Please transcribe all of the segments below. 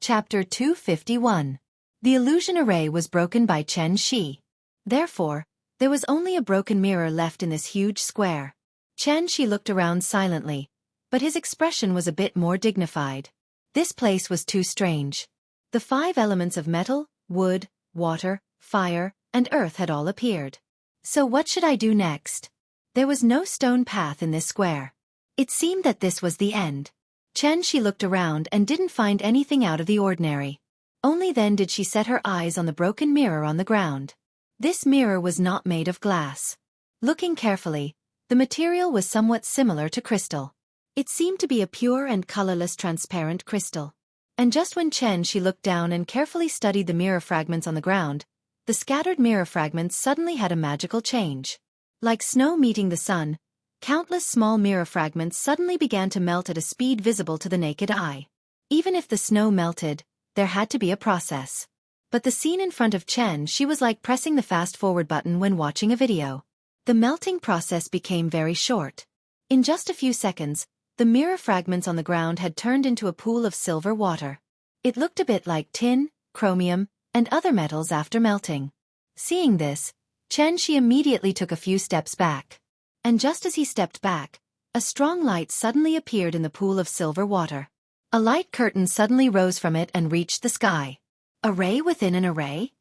Chapter 251. The illusion array was broken by Xianxia. Therefore, there was only a broken mirror left in this huge square. Xianxia looked around silently, but his expression was a bit more dignified. This place was too strange. The 5 elements of metal, wood, water, fire, and earth had all appeared. So what should I do next? There was no stone path in this square. It seemed that this was the end. Xianxia looked around and didn't find anything out of the ordinary. Only then did she set her eyes on the broken mirror on the ground. This mirror was not made of glass. Looking carefully, the material was somewhat similar to crystal. It seemed to be a pure and colorless transparent crystal. And just when Xianxia looked down and carefully studied the mirror fragments on the ground, the scattered mirror fragments suddenly had a magical change. Like snow meeting the sun, countless small mirror fragments suddenly began to melt at a speed visible to the naked eye. Even if the snow melted, there had to be a process. But the scene in front of Xianxia was like pressing the fast-forward button when watching a video. The melting process became very short. In just a few seconds, the mirror fragments on the ground had turned into a pool of silver water. It looked a bit like tin, chromium, and other metals after melting. Seeing this, Xianxia immediately took a few steps back. And just as he stepped back, a strong light suddenly appeared in the pool of silver water. A light curtain suddenly rose from it and reached the sky. Array within an array?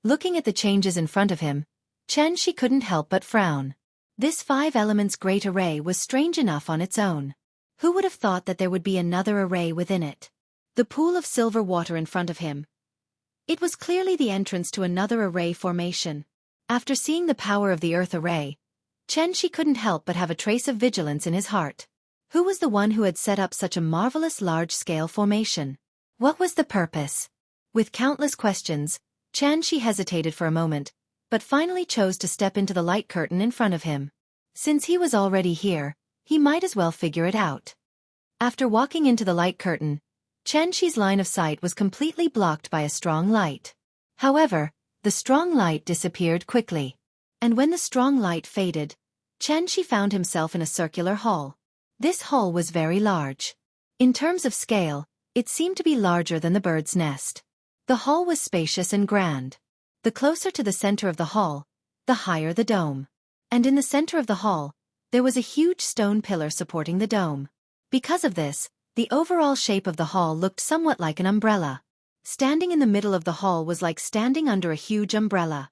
Looking at the changes in front of him, Xianxia couldn't help but frown. This 5 elements great array was strange enough on its own. Who would have thought that there would be another array within it? The pool of silver water in front of him. It was clearly the entrance to another array formation. After seeing the power of the earth array, Xianxia couldn't help but have a trace of vigilance in his heart. Who was the one who had set up such a marvelous large-scale formation? What was the purpose? With countless questions, Xianxia hesitated for a moment, but finally chose to step into the light curtain in front of him. Since he was already here, he might as well figure it out. After walking into the light curtain, Xianxia's line of sight was completely blocked by a strong light. However, the strong light disappeared quickly. And when the strong light faded, Xianxia found himself in a circular hall. This hall was very large. In terms of scale, it seemed to be larger than the bird's nest. The hall was spacious and grand. The closer to the center of the hall, the higher the dome. And in the center of the hall, there was a huge stone pillar supporting the dome. Because of this, the overall shape of the hall looked somewhat like an umbrella. Standing in the middle of the hall was like standing under a huge umbrella.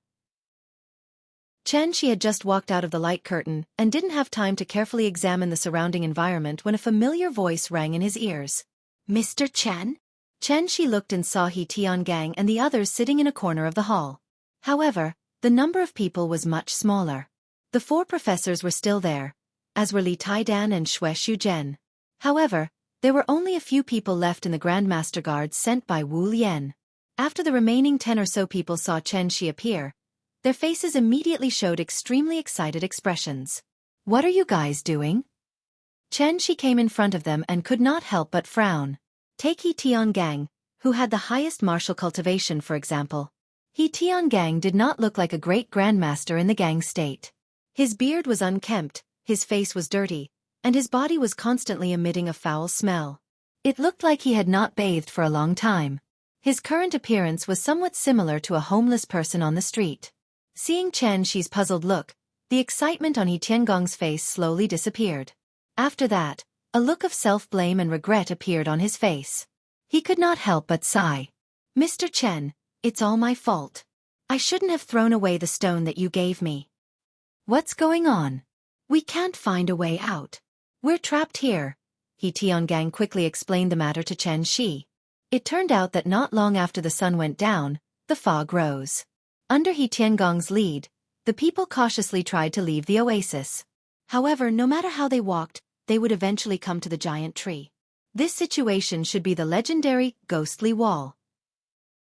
Xianxia had just walked out of the light curtain and didn't have time to carefully examine the surrounding environment when a familiar voice rang in his ears. "Mr. Chen?" Xianxia looked and saw He Tiangang and the others sitting in a corner of the hall. However, the number of people was much smaller. The 4 professors were still there, as were Li Taidan and Xue Shuzhen. However, there were only a few people left in the Grandmaster Guards sent by Wu Lian. After the remaining 10 or so people saw Xianxia appear, their faces immediately showed extremely excited expressions. "What are you guys doing?" Xianxia came in front of them and could not help but frown. Take He Tiangang, who had the highest martial cultivation for example. He Tiangang did not look like a great grandmaster in the gang state. His beard was unkempt, his face was dirty, and his body was constantly emitting a foul smell. It looked like he had not bathed for a long time. His current appearance was somewhat similar to a homeless person on the street. Seeing Xianxia's puzzled look, the excitement on He Tiangong's face slowly disappeared. After that, a look of self-blame and regret appeared on his face. He could not help but sigh. "Mr. Chen, it's all my fault. I shouldn't have thrown away the stone that you gave me." "What's going on? We can't find a way out. We're trapped here." He Tiangang quickly explained the matter to Xianxia. It turned out that not long after the sun went down, the fog rose. Under He Tiangong's lead, the people cautiously tried to leave the oasis. However, no matter how they walked, they would eventually come to the giant tree. This situation should be the legendary ghostly wall.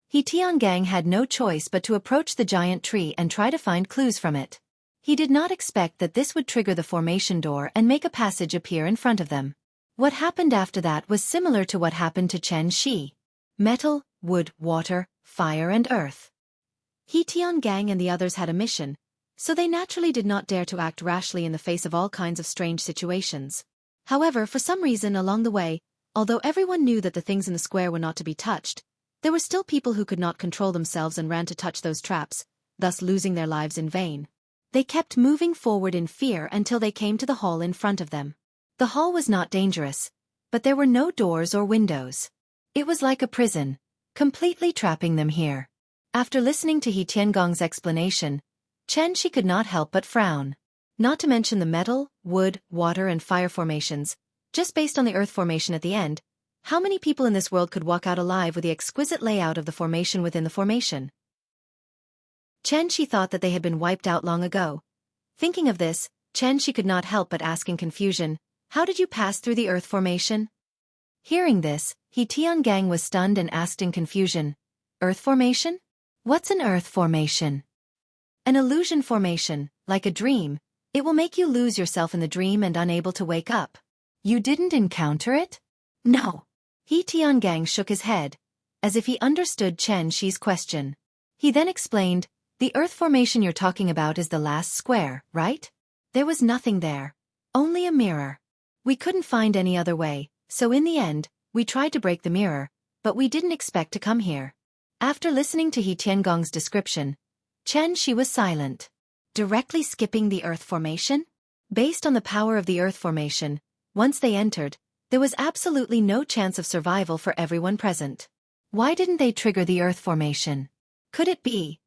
He Tiangang had no choice but to approach the giant tree and try to find clues from it. He did not expect that this would trigger the formation door and make a passage appear in front of them. What happened after that was similar to what happened to Xianxia. Metal, wood, water, fire and earth. He Tiangang and the others had a mission, so they naturally did not dare to act rashly in the face of all kinds of strange situations. However, for some reason along the way, Although everyone knew that the things in the square were not to be touched, there were still people who could not control themselves and ran to touch those traps, thus losing their lives in vain. They kept moving forward in fear until they came to the hall in front of them. The hall was not dangerous, but there were no doors or windows. It was like a prison, completely trapping them here. After listening to He Tiangong's explanation, Xianxia could not help but frown. Not to mention the metal, wood, water and fire formations, just based on the earth formation at the end, how many people in this world could walk out alive with the exquisite layout of the formation within the formation? Xianxia thought that they had been wiped out long ago. Thinking of this, Xianxia could not help but ask in confusion, "How did you pass through the earth formation?" Hearing this, He Tiangang was stunned and asked in confusion, "Earth formation? What's an earth formation?" "An illusion formation, like a dream. It will make you lose yourself in the dream and unable to wake up." "You didn't encounter it?" "No." He Tiangang shook his head, as if he understood Xianxia's question. He then explained, "The earth formation you're talking about is the last square, right? There was nothing there. Only a mirror. We couldn't find any other way, so in the end, we tried to break the mirror, but we didn't expect to come here." After listening to He Tiangong's description, Xianxia was silent. Directly skipping the earth formation? Based on the power of the earth formation, once they entered, there was absolutely no chance of survival for everyone present. Why didn't they trigger the earth formation? Could it be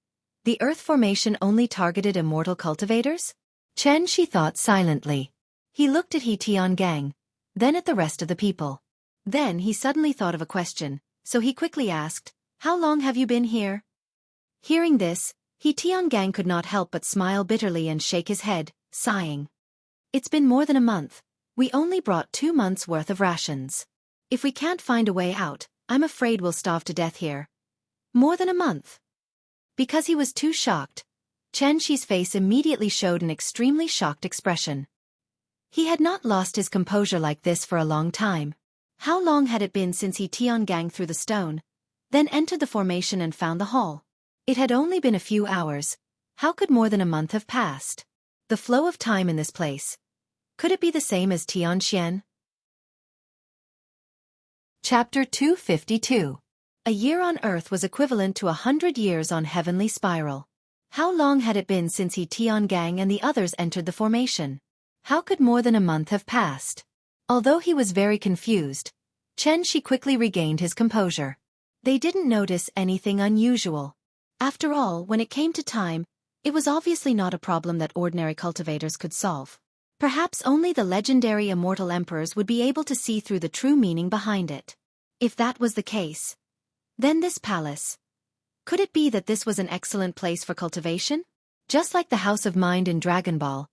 the earth formation only targeted immortal cultivators? Xianxia thought silently. He looked at He Tiangang, then at the rest of the people. Then he suddenly thought of a question, so he quickly asked, "How long have you been here?" Hearing this, He Tiangang could not help but smile bitterly and shake his head, sighing. "It's been more than a month. We only brought 2 months' worth of rations. If we can't find a way out, I'm afraid we'll starve to death here." More than a month? Because he was too shocked, Xianxia's face immediately showed an extremely shocked expression. He had not lost his composure like this for a long time. How long had it been since He Tiangang threw the stone, then entered the formation and found the hall? It had only been a few hours. How could more than a month have passed? The flow of time in this place. Could it be the same as Tianxian? Chapter 252. A year on Earth was equivalent to 100 years on Heavenly Spiral. How long had it been since He Tiangang and the others entered the formation? How could more than a month have passed? Although he was very confused, Xianxia quickly regained his composure. They didn't notice anything unusual. After all, when it came to time, it was obviously not a problem that ordinary cultivators could solve. Perhaps only the legendary immortal emperors would be able to see through the true meaning behind it. If that was the case, then this palace. Could it be that this was an excellent place for cultivation? Just like the House of Mind in Dragon Ball,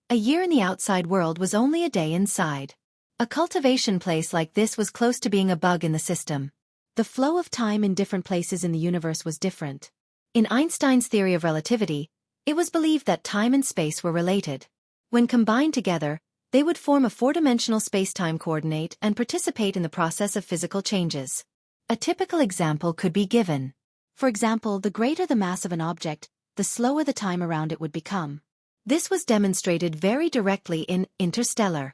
a year in the outside world was only a day inside. A cultivation place like this was close to being a bug in the system. The flow of time in different places in the universe was different. In Einstein's theory of relativity, it was believed that time and space were related. When combined together, they would form a four-dimensional space-time coordinate and participate in the process of physical changes. A typical example could be given. For example, the greater the mass of an object, the slower the time around it would become. This was demonstrated very directly in Interstellar.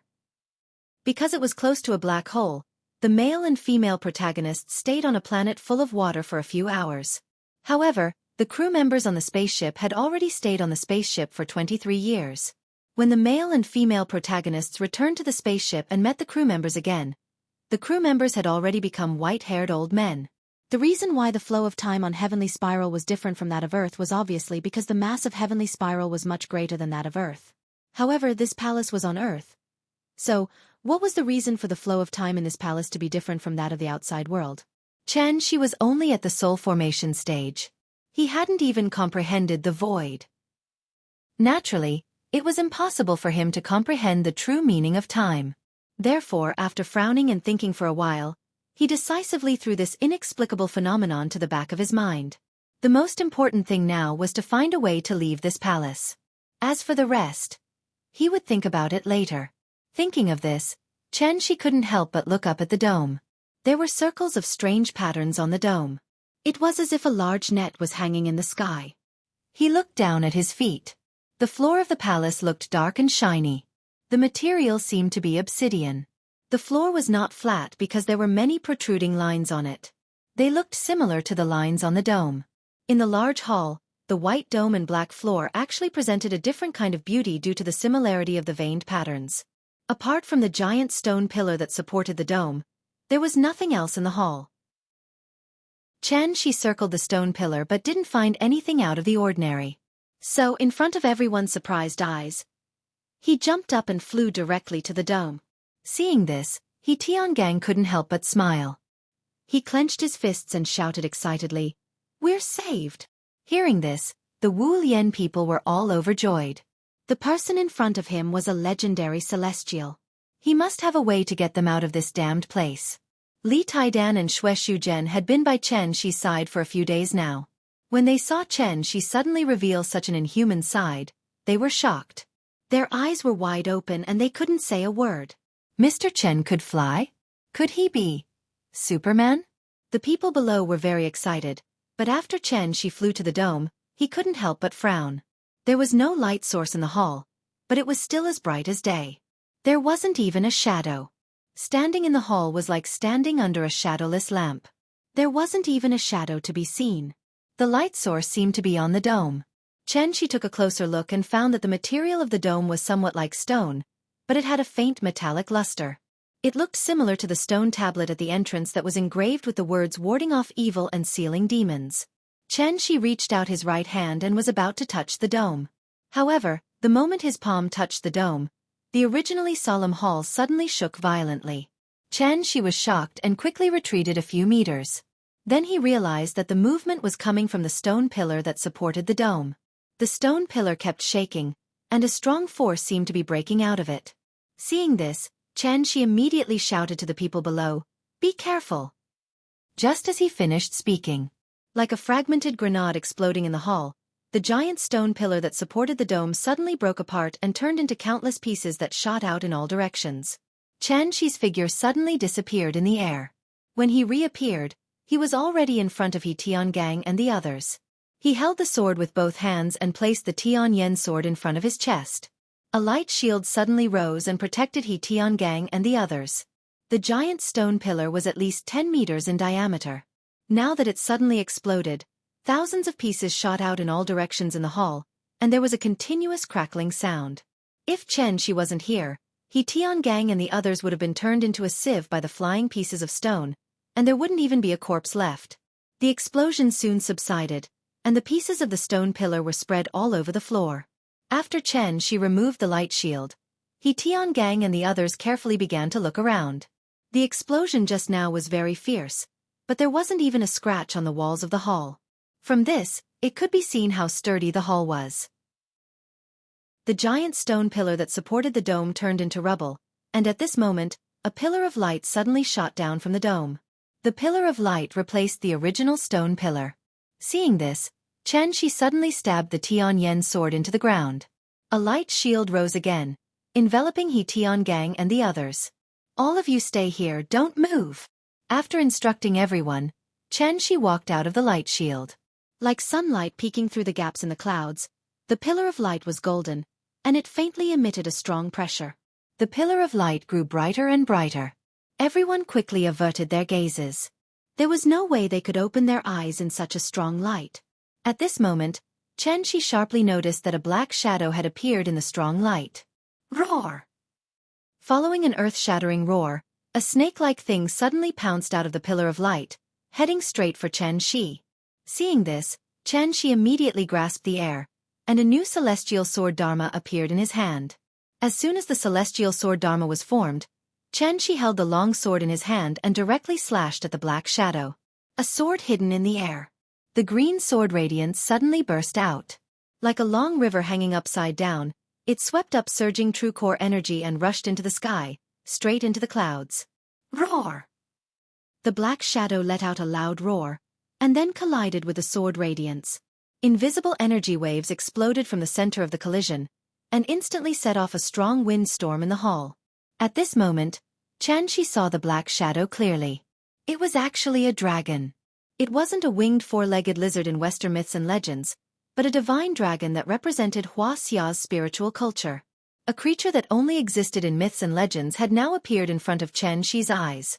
Because it was close to a black hole, the male and female protagonists stayed on a planet full of water for a few hours. However, the crew members on the spaceship had already stayed on the spaceship for 23 years. When the male and female protagonists returned to the spaceship and met the crew members again, the crew members had already become white-haired old men. The reason why the flow of time on Heavenly Spiral was different from that of Earth was obviously because the mass of Heavenly Spiral was much greater than that of Earth. However, this palace was on Earth. So, what was the reason for the flow of time in this palace to be different from that of the outside world? Xianxia was only at the soul formation stage. He hadn't even comprehended the void. Naturally, it was impossible for him to comprehend the true meaning of time. Therefore, after frowning and thinking for a while, he decisively threw this inexplicable phenomenon to the back of his mind. The most important thing now was to find a way to leave this palace. As for the rest, he would think about it later. Thinking of this, Xianxia couldn't help but look up at the dome. There were circles of strange patterns on the dome. It was as if a large net was hanging in the sky. He looked down at his feet. The floor of the palace looked dark and shiny. The material seemed to be obsidian. The floor was not flat because there were many protruding lines on it. They looked similar to the lines on the dome. In the large hall, the white dome and black floor actually presented a different kind of beauty due to the similarity of the veined patterns. Apart from the giant stone pillar that supported the dome, there was nothing else in the hall. Xianxia circled the stone pillar but didn't find anything out of the ordinary. So, in front of everyone's surprised eyes, he jumped up and flew directly to the dome. Seeing this, Tiangang couldn't help but smile. He clenched his fists and shouted excitedly, "We're saved!" Hearing this, the Wu Lian people were all overjoyed. The person in front of him was a legendary celestial. He must have a way to get them out of this damned place. Li Taidan and Xue Shuzhen had been by Xianxia's side for a few days now. When they saw Xianxia suddenly reveal such an inhuman side, they were shocked. Their eyes were wide open and they couldn't say a word. Mr. Chen could fly? Could he be Superman? The people below were very excited, but after Xianxia flew to the dome, he couldn't help but frown. There was no light source in the hall, but it was still as bright as day. There wasn't even a shadow. Standing in the hall was like standing under a shadowless lamp. There wasn't even a shadow to be seen. The light source seemed to be on the dome. Xianxia took a closer look and found that the material of the dome was somewhat like stone, but it had a faint metallic luster. It looked similar to the stone tablet at the entrance that was engraved with the words warding off evil and sealing demons. Xianxia reached out his right hand and was about to touch the dome. However, the moment his palm touched the dome, the originally solemn hall suddenly shook violently. Xianxia was shocked and quickly retreated a few meters. Then he realized that the movement was coming from the stone pillar that supported the dome. The stone pillar kept shaking, and a strong force seemed to be breaking out of it. Seeing this, Xianxia immediately shouted to the people below, "Be careful!" Just as he finished speaking, like a fragmented grenade exploding in the hall, the giant stone pillar that supported the dome suddenly broke apart and turned into countless pieces that shot out in all directions. Xianxia's figure suddenly disappeared in the air. When he reappeared, he was already in front of Tiangang and the others. He held the sword with both hands and placed the Tianyan sword in front of his chest. A light shield suddenly rose and protected Tiangang and the others. The giant stone pillar was at least 10 meters in diameter. Now that it suddenly exploded, thousands of pieces shot out in all directions in the hall, and there was a continuous crackling sound. If Xianxia wasn't here, Tiangang and the others would have been turned into a sieve by the flying pieces of stone, and there wouldn't even be a corpse left. The explosion soon subsided, and the pieces of the stone pillar were spread all over the floor. After Xianxia removed the light shield, Tiangang and the others carefully began to look around. The explosion just now was very fierce, but there wasn't even a scratch on the walls of the hall. From this, it could be seen how sturdy the hall was. The giant stone pillar that supported the dome turned into rubble, and at this moment, a pillar of light suddenly shot down from the dome. The pillar of light replaced the original stone pillar. Seeing this, Xianxia suddenly stabbed the Tianyan sword into the ground. A light shield rose again, enveloping Tiangang and the others. "All of you stay here, don't move." After instructing everyone, Xianxia walked out of the light shield. Like sunlight peeking through the gaps in the clouds, the pillar of light was golden, and it faintly emitted a strong pressure. The pillar of light grew brighter and brighter. Everyone quickly averted their gazes. There was no way they could open their eyes in such a strong light. At this moment, Xianxia sharply noticed that a black shadow had appeared in the strong light. Roar! Following an earth-shattering roar, a snake-like thing suddenly pounced out of the pillar of light, heading straight for Xianxia. Seeing this, Xianxia immediately grasped the air, and a new celestial sword Dharma appeared in his hand. As soon as the celestial sword Dharma was formed, Xianxia held the long sword in his hand and directly slashed at the black shadow. A sword hidden in the air. The green sword radiance suddenly burst out. Like a long river hanging upside down, it swept up surging true core energy and rushed into the sky, straight into the clouds. Roar! The black shadow let out a loud roar, and then collided with the sword radiance. Invisible energy waves exploded from the center of the collision, and instantly set off a strong windstorm in the hall. At this moment, Xianxia saw the black shadow clearly. It was actually a dragon. It wasn't a winged four-legged lizard in Western myths and legends, but a divine dragon that represented Wuxia's spiritual culture. A creature that only existed in myths and legends had now appeared in front of Xianxi's eyes.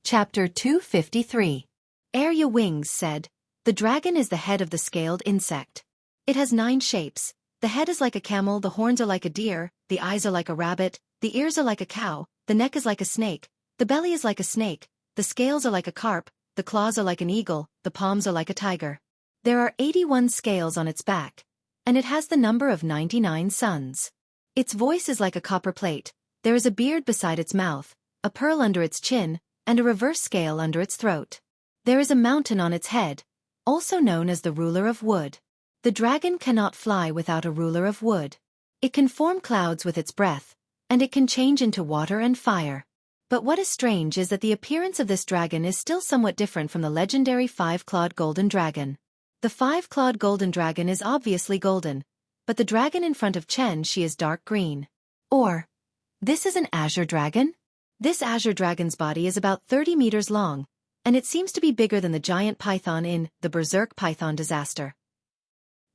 Chapter 253. Ere your wings said, the dragon is the head of the scaled insect. It has 9 shapes. The head is like a camel, the horns are like a deer, the eyes are like a rabbit, the ears are like a cow, the neck is like a snake, the belly is like a snake, the scales are like a carp, the claws are like an eagle, the palms are like a tiger. There are 81 scales on its back, and it has the number of 99 suns. Its voice is like a copper plate, there is a beard beside its mouth, a pearl under its chin, and a reverse scale under its throat. There is a mountain on its head, also known as the ruler of wood. The dragon cannot fly without a ruler of wood. It can form clouds with its breath, and it can change into water and fire. But what is strange is that the appearance of this dragon is still somewhat different from the legendary 5-clawed golden dragon. The 5-clawed golden dragon is obviously golden, but the dragon in front of Xianxia is dark green. Or, this is an azure dragon? This azure dragon's body is about 30 meters long, and it seems to be bigger than the giant python in the Berserk Python disaster.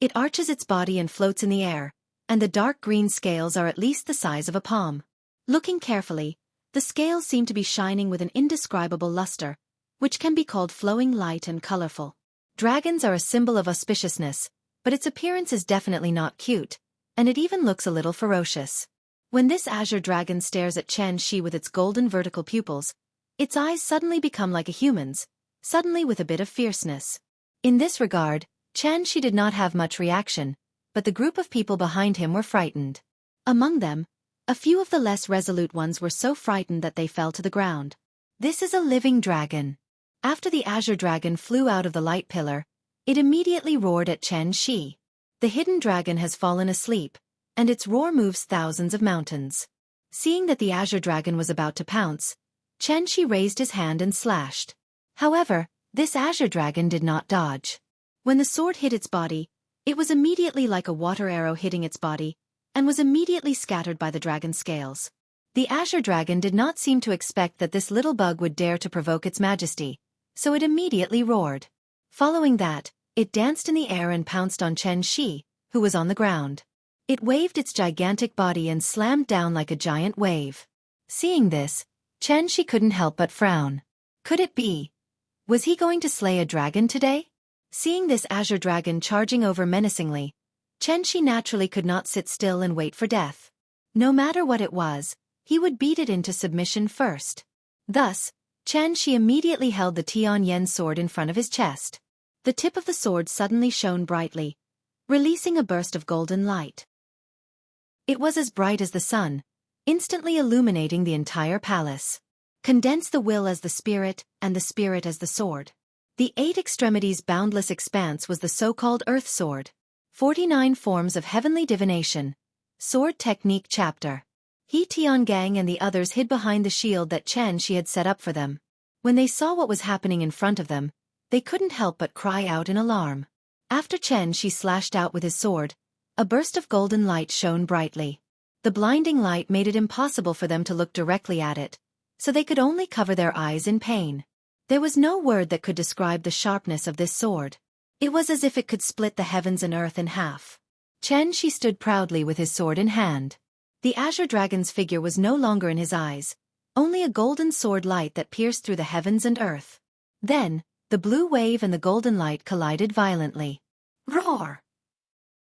It arches its body and floats in the air, and the dark green scales are at least the size of a palm. Looking carefully, the scales seem to be shining with an indescribable luster, which can be called flowing light and colorful. Dragons are a symbol of auspiciousness, but its appearance is definitely not cute, and it even looks a little ferocious. When this azure dragon stares at Xianxia with its golden vertical pupils, its eyes suddenly become like a human's, suddenly with a bit of fierceness. In this regard, Xianxia did not have much reaction, but the group of people behind him were frightened. Among them, a few of the less resolute ones were so frightened that they fell to the ground. This is a living dragon. After the azure dragon flew out of the light pillar, it immediately roared at Xianxia. The hidden dragon has fallen asleep, and its roar moves thousands of mountains. Seeing that the azure dragon was about to pounce, Xianxia raised his hand and slashed. However, this azure dragon did not dodge. When the sword hit its body, it was immediately like a water arrow hitting its body, and was immediately scattered by the dragon's scales. The azure dragon did not seem to expect that this little bug would dare to provoke its majesty, so it immediately roared. Following that, it danced in the air and pounced on Xianxia, who was on the ground. It waved its gigantic body and slammed down like a giant wave. Seeing this, Xianxia couldn't help but frown. Could it be? Was he going to slay a dragon today? Seeing this azure dragon charging over menacingly, Xianxia naturally could not sit still and wait for death. No matter what it was, he would beat it into submission first. Thus, Xianxia immediately held the Tianyan sword in front of his chest. The tip of the sword suddenly shone brightly, releasing a burst of golden light. It was as bright as the sun, instantly illuminating the entire palace. Condense the will as the spirit, and the spirit as the sword. The 8 extremities boundless expanse was the so-called Earth Sword. 49 Forms of Heavenly Divination. Sword Technique Chapter. He Tiangang and the others hid behind the shield that Xianxia had set up for them. When they saw what was happening in front of them, they couldn't help but cry out in alarm. After Xianxia slashed out with his sword, a burst of golden light shone brightly. The blinding light made it impossible for them to look directly at it, so they could only cover their eyes in pain. There was no word that could describe the sharpness of this sword. It was as if it could split the heavens and earth in half. Xianxia stood proudly with his sword in hand. The azure dragon's figure was no longer in his eyes, only a golden sword light that pierced through the heavens and earth. Then, the blue wave and the golden light collided violently. Roar!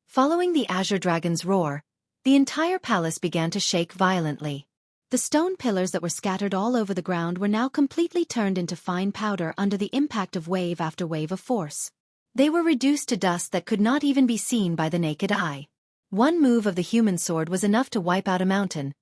Following the azure dragon's roar, the entire palace began to shake violently. The stone pillars that were scattered all over the ground were now completely turned into fine powder under the impact of wave after wave of force. They were reduced to dust that could not even be seen by the naked eye. One move of the human sword was enough to wipe out a mountain,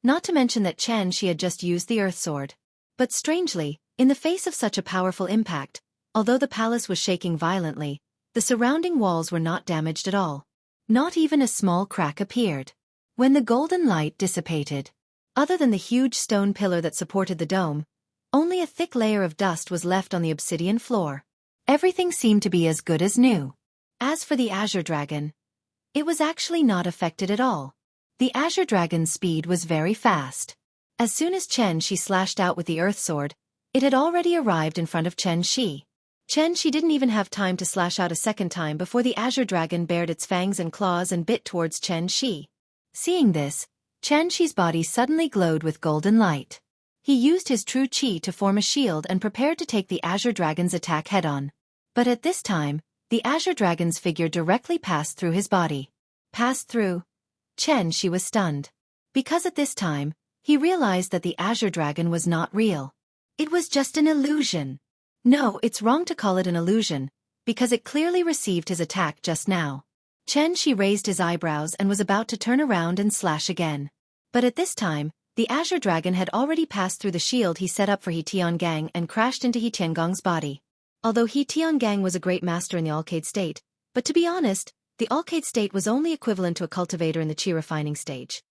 not to mention that Xianxia had just used the earth sword. But strangely, in the face of such a powerful impact, although the palace was shaking violently, the surrounding walls were not damaged at all. Not even a small crack appeared. When the golden light dissipated, other than the huge stone pillar that supported the dome, only a thick layer of dust was left on the obsidian floor. Everything seemed to be as good as new. As for the azure dragon, it was actually not affected at all. The azure dragon's speed was very fast. As soon as Xianxia slashed out with the earth sword, it had already arrived in front of Xianxia. Xianxia didn't even have time to slash out a second time before the azure dragon bared its fangs and claws and bit towards Xianxia. Seeing this, Xianxia's body suddenly glowed with golden light. He used his true qi to form a shield and prepared to take the azure dragon's attack head-on. But at this time, the azure dragon's figure directly passed through his body. Passed through? Xianxia was stunned. Because at this time, he realized that the azure dragon was not real. It was just an illusion. No, it's wrong to call it an illusion, because it clearly received his attack just now. Xianxia raised his eyebrows and was about to turn around and slash again. But at this time, the azure dragon had already passed through the shield he set up for He Tiangang and crashed into He Tiangong's body. Although He Tiangang was a great master in the Alcade state, but to be honest, the Alcade state was only equivalent to a cultivator in the qi refining stage.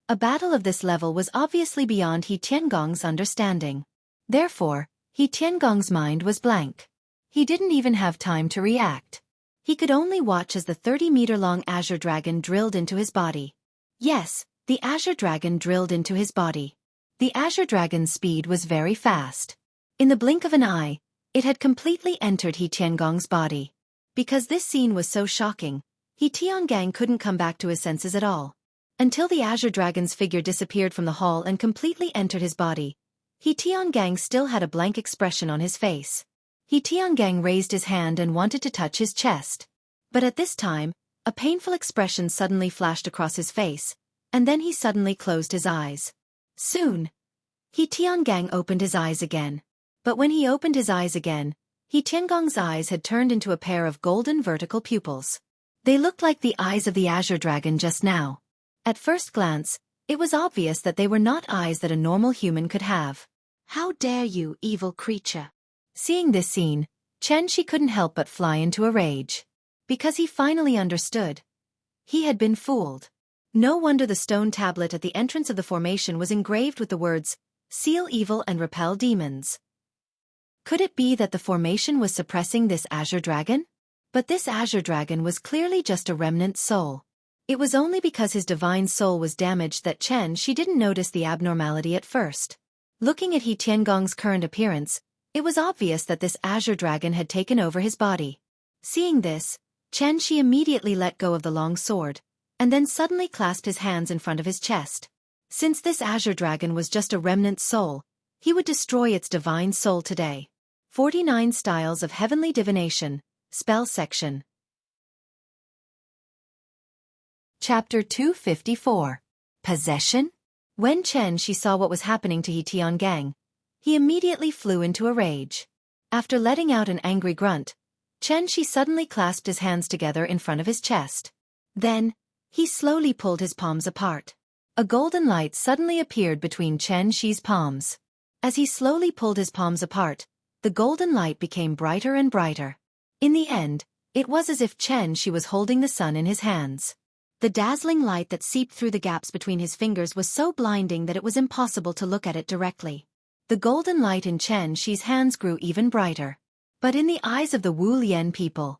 A battle of this level was obviously beyond He Tiangong's understanding. Therefore, He Tiangong's mind was blank. He didn't even have time to react. He could only watch as the 30-meter-long azure dragon drilled into his body. Yes, the azure dragon drilled into his body. The azure dragon's speed was very fast. In the blink of an eye, it had completely entered He Tiangong's body. Because this scene was so shocking, He Tiangang couldn't come back to his senses at all. Until the azure dragon's figure disappeared from the hall and completely entered his body, He Tiangang still had a blank expression on his face. He Tiangang raised his hand and wanted to touch his chest. But at this time, a painful expression suddenly flashed across his face, and then he suddenly closed his eyes. Soon, He Tiangang opened his eyes again. But when he opened his eyes again, He Tiangong's eyes had turned into a pair of golden vertical pupils. They looked like the eyes of the azure dragon just now. At first glance, it was obvious that they were not eyes that a normal human could have. How dare you, evil creature! Seeing this scene, Xianxia couldn't help but fly into a rage. Because he finally understood. He had been fooled. No wonder the stone tablet at the entrance of the formation was engraved with the words, "Seal evil and repel demons." Could it be that the formation was suppressing this azure dragon? But this azure dragon was clearly just a remnant soul. It was only because his divine soul was damaged that Xianxia didn't notice the abnormality at first. Looking at He Tiangong's current appearance, it was obvious that this azure dragon had taken over his body. Seeing this, Xianxia immediately let go of the long sword, and then suddenly clasped his hands in front of his chest. Since this azure dragon was just a remnant soul, he would destroy its divine soul today. 49 Styles of Heavenly Divination, Spell Section. Chapter 254. Possession? When Xianxia saw what was happening to He Tiangang, he immediately flew into a rage. After letting out an angry grunt, Xianxia suddenly clasped his hands together in front of his chest. Then, he slowly pulled his palms apart. A golden light suddenly appeared between Xianxia's palms. As he slowly pulled his palms apart, the golden light became brighter and brighter. In the end, it was as if Xianxia was holding the sun in his hands. The dazzling light that seeped through the gaps between his fingers was so blinding that it was impossible to look at it directly. The golden light in Xianxia's hands grew even brighter. But in the eyes of the Wu Lian people.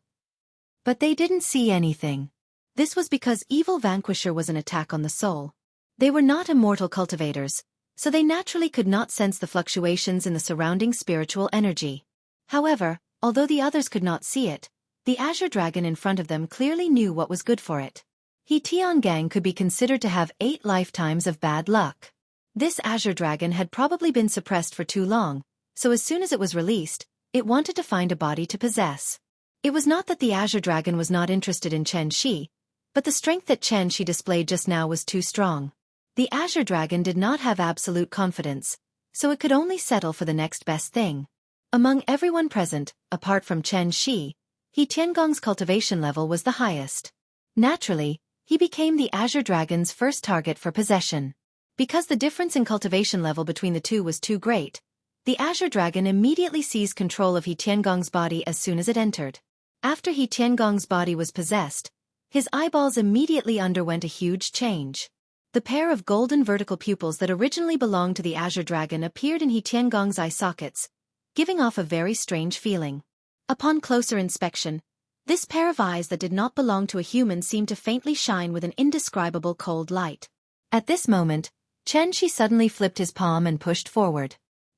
But they didn't see anything. This was because Evil Vanquisher was an attack on the soul. They were not immortal cultivators, so they naturally could not sense the fluctuations in the surrounding spiritual energy. However, although the others could not see it, the azure dragon in front of them clearly knew what was good for it. He Tiangang could be considered to have 8 lifetimes of bad luck. This azure dragon had probably been suppressed for too long, so as soon as it was released, it wanted to find a body to possess. It was not that the azure dragon was not interested in Xianxia, but the strength that Xianxia displayed just now was too strong. The azure dragon did not have absolute confidence, so it could only settle for the next best thing. Among everyone present, apart from Xianxia, He Tiangong's cultivation level was the highest. Naturally, he became the azure dragon's first target for possession. Because the difference in cultivation level between the two was too great, the azure dragon immediately seized control of He Tiangong's body as soon as it entered. After He Tiangong's body was possessed, his eyeballs immediately underwent a huge change. The pair of golden vertical pupils that originally belonged to the azure dragon appeared in He Tiangong's eye sockets, giving off a very strange feeling. Upon closer inspection, this pair of eyes that did not belong to a human seemed to faintly shine with an indescribable cold light. At this moment, Xianxia suddenly flipped his palm and pushed forward.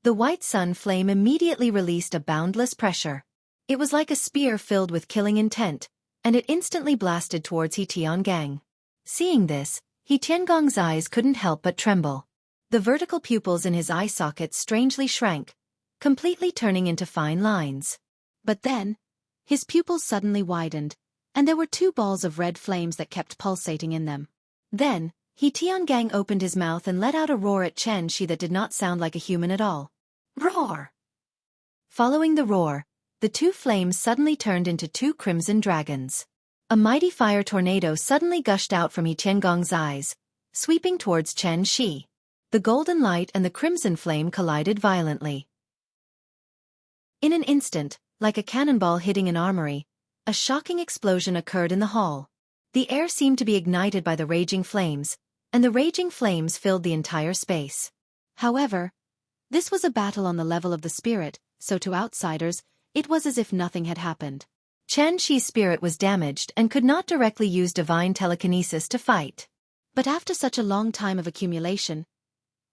The white sun flame immediately released a boundless pressure. It was like a spear filled with killing intent, and it instantly blasted towards He Tiangang. Seeing this, He Tiangong's eyes couldn't help but tremble. The vertical pupils in his eye sockets strangely shrank, completely turning into fine lines. But then, his pupils suddenly widened, and there were two balls of red flames that kept pulsating in them. Then, He Tiangang opened his mouth and let out a roar at Xianxia that did not sound like a human at all. Roar! Following the roar, the two flames suddenly turned into two crimson dragons. A mighty fire tornado suddenly gushed out from He Tiangong's eyes, sweeping towards Xianxia. The golden light and the crimson flame collided violently. In an instant, like a cannonball hitting an armory, a shocking explosion occurred in the hall. The air seemed to be ignited by the raging flames, and the raging flames filled the entire space. However, this was a battle on the level of the spirit, so to outsiders, it was as if nothing had happened. Xianxia's spirit was damaged and could not directly use divine telekinesis to fight. But after such a long time of accumulation,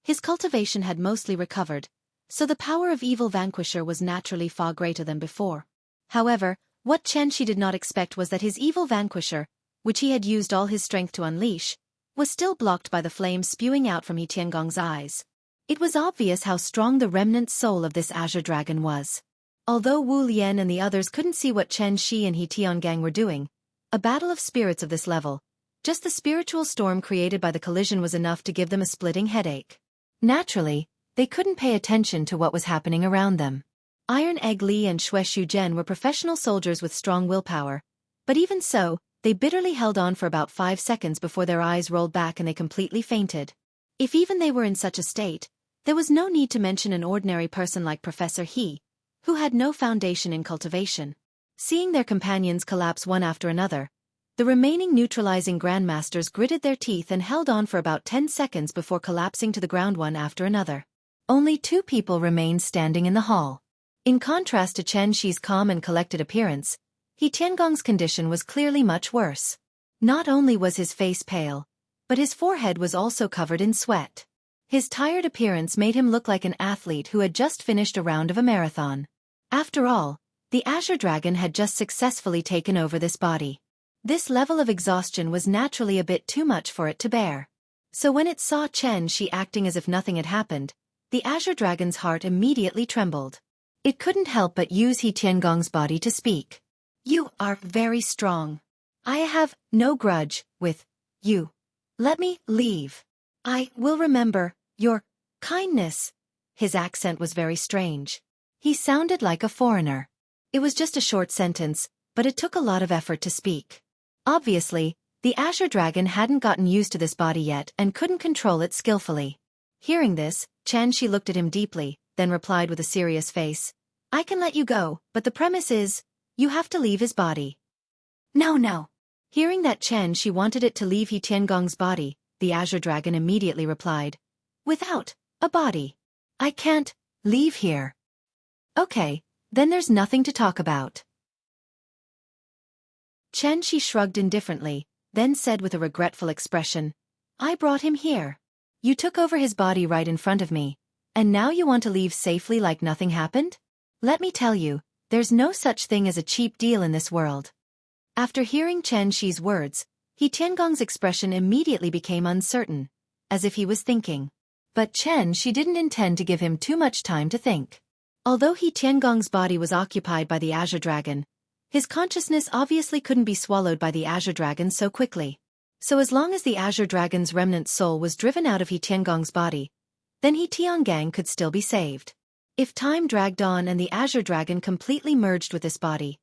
his cultivation had mostly recovered, so the power of evil vanquisher was naturally far greater than before. However, what Xianxia did not expect was that his evil vanquisher, which he had used all his strength to unleash, was still blocked by the flames spewing out from He Tiangong's eyes. It was obvious how strong the remnant soul of this azure dragon was. Although Wu Lian and the others couldn't see what Xianxia and He Tiangang were doing, a battle of spirits of this level, just the spiritual storm created by the collision was enough to give them a splitting headache. Naturally, they couldn't pay attention to what was happening around them. Iron Egg Li and Xue Shu Zhen were professional soldiers with strong willpower, but even so, they bitterly held on for about 5 seconds before their eyes rolled back and they completely fainted. If even they were in such a state, there was no need to mention an ordinary person like Professor He, who had no foundation in cultivation. Seeing their companions collapse one after another, the remaining neutralizing grandmasters gritted their teeth and held on for about 10 seconds before collapsing to the ground one after another. Only 2 people remained standing in the hall. In contrast to Xianxi's calm and collected appearance, He Tiangong's condition was clearly much worse. Not only was his face pale, but his forehead was also covered in sweat. His tired appearance made him look like an athlete who had just finished a round of a marathon. After all, the Azure Dragon had just successfully taken over this body. This level of exhaustion was naturally a bit too much for it to bear. So when it saw Xianxia acting as if nothing had happened, the Azure Dragon's heart immediately trembled. It couldn't help but use He Tiangong's body to speak. You are very strong. I have no grudge with you. Let me leave. I will remember your kindness. His accent was very strange. He sounded like a foreigner. It was just a short sentence, but it took a lot of effort to speak. Obviously, the Azure Dragon hadn't gotten used to this body yet and couldn't control it skillfully. Hearing this, Xianxia looked at him deeply, then replied with a serious face. I can let you go, but the premise is, you have to leave his body. No. Hearing that Xianxia wanted it to leave He Tiangong's body, the Azure Dragon immediately replied. Without a body. I can't leave here. Okay, then there's nothing to talk about. Xianxia shrugged indifferently, then said with a regretful expression, I brought him here. You took over his body right in front of me, and now you want to leave safely like nothing happened? Let me tell you, there's no such thing as a cheap deal in this world. After hearing Xianxi's words, He Tiangong's expression immediately became uncertain, as if he was thinking. But Xianxia didn't intend to give him too much time to think. Although He Tiangong's body was occupied by the Azure Dragon, his consciousness obviously couldn't be swallowed by the Azure Dragon so quickly. So as long as the Azure Dragon's remnant soul was driven out of He Tiangong's body, then He Tiangang could still be saved. If time dragged on and the Azure Dragon completely merged with this body,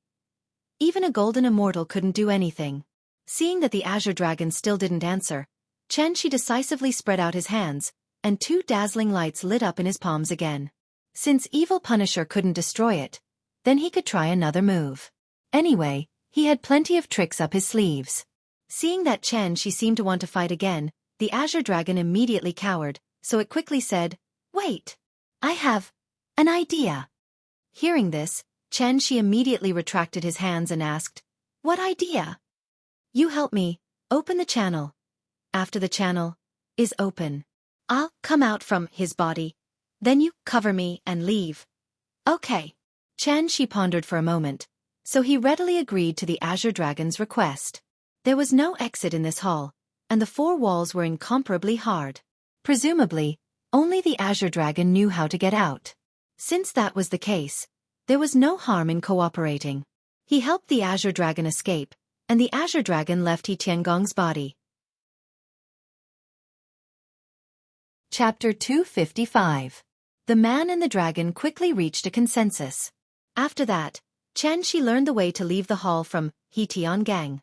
even a golden immortal couldn't do anything. Seeing that the Azure Dragon still didn't answer, Xianxia decisively spread out his hands, and 2 dazzling lights lit up in his palms again. Since Evil Punisher couldn't destroy it, then he could try another move. Anyway, he had plenty of tricks up his sleeves. Seeing that Xianxia seemed to want to fight again, the Azure Dragon immediately cowered, so it quickly said, Wait! I have an idea. Hearing this, Xianxia immediately retracted his hands and asked, What idea? You help me, open the channel. After the channel is open, I'll come out from his body. Then you cover me and leave. Okay. Xianxia pondered for a moment, so he readily agreed to the Azure Dragon's request. There was no exit in this hall, and the four walls were incomparably hard. Presumably, only the Azure Dragon knew how to get out. Since that was the case, there was no harm in cooperating. He helped the Azure Dragon escape, and the Azure Dragon left He Tiangong's body. Chapter 255. The man and the dragon quickly reached a consensus. After that, Xianxia learned the way to leave the hall from He Tiangang.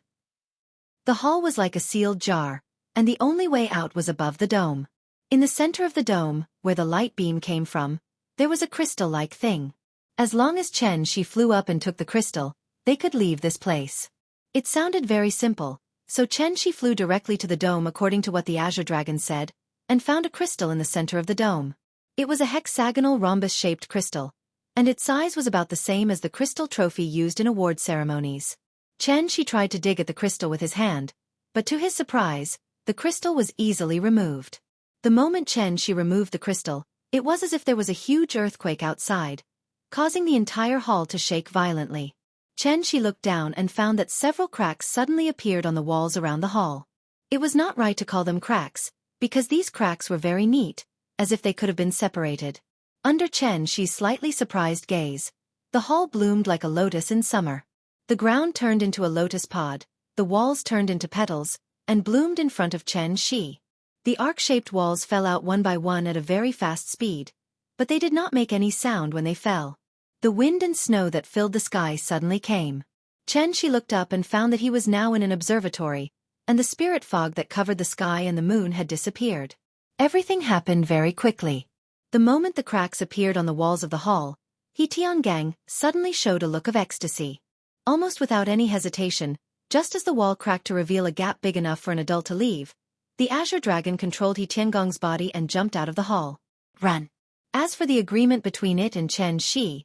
The hall was like a sealed jar, and the only way out was above the dome. In the center of the dome, where the light beam came from, there was a crystal-like thing. As long as Xianxia flew up and took the crystal, they could leave this place. It sounded very simple, so Xianxia flew directly to the dome according to what the Azure Dragon said, and found a crystal in the center of the dome. It was a hexagonal rhombus-shaped crystal, and its size was about the same as the crystal trophy used in award ceremonies. Xianxia tried to dig at the crystal with his hand, but to his surprise, the crystal was easily removed. The moment Xianxia removed the crystal, it was as if there was a huge earthquake outside, causing the entire hall to shake violently. Xianxia looked down and found that several cracks suddenly appeared on the walls around the hall. It was not right to call them cracks, because these cracks were very neat, as if they could have been separated. Under Xianxia's slightly surprised gaze, the hall bloomed like a lotus in summer. The ground turned into a lotus pod, the walls turned into petals, and bloomed in front of Xianxia. The arc-shaped walls fell out one by one at a very fast speed, but they did not make any sound when they fell. The wind and snow that filled the sky suddenly came. Xianxia looked up and found that he was now in an observatory, and the spirit fog that covered the sky and the moon had disappeared. Everything happened very quickly. The moment the cracks appeared on the walls of the hall, He Tiangang suddenly showed a look of ecstasy. Almost without any hesitation, just as the wall cracked to reveal a gap big enough for an adult to leave, the Azure Dragon controlled He Tiangong's body and jumped out of the hall. Run! As for the agreement between it and Xianxia,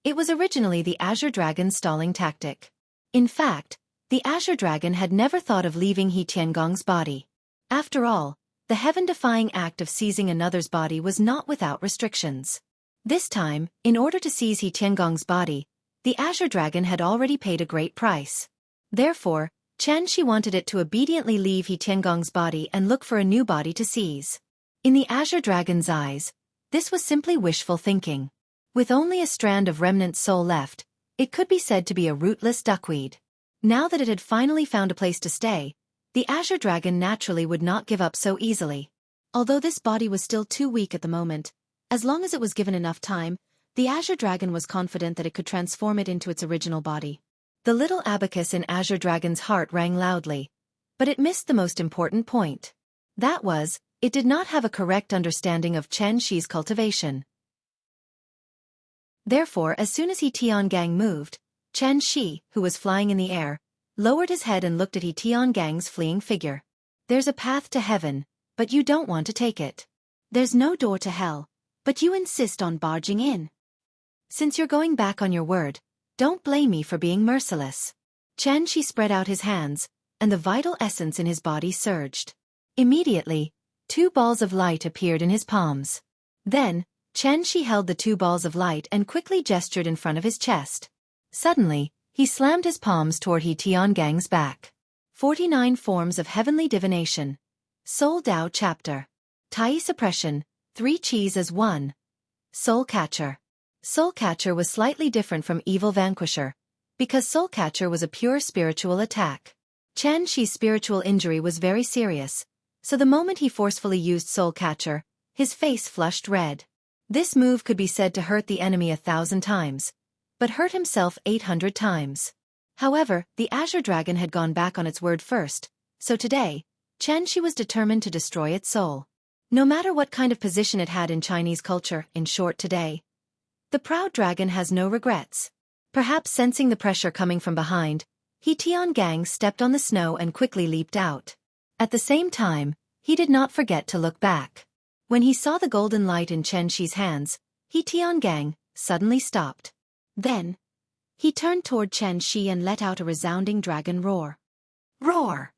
it was originally the Azure Dragon's stalling tactic. In fact, the Azure Dragon had never thought of leaving He Tiangong's body. After all, the heaven-defying act of seizing another's body was not without restrictions. This time, in order to seize He Tiangong's body, the Azure Dragon had already paid a great price. Therefore, Xianxia wanted it to obediently leave He Tiangong's body and look for a new body to seize. In the Azure Dragon's eyes, this was simply wishful thinking. With only a strand of remnant soul left, it could be said to be a rootless duckweed. Now that it had finally found a place to stay, the Azure Dragon naturally would not give up so easily. Although this body was still too weak at the moment, as long as it was given enough time, the Azure Dragon was confident that it could transform it into its original body. The little abacus in Azure Dragon's heart rang loudly, but it missed the most important point. That was, it did not have a correct understanding of Xianxia's cultivation. Therefore, as soon as He Tiangang moved, Xianxia, who was flying in the air, lowered his head and looked at He Tiangang's fleeing figure. There's a path to heaven, but you don't want to take it. There's no door to hell, but you insist on barging in. Since you're going back on your word, don't blame me for being merciless. Xianxia spread out his hands, and the vital essence in his body surged. Immediately, 2 balls of light appeared in his palms. Then, Xianxia held the 2 balls of light and quickly gestured in front of his chest. Suddenly, he slammed his palms toward He Tiangang's back. 49 Forms of Heavenly Divination. Soul Dao Chapter. Tai Suppression, 3 Qis as 1. Soul Catcher. Soul Catcher was slightly different from Evil Vanquisher, because Soul Catcher was a pure spiritual attack. Xianxia's spiritual injury was very serious, so the moment he forcefully used Soul Catcher, his face flushed red. This move could be said to hurt the enemy 1,000 times, but hurt himself 800 times. However, the Azure Dragon had gone back on its word first, so today, Xianxia was determined to destroy its soul. No matter what kind of position it had in Chinese culture, in short today, the proud dragon has no regrets. Perhaps sensing the pressure coming from behind, He Tiangang stepped on the snow and quickly leaped out. At the same time, he did not forget to look back. When he saw the golden light in Xianxia's hands, He Tiangang suddenly stopped. Then, he turned toward Xianxia and let out a resounding dragon roar. Roar!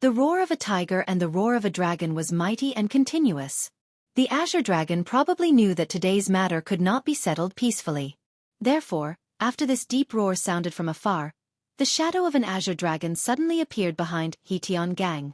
The roar of a tiger and the roar of a dragon was mighty and continuous. The Azure Dragon probably knew that today's matter could not be settled peacefully. Therefore, after this deep roar sounded from afar, the shadow of an Azure Dragon suddenly appeared behind Xianxia.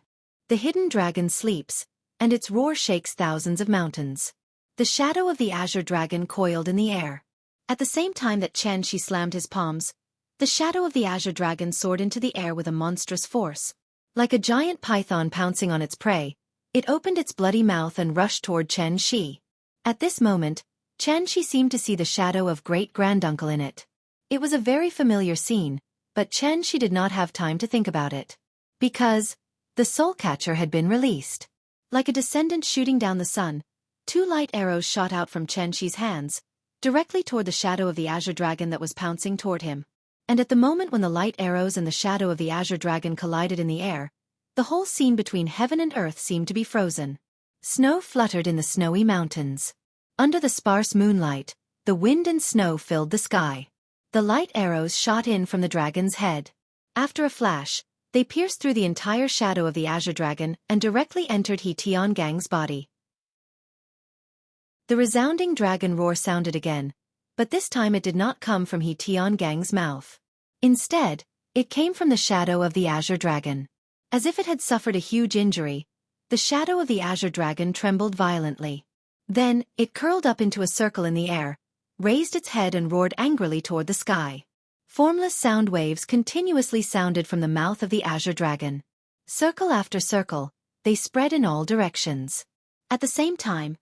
The hidden dragon sleeps, and its roar shakes thousands of mountains. The shadow of the Azure Dragon coiled in the air. At the same time that Xianxia slammed his palms, the shadow of the Azure Dragon soared into the air with a monstrous force. Like a giant python pouncing on its prey, it opened its bloody mouth and rushed toward Xianxia. At this moment, Xianxia seemed to see the shadow of great-granduncle in it. It was a very familiar scene, but Xianxia did not have time to think about it. Because the soul catcher had been released. Like a descendant shooting down the sun, 2 light arrows shot out from Xianxia's hands, directly toward the shadow of the Azure Dragon that was pouncing toward him. And at the moment when the light arrows and the shadow of the Azure Dragon collided in the air, the whole scene between heaven and earth seemed to be frozen. Snow fluttered in the snowy mountains. Under the sparse moonlight, the wind and snow filled the sky. The light arrows shot in from the dragon's head. After a flash, they pierced through the entire shadow of the Azure Dragon and directly entered Xianxia's body. The resounding dragon roar sounded again, but this time it did not come from Xianxia's mouth. Instead, it came from the shadow of the Azure Dragon. As if it had suffered a huge injury, the shadow of the Azure Dragon trembled violently. Then, it curled up into a circle in the air, raised its head and roared angrily toward the sky. Formless sound waves continuously sounded from the mouth of the Azure Dragon. Circle after circle, they spread in all directions. At the same time,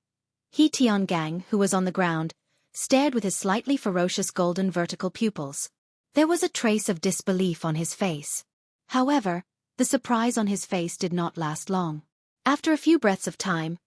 Xianxia, who was on the ground, stared with his slightly ferocious golden vertical pupils. There was a trace of disbelief on his face. However, the surprise on his face did not last long. After a few breaths of time,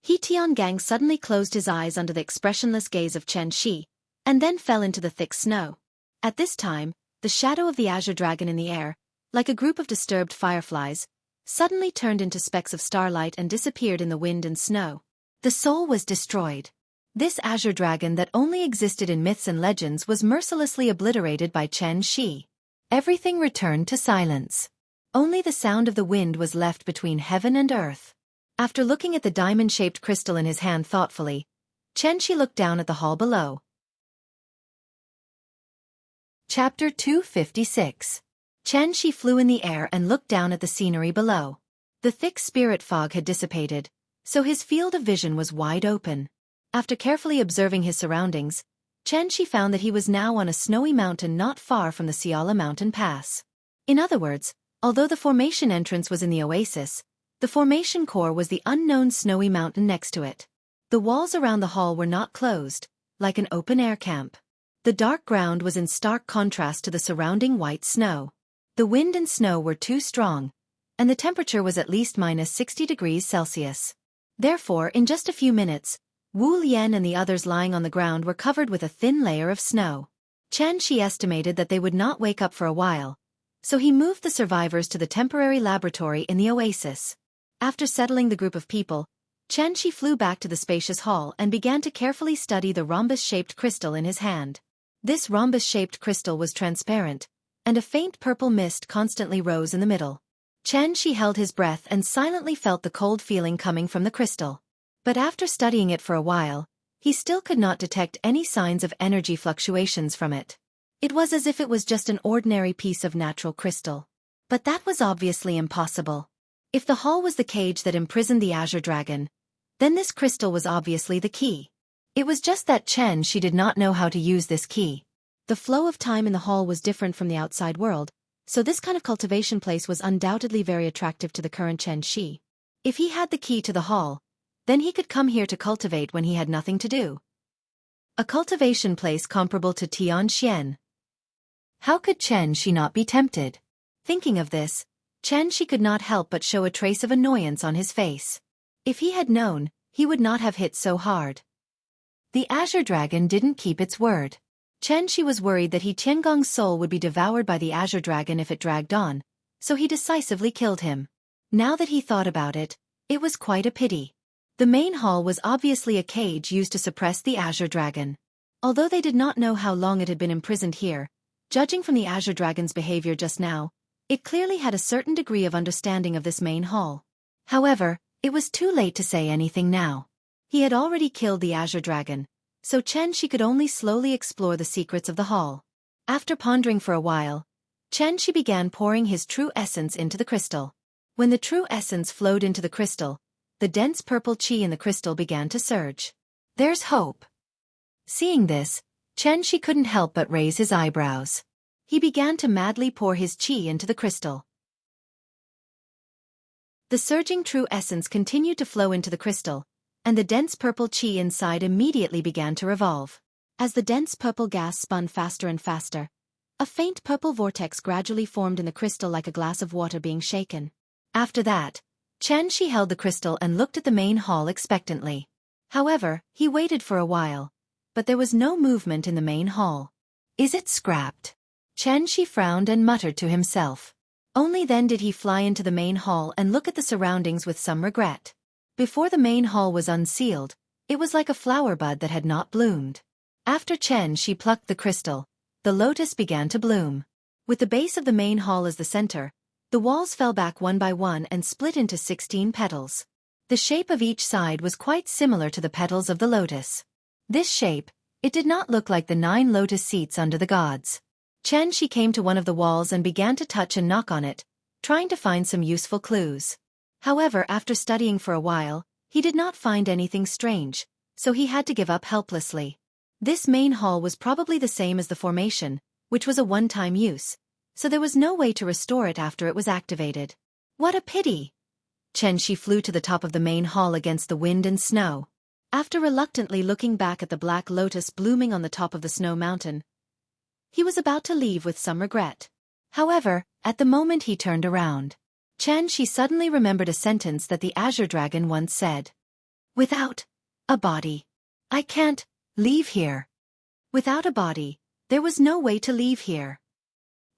Xianxia suddenly closed his eyes under the expressionless gaze of Xianxia, and then fell into the thick snow. At this time, the shadow of the Azure Dragon in the air, like a group of disturbed fireflies, suddenly turned into specks of starlight and disappeared in the wind and snow. The soul was destroyed. This Azure Dragon that only existed in myths and legends was mercilessly obliterated by Xianxia. Everything returned to silence. Only the sound of the wind was left between heaven and earth. After looking at the diamond-shaped crystal in his hand thoughtfully, Xianxia looked down at the hall below. Chapter 256. Xianxia flew in the air and looked down at the scenery below. The thick spirit fog had dissipated, so his field of vision was wide open. After carefully observing his surroundings, Xianxia found that he was now on a snowy mountain not far from the Xiala mountain pass. In other words, although the formation entrance was in the oasis, the formation core was the unknown snowy mountain next to it. The walls around the hall were not closed, like an open-air camp. The dark ground was in stark contrast to the surrounding white snow. The wind and snow were too strong, and the temperature was at least -60 degrees Celsius. Therefore, in just a few minutes, Wu Lian and the others lying on the ground were covered with a thin layer of snow. Xianxia estimated that they would not wake up for a while, so he moved the survivors to the temporary laboratory in the oasis. After settling the group of people, Xianxia flew back to the spacious hall and began to carefully study the rhombus-shaped crystal in his hand. This rhombus-shaped crystal was transparent, and a faint purple mist constantly rose in the middle. Xianxia held his breath and silently felt the cold feeling coming from the crystal. But after studying it for a while, he still could not detect any signs of energy fluctuations from it. It was as if it was just an ordinary piece of natural crystal. But that was obviously impossible. If the hall was the cage that imprisoned the Azure Dragon, then this crystal was obviously the key. It was just that Xianxia did not know how to use this key. The flow of time in the hall was different from the outside world, so this kind of cultivation place was undoubtedly very attractive to the current Xianxia. If he had the key to the hall, then he could come here to cultivate when he had nothing to do. A cultivation place comparable to Tianxian. How could Xianxia not be tempted? Thinking of this, Xianxia could not help but show a trace of annoyance on his face. If he had known, he would not have hit so hard. The Azure Dragon didn't keep its word. Xianxia was worried that Xianxia's soul would be devoured by the Azure Dragon if it dragged on, so he decisively killed him. Now that he thought about it, it was quite a pity. The main hall was obviously a cage used to suppress the Azure Dragon. Although they did not know how long it had been imprisoned here, judging from the Azure Dragon's behavior just now, it clearly had a certain degree of understanding of this main hall. However, it was too late to say anything now. He had already killed the azure dragon, so Xianxia could only slowly explore the secrets of the hall. After pondering for a while, Xianxia began pouring his true essence into the crystal. When the true essence flowed into the crystal, the dense purple qi in the crystal began to surge. There's hope. Seeing this, Xianxia couldn't help but raise his eyebrows. He began to madly pour his qi into the crystal. The surging true essence continued to flow into the crystal, and the dense purple qi inside immediately began to revolve. As the dense purple gas spun faster and faster, a faint purple vortex gradually formed in the crystal like a glass of water being shaken. After that, Xianxia held the crystal and looked at the main hall expectantly. However, he waited for a while, but there was no movement in the main hall. Is it scrapped? Xianxia frowned and muttered to himself. Only then did he fly into the main hall and look at the surroundings with some regret. Before the main hall was unsealed, it was like a flower bud that had not bloomed. After Xianxia plucked the crystal, the lotus began to bloom. With the base of the main hall as the center, the walls fell back one by one and split into 16 petals. The shape of each side was quite similar to the petals of the lotus. This shape, it did not look like the 9 lotus seats under the gods. Xianxia came to one of the walls and began to touch and knock on it, trying to find some useful clues. However, after studying for a while, he did not find anything strange, so he had to give up helplessly. This main hall was probably the same as the formation, which was a one-time use, so there was no way to restore it after it was activated. What a pity! Xianxia flew to the top of the main hall against the wind and snow. After reluctantly looking back at the black lotus blooming on the top of the snow mountain, he was about to leave with some regret. However, at the moment he turned around, Xianxia suddenly remembered a sentence that the azure dragon once said. Without a body, I can't leave here. Without a body, there was no way to leave here.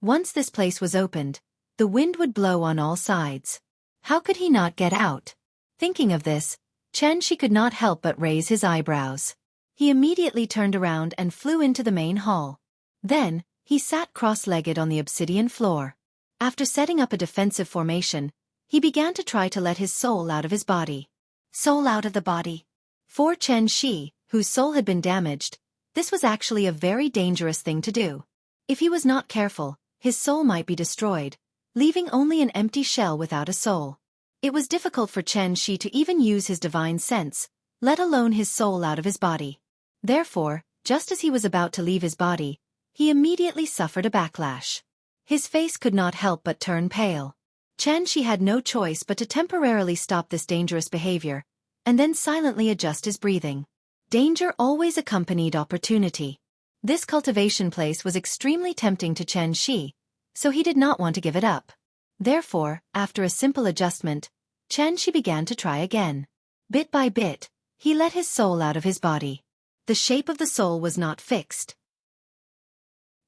Once this place was opened, the wind would blow on all sides. How could he not get out? Thinking of this, Xianxia could not help but raise his eyebrows. He immediately turned around and flew into the main hall. Then, he sat cross-legged on the obsidian floor. After setting up a defensive formation, he began to try to let his soul out of his body. Soul out of the body. For Xianxia, whose soul had been damaged, this was actually a very dangerous thing to do. If he was not careful, his soul might be destroyed, leaving only an empty shell without a soul. It was difficult for Xianxia to even use his divine sense, let alone his soul out of his body. Therefore, just as he was about to leave his body, he immediately suffered a backlash. His face could not help but turn pale. Xianxia had no choice but to temporarily stop this dangerous behavior, and then silently adjust his breathing. Danger always accompanied opportunity. This cultivation place was extremely tempting to Xianxia, so he did not want to give it up. Therefore, after a simple adjustment, Xianxia began to try again. Bit by bit, he let his soul out of his body. The shape of the soul was not fixed.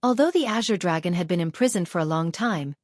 Although the azure dragon had been imprisoned for a long time,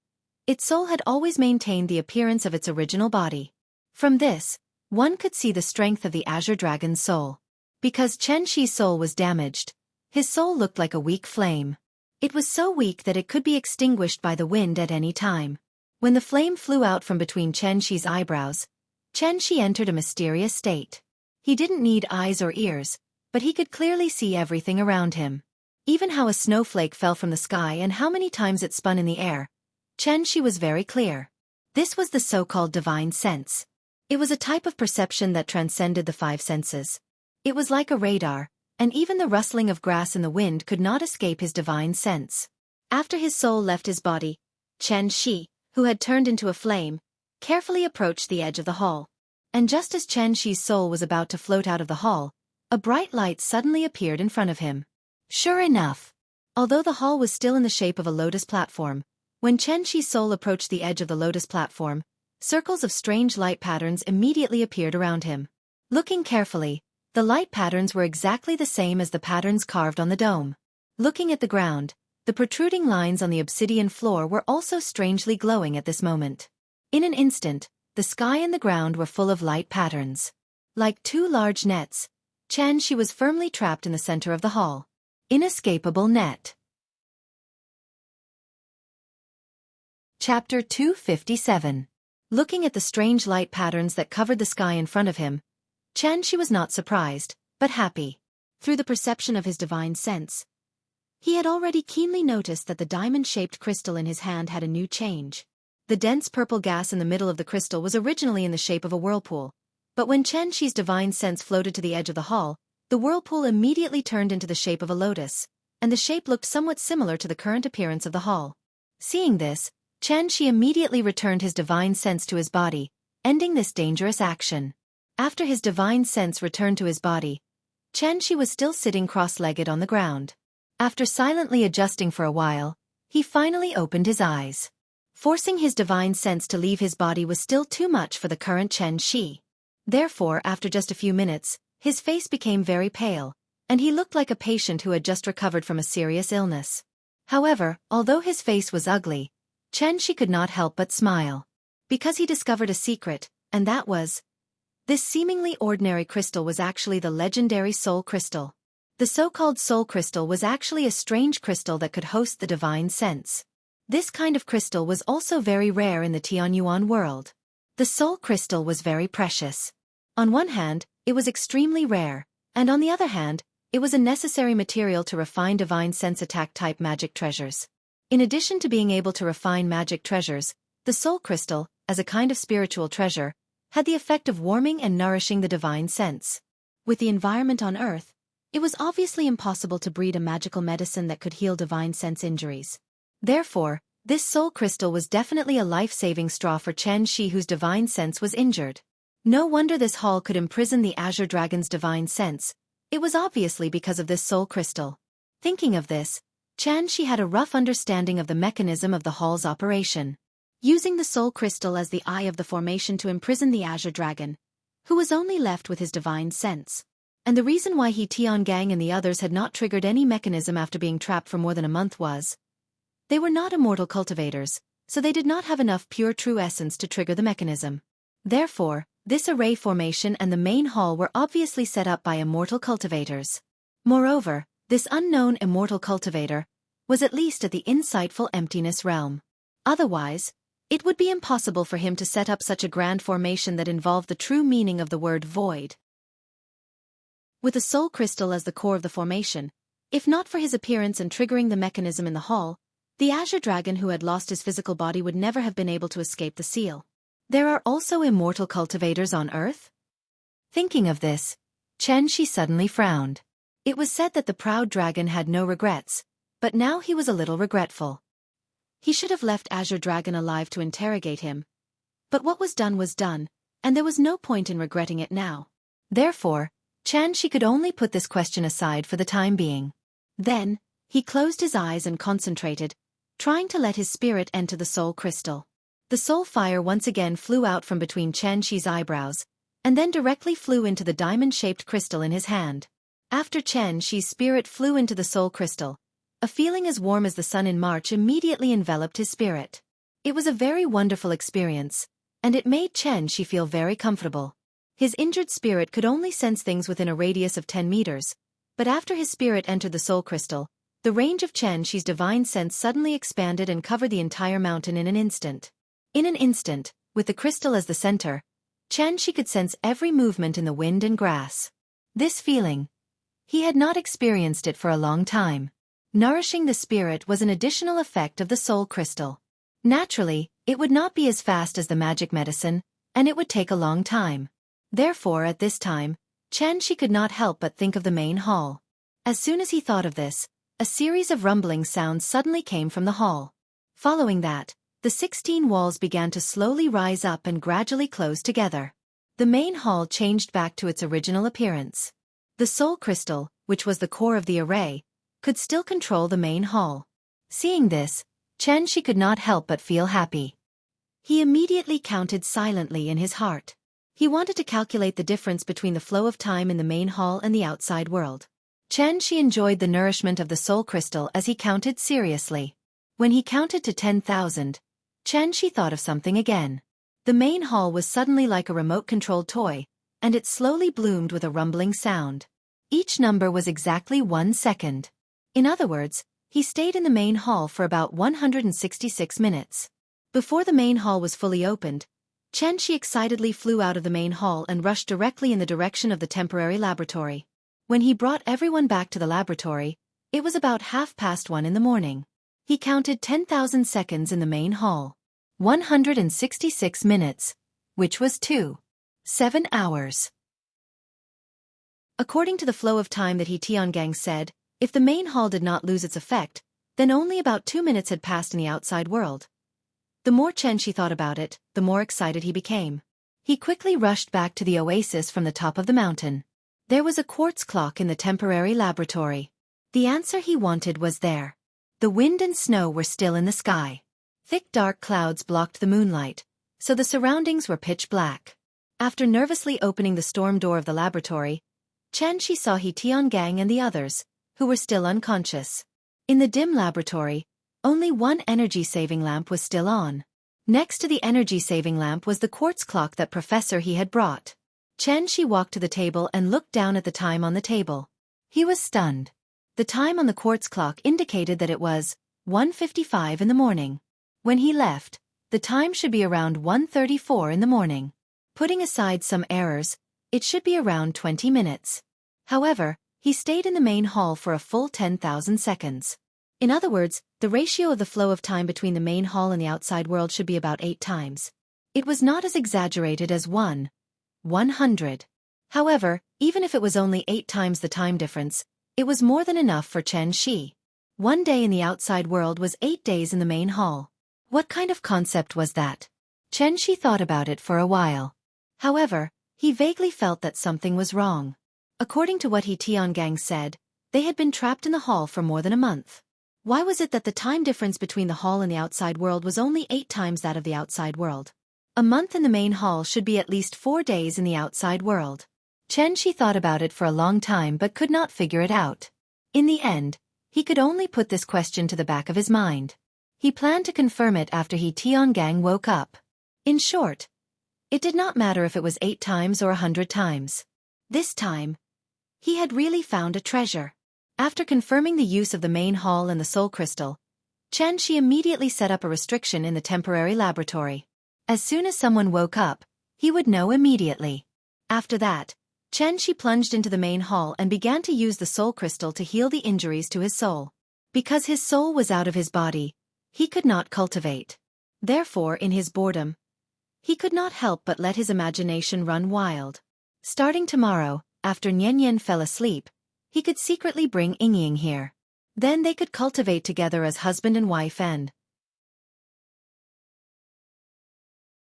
its soul had always maintained the appearance of its original body. From this, one could see the strength of the azure dragon's soul. Because Xianxia's soul was damaged, his soul looked like a weak flame. It was so weak that it could be extinguished by the wind at any time. When the flame flew out from between Xianxia's eyebrows, Xianxia entered a mysterious state. He didn't need eyes or ears, but he could clearly see everything around him. Even how a snowflake fell from the sky and how many times it spun in the air, Xianxia was very clear. This was the so-called divine sense. It was a type of perception that transcended the 5 senses. It was like a radar, and even the rustling of grass in the wind could not escape his divine sense. After his soul left his body, Xianxia, who had turned into a flame, carefully approached the edge of the hall. And just as Xianxia's soul was about to float out of the hall, a bright light suddenly appeared in front of him. Sure enough, although the hall was still in the shape of a lotus platform, when Xianxia's soul approached the edge of the lotus platform, circles of strange light patterns immediately appeared around him. Looking carefully, the light patterns were exactly the same as the patterns carved on the dome. Looking at the ground, the protruding lines on the obsidian floor were also strangely glowing at this moment. In an instant, the sky and the ground were full of light patterns. Like 2 large nets, Xianxia was firmly trapped in the center of the hall. Inescapable net. Chapter 257. Looking at the strange light patterns that covered the sky in front of him, Xianxia was not surprised, but happy. Through the perception of his divine sense, he had already keenly noticed that the diamond-shaped crystal in his hand had a new change. The dense purple gas in the middle of the crystal was originally in the shape of a whirlpool, but when Xianxia's divine sense floated to the edge of the hall, the whirlpool immediately turned into the shape of a lotus, and the shape looked somewhat similar to the current appearance of the hall. Seeing this, Xianxia immediately returned his divine sense to his body, ending this dangerous action. After his divine sense returned to his body, Xianxia was still sitting cross-legged on the ground. After silently adjusting for a while, he finally opened his eyes. Forcing his divine sense to leave his body was still too much for the current Xianxia. Therefore, after just a few minutes, his face became very pale, and he looked like a patient who had just recovered from a serious illness. However, although his face was ugly, Xianxia could not help but smile. Because he discovered a secret, and that was, this seemingly ordinary crystal was actually the legendary soul crystal. The so-called soul crystal was actually a strange crystal that could host the divine sense. This kind of crystal was also very rare in the Tianyuan world. The soul crystal was very precious. On one hand, it was extremely rare, and on the other hand, it was a necessary material to refine divine sense attack-type magic treasures. In addition to being able to refine magic treasures, the soul crystal, as a kind of spiritual treasure, had the effect of warming and nourishing the divine sense. With the environment on Earth, it was obviously impossible to breed a magical medicine that could heal divine sense injuries. Therefore, this soul crystal was definitely a life-saving straw for Xianxia whose divine sense was injured. No wonder this hall could imprison the Azure Dragon's divine sense. It was obviously because of this soul crystal. Thinking of this, Xianxia had a rough understanding of the mechanism of the hall's operation. Using the soul crystal as the eye of the formation to imprison the Azure Dragon, who was only left with his divine sense. And the reason why Tiangang and the others had not triggered any mechanism after being trapped for more than a month was, they were not immortal cultivators, so they did not have enough pure true essence to trigger the mechanism. Therefore, this array formation and the main hall were obviously set up by immortal cultivators. Moreover, this unknown immortal cultivator was at least at the insightful emptiness realm. Otherwise, it would be impossible for him to set up such a grand formation that involved the true meaning of the word void. With a soul crystal as the core of the formation, if not for his appearance and triggering the mechanism in the hall, the Azure Dragon who had lost his physical body would never have been able to escape the seal. There are also immortal cultivators on Earth? Thinking of this, Xianxia suddenly frowned. It was said that the proud dragon had no regrets, but now he was a little regretful. He should have left Azure Dragon alive to interrogate him. But what was done, and there was no point in regretting it now. Therefore, Xianxia could only put this question aside for the time being. Then, he closed his eyes and concentrated, trying to let his spirit enter the soul crystal. The soul fire once again flew out from between Xianxia's eyebrows, and then directly flew into the diamond-shaped crystal in his hand. After Xianxia's spirit flew into the soul crystal, a feeling as warm as the sun in March immediately enveloped his spirit. It was a very wonderful experience, and it made Xianxia feel very comfortable. His injured spirit could only sense things within a radius of 10 meters, but after his spirit entered the soul crystal, the range of Xianxia's divine sense suddenly expanded and covered the entire mountain in an instant. In an instant, with the crystal as the center, Xianxia could sense every movement in the wind and grass. This feeling, he had not experienced it for a long time. Nourishing the spirit was an additional effect of the soul crystal. Naturally, it would not be as fast as the magic medicine, and it would take a long time. Therefore, at this time, Xianxia could not help but think of the main hall. As soon as he thought of this, a series of rumbling sounds suddenly came from the hall. Following that, the 16 walls began to slowly rise up and gradually close together. The main hall changed back to its original appearance. The soul crystal, which was the core of the array, could still control the main hall. Seeing this, Xianxia could not help but feel happy. He immediately counted silently in his heart. He wanted to calculate the difference between the flow of time in the main hall and the outside world. Xianxia enjoyed the nourishment of the soul crystal as he counted seriously. When he counted to 10,000, Xianxia thought of something again. The main hall was suddenly like a remote-controlled toy, and it slowly bloomed with a rumbling sound. Each number was exactly 1 second. In other words, he stayed in the main hall for about 166 minutes. Before the main hall was fully opened, Xianxia excitedly flew out of the main hall and rushed directly in the direction of the temporary laboratory. When he brought everyone back to the laboratory, it was about 1:30 in the morning. He counted 10,000 seconds in the main hall. 166 minutes, which was 7 hours. According to the flow of time that Tiangang said, if the main hall did not lose its effect, then only about 2 minutes had passed in the outside world. The more Xianxia thought about it, the more excited he became. He quickly rushed back to the oasis from the top of the mountain. There was a quartz clock in the temporary laboratory. The answer he wanted was there. The wind and snow were still in the sky. Thick dark clouds blocked the moonlight, so the surroundings were pitch black. After nervously opening the storm door of the laboratory, Xianxia saw Tiangang and the others, who were still unconscious. In the dim laboratory, only one energy-saving lamp was still on. Next to the energy-saving lamp was the quartz clock that Professor he had brought. Xianxia walked to the table and looked down at the time on the table. He was stunned. The time on the quartz clock indicated that it was 1:55 in the morning. When he left, the time should be around 1:34 in the morning. Putting aside some errors, it should be around 20 minutes. However, he stayed in the main hall for a full 10,000 seconds. In other words, the ratio of the flow of time between the main hall and the outside world should be about 8 times. It was not as exaggerated as 100. However, even if it was only 8 times the time difference, it was more than enough for Xianxia. 1 day in the outside world was 8 days in the main hall. What kind of concept was that? Xianxia thought about it for a while. However, he vaguely felt that something was wrong. According to what Tiangang said, they had been trapped in the hall for more than a month. Why was it that the time difference between the hall and the outside world was only 8 times that of the outside world? A month in the main hall should be at least 4 days in the outside world. Xianxia thought about it for a long time but could not figure it out. In the end, he could only put this question to the back of his mind. He planned to confirm it after Tiangang woke up. In short, it did not matter if it was 8 times or 100 times. This time, he had really found a treasure. After confirming the use of the main hall and the soul crystal, Xianxia immediately set up a restriction in the temporary laboratory. As soon as someone woke up, he would know immediately. After that, Xianxia plunged into the main hall and began to use the soul crystal to heal the injuries to his soul. Because his soul was out of his body, he could not cultivate. Therefore, in his boredom, he could not help but let his imagination run wild. Starting tomorrow, after Nian fell asleep, he could secretly bring Ying here. Then they could cultivate together as husband and wife and...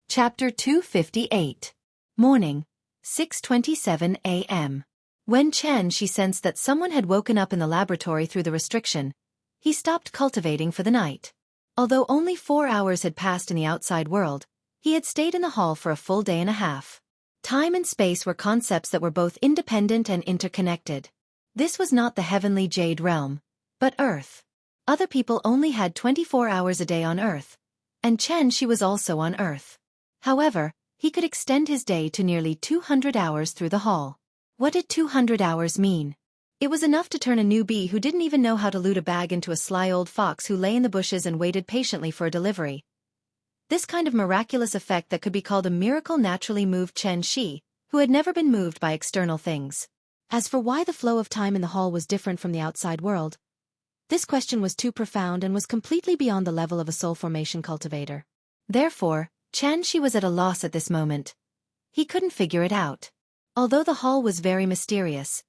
Chapter 258. Morning, 6:27 a.m. When Xianxia sensed that someone had woken up in the laboratory through the restriction, he stopped cultivating for the night. Although only 4 hours had passed in the outside world, he had stayed in the hall for a full day and a half. Time and space were concepts that were both independent and interconnected. This was not the heavenly jade realm, but Earth. Other people only had 24 hours a day on Earth, and Xianxia was also on Earth. However, he could extend his day to nearly 200 hours through the hall. What did 200 hours mean? It was enough to turn a newbie who didn't even know how to loot a bag into a sly old fox who lay in the bushes and waited patiently for a delivery. This kind of miraculous effect that could be called a miracle naturally moved Xianxia, who had never been moved by external things. As for why the flow of time in the hall was different from the outside world, this question was too profound and was completely beyond the level of a soul formation cultivator. Therefore, Xianxia was at a loss at this moment. He couldn't figure it out. Although the hall was very mysterious,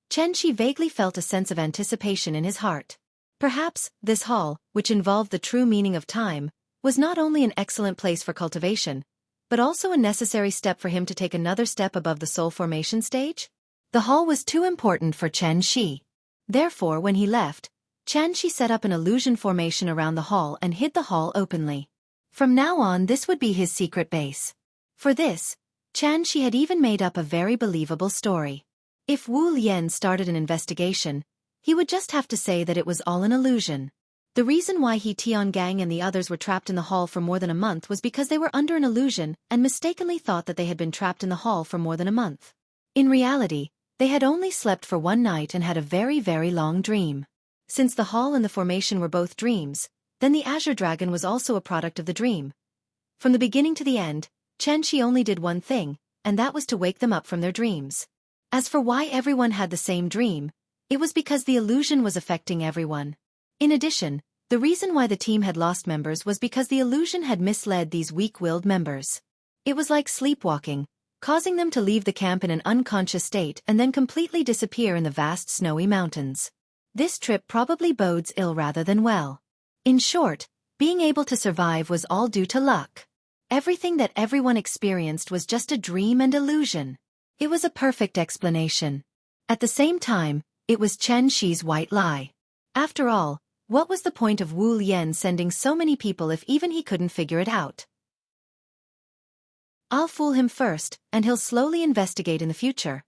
Xianxia vaguely felt a sense of anticipation in his heart. Perhaps, this hall, which involved the true meaning of time, was not only an excellent place for cultivation, but also a necessary step for him to take another step above the soul formation stage? The hall was too important for Xianxia. Therefore, when he left, Xianxia set up an illusion formation around the hall and hid the hall openly. From now on, this would be his secret base. For this, Xianxia had even made up a very believable story. If Wu Lian started an investigation, he would just have to say that it was all an illusion. The reason why Tiangang and the others were trapped in the hall for more than a month was because they were under an illusion and mistakenly thought that they had been trapped in the hall for more than a month. In reality, they had only slept for 1 night and had a very, very long dream. Since the hall and the formation were both dreams, then the Azure Dragon was also a product of the dream. From the beginning to the end, Xianxia only did one thing, and that was to wake them up from their dreams. As for why everyone had the same dream, it was because the illusion was affecting everyone. In addition, the reason why the team had lost members was because the illusion had misled these weak-willed members. It was like sleepwalking, causing them to leave the camp in an unconscious state and then completely disappear in the vast snowy mountains. This trip probably bodes ill rather than well. In short, being able to survive was all due to luck. Everything that everyone experienced was just a dream and illusion. It was a perfect explanation. At the same time, it was Xianxia's white lie. After all, what was the point of Wu Lian sending so many people if even he couldn't figure it out? I'll fool him first, and he'll slowly investigate in the future.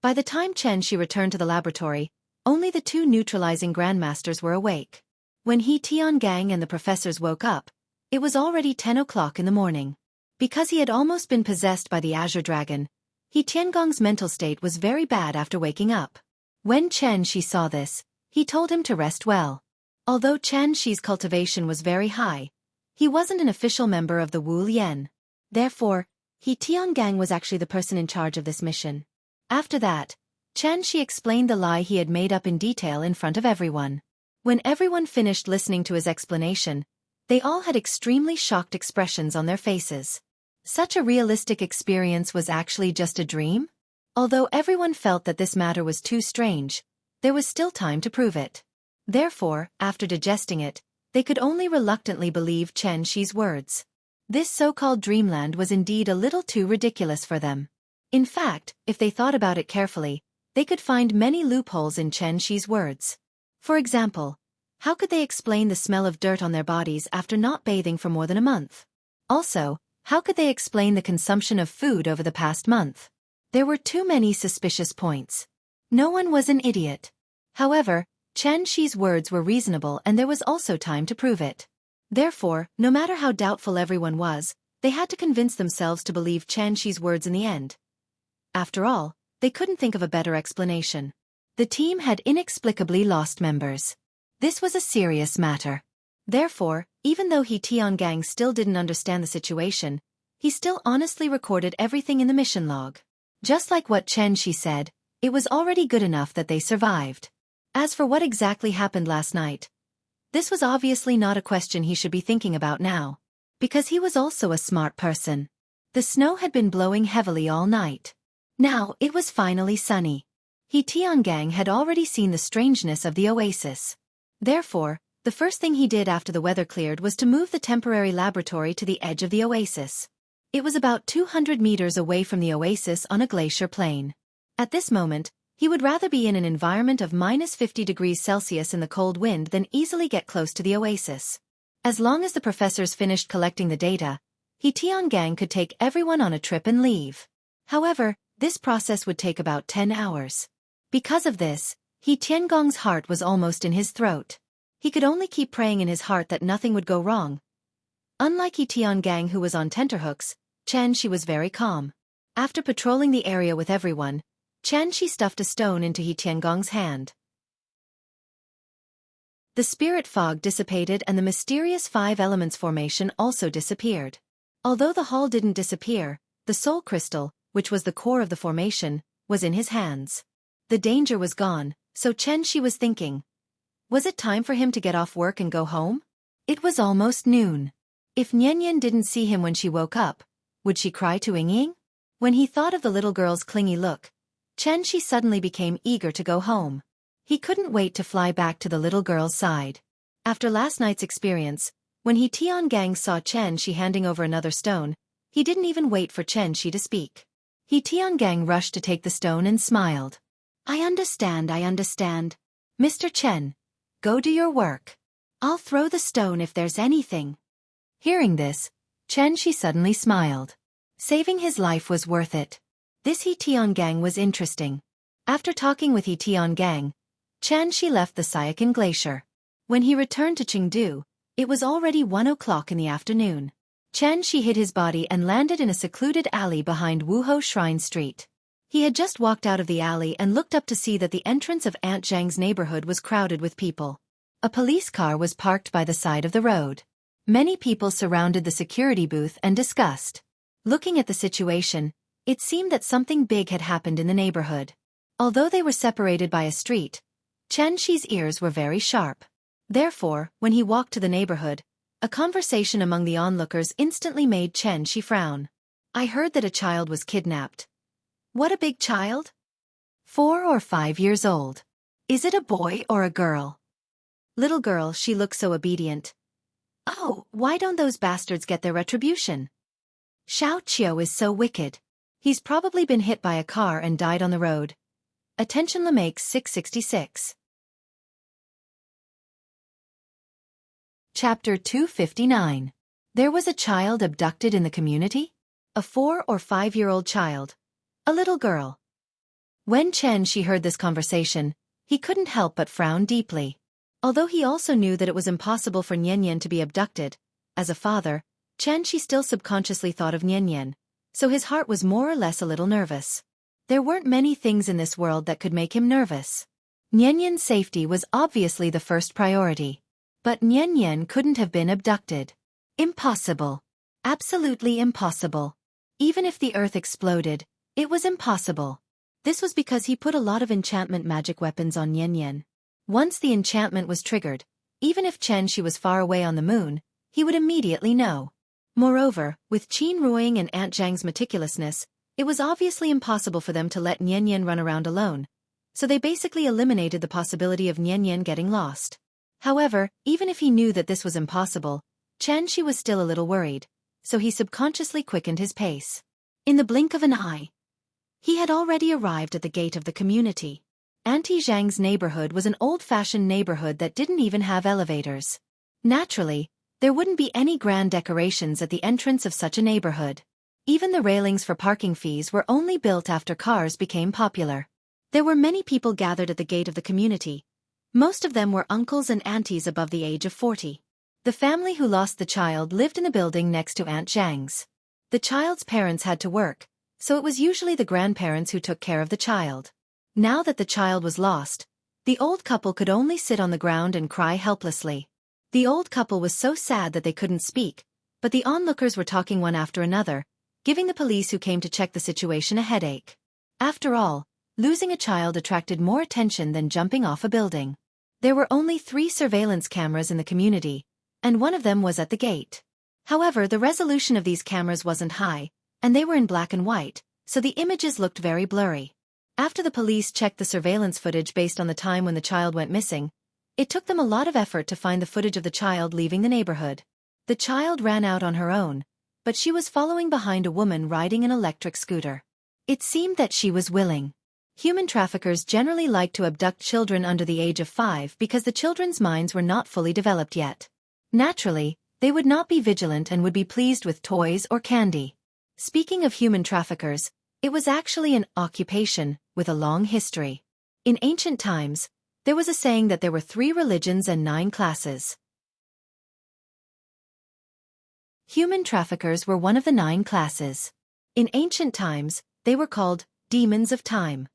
By the time Xianxia returned to the laboratory, only the two neutralizing grandmasters were awake. When He Tiangang and the professors woke up, it was already 10 o'clock in the morning. Because he had almost been possessed by the Azure Dragon, He Tiangong's mental state was very bad after waking up. When Xianxia saw this, he told him to rest well. Although Xianxia's cultivation was very high, he wasn't an official member of the Wu Lian. Therefore, He Tiangang was actually the person in charge of this mission. After that, Xianxia explained the lie he had made up in detail in front of everyone. When everyone finished listening to his explanation, they all had extremely shocked expressions on their faces. Such a realistic experience was actually just a dream? Although everyone felt that this matter was too strange, there was still time to prove it. Therefore, after digesting it, they could only reluctantly believe Xianxia's words. This so-called dreamland was indeed a little too ridiculous for them. In fact, if they thought about it carefully, they could find many loopholes in Xianxia's words. For example, how could they explain the smell of dirt on their bodies after not bathing for more than a month? Also, how could they explain the consumption of food over the past month? There were too many suspicious points. No one was an idiot. However, Xianxia's words were reasonable and there was also time to prove it. Therefore, no matter how doubtful everyone was, they had to convince themselves to believe Xianxia's words in the end. After all, they couldn't think of a better explanation. The team had inexplicably lost members. This was a serious matter. Therefore, even though He Tiangang still didn't understand the situation, he still honestly recorded everything in the mission log. Just like what Xianxia said, it was already good enough that they survived. As for what exactly happened last night, this was obviously not a question he should be thinking about now, because he was also a smart person. The snow had been blowing heavily all night. Now it was finally sunny. He Tiangang had already seen the strangeness of the oasis. Therefore, the first thing he did after the weather cleared was to move the temporary laboratory to the edge of the oasis. It was about 200 meters away from the oasis on a glacier plain. At this moment, he would rather be in an environment of -50 degrees Celsius in the cold wind than easily get close to the oasis. As long as the professors finished collecting the data, He Tiangang could take everyone on a trip and leave. However, this process would take about 10 hours. Because of this, He Tiangong's heart was almost in his throat. He could only keep praying in his heart that nothing would go wrong. Unlike He Tiangang who was on tenterhooks, Xianxia was very calm. After patrolling the area with everyone, Xianxia stuffed a stone into He Tiangong's hand. The spirit fog dissipated and the mysterious 5 elements formation also disappeared. Although the hall didn't disappear, the soul crystal, which was the core of the formation, was in his hands. The danger was gone, so Xianxia was thinking. Was it time for him to get off work and go home? It was almost noon. If Nian didn't see him when she woke up, would she cry to Ying? When he thought of the little girl's clingy look, Xianxia suddenly became eager to go home. He couldn't wait to fly back to the little girl's side. After last night's experience, when He Tiangang saw Xianxia handing over another stone, he didn't even wait for Xianxia to speak. He Tiangang rushed to take the stone and smiled. I understand. Mr. Chen, go do your work. I'll throw the stone if there's anything. Hearing this, Xianxia suddenly smiled. Saving his life was worth it. This He Tiangang was interesting. After talking with He Tiangang, Xianxia left the Sayakan Glacier. When he returned to Chengdu, it was already 1 o'clock in the afternoon. Xianxia hid his body and landed in a secluded alley behind Wuhou Shrine Street. He had just walked out of the alley and looked up to see that the entrance of Aunt Zhang's neighborhood was crowded with people. A police car was parked by the side of the road. Many people surrounded the security booth and discussed. Looking at the situation, it seemed that something big had happened in the neighborhood. Although they were separated by a street, Xianxia's ears were very sharp. Therefore, when he walked to the neighborhood, a conversation among the onlookers instantly made Xianxia frown. I heard that a child was kidnapped. What a big child? 4 or 5 years old. Is it a boy or a girl? Little girl, she looks so obedient. Oh, why don't those bastards get their retribution? Xiao is so wicked. He's probably been hit by a car and died on the road. Attention Lamakes 666. Chapter 259. There was a child abducted in the community? A 4 or 5-year-old child. A little girl. When Xianxia heard this conversation, he couldn't help but frown deeply. Although he also knew that it was impossible for Nian to be abducted, as a father, Xianxia still subconsciously thought of Nian, so his heart was more or less a little nervous. There weren't many things in this world that could make him nervous. Nian's safety was obviously the first priority. But Nian couldn't have been abducted. Impossible. Absolutely impossible. Even if the earth exploded, it was impossible. This was because he put a lot of enchantment magic weapons on Nian. Once the enchantment was triggered, even if Xianxia was far away on the moon, he would immediately know. Moreover, with Qin Ruoying and Aunt Zhang's meticulousness, it was obviously impossible for them to let Nian run around alone, so they basically eliminated the possibility of Nian getting lost. However, even if he knew that this was impossible, Xianxia was still a little worried, so he subconsciously quickened his pace. In the blink of an eye, he had already arrived at the gate of the community. Auntie Zhang's neighborhood was an old-fashioned neighborhood that didn't even have elevators. Naturally, there wouldn't be any grand decorations at the entrance of such a neighborhood. Even the railings for parking fees were only built after cars became popular. There were many people gathered at the gate of the community. Most of them were uncles and aunties above the age of 40. The family who lost the child lived in the building next to Aunt Zhang's. The child's parents had to work, so it was usually the grandparents who took care of the child. Now that the child was lost, the old couple could only sit on the ground and cry helplessly. The old couple was so sad that they couldn't speak, but the onlookers were talking one after another, giving the police who came to check the situation a headache. After all, losing a child attracted more attention than jumping off a building. There were only 3 surveillance cameras in the community, and one of them was at the gate. However, the resolution of these cameras wasn't high, and they were in black and white, so the images looked very blurry. After the police checked the surveillance footage based on the time when the child went missing, it took them a lot of effort to find the footage of the child leaving the neighborhood. The child ran out on her own, but she was following behind a woman riding an electric scooter. It seemed that she was willing. Human traffickers generally like to abduct children under the age of 5 because the children's minds were not fully developed yet. Naturally, they would not be vigilant and would be pleased with toys or candy. Speaking of human traffickers, it was actually an occupation with a long history. In ancient times, there was a saying that there were 3 religions and 9 classes. Human traffickers were one of the 9 classes. In ancient times, they were called demons of time.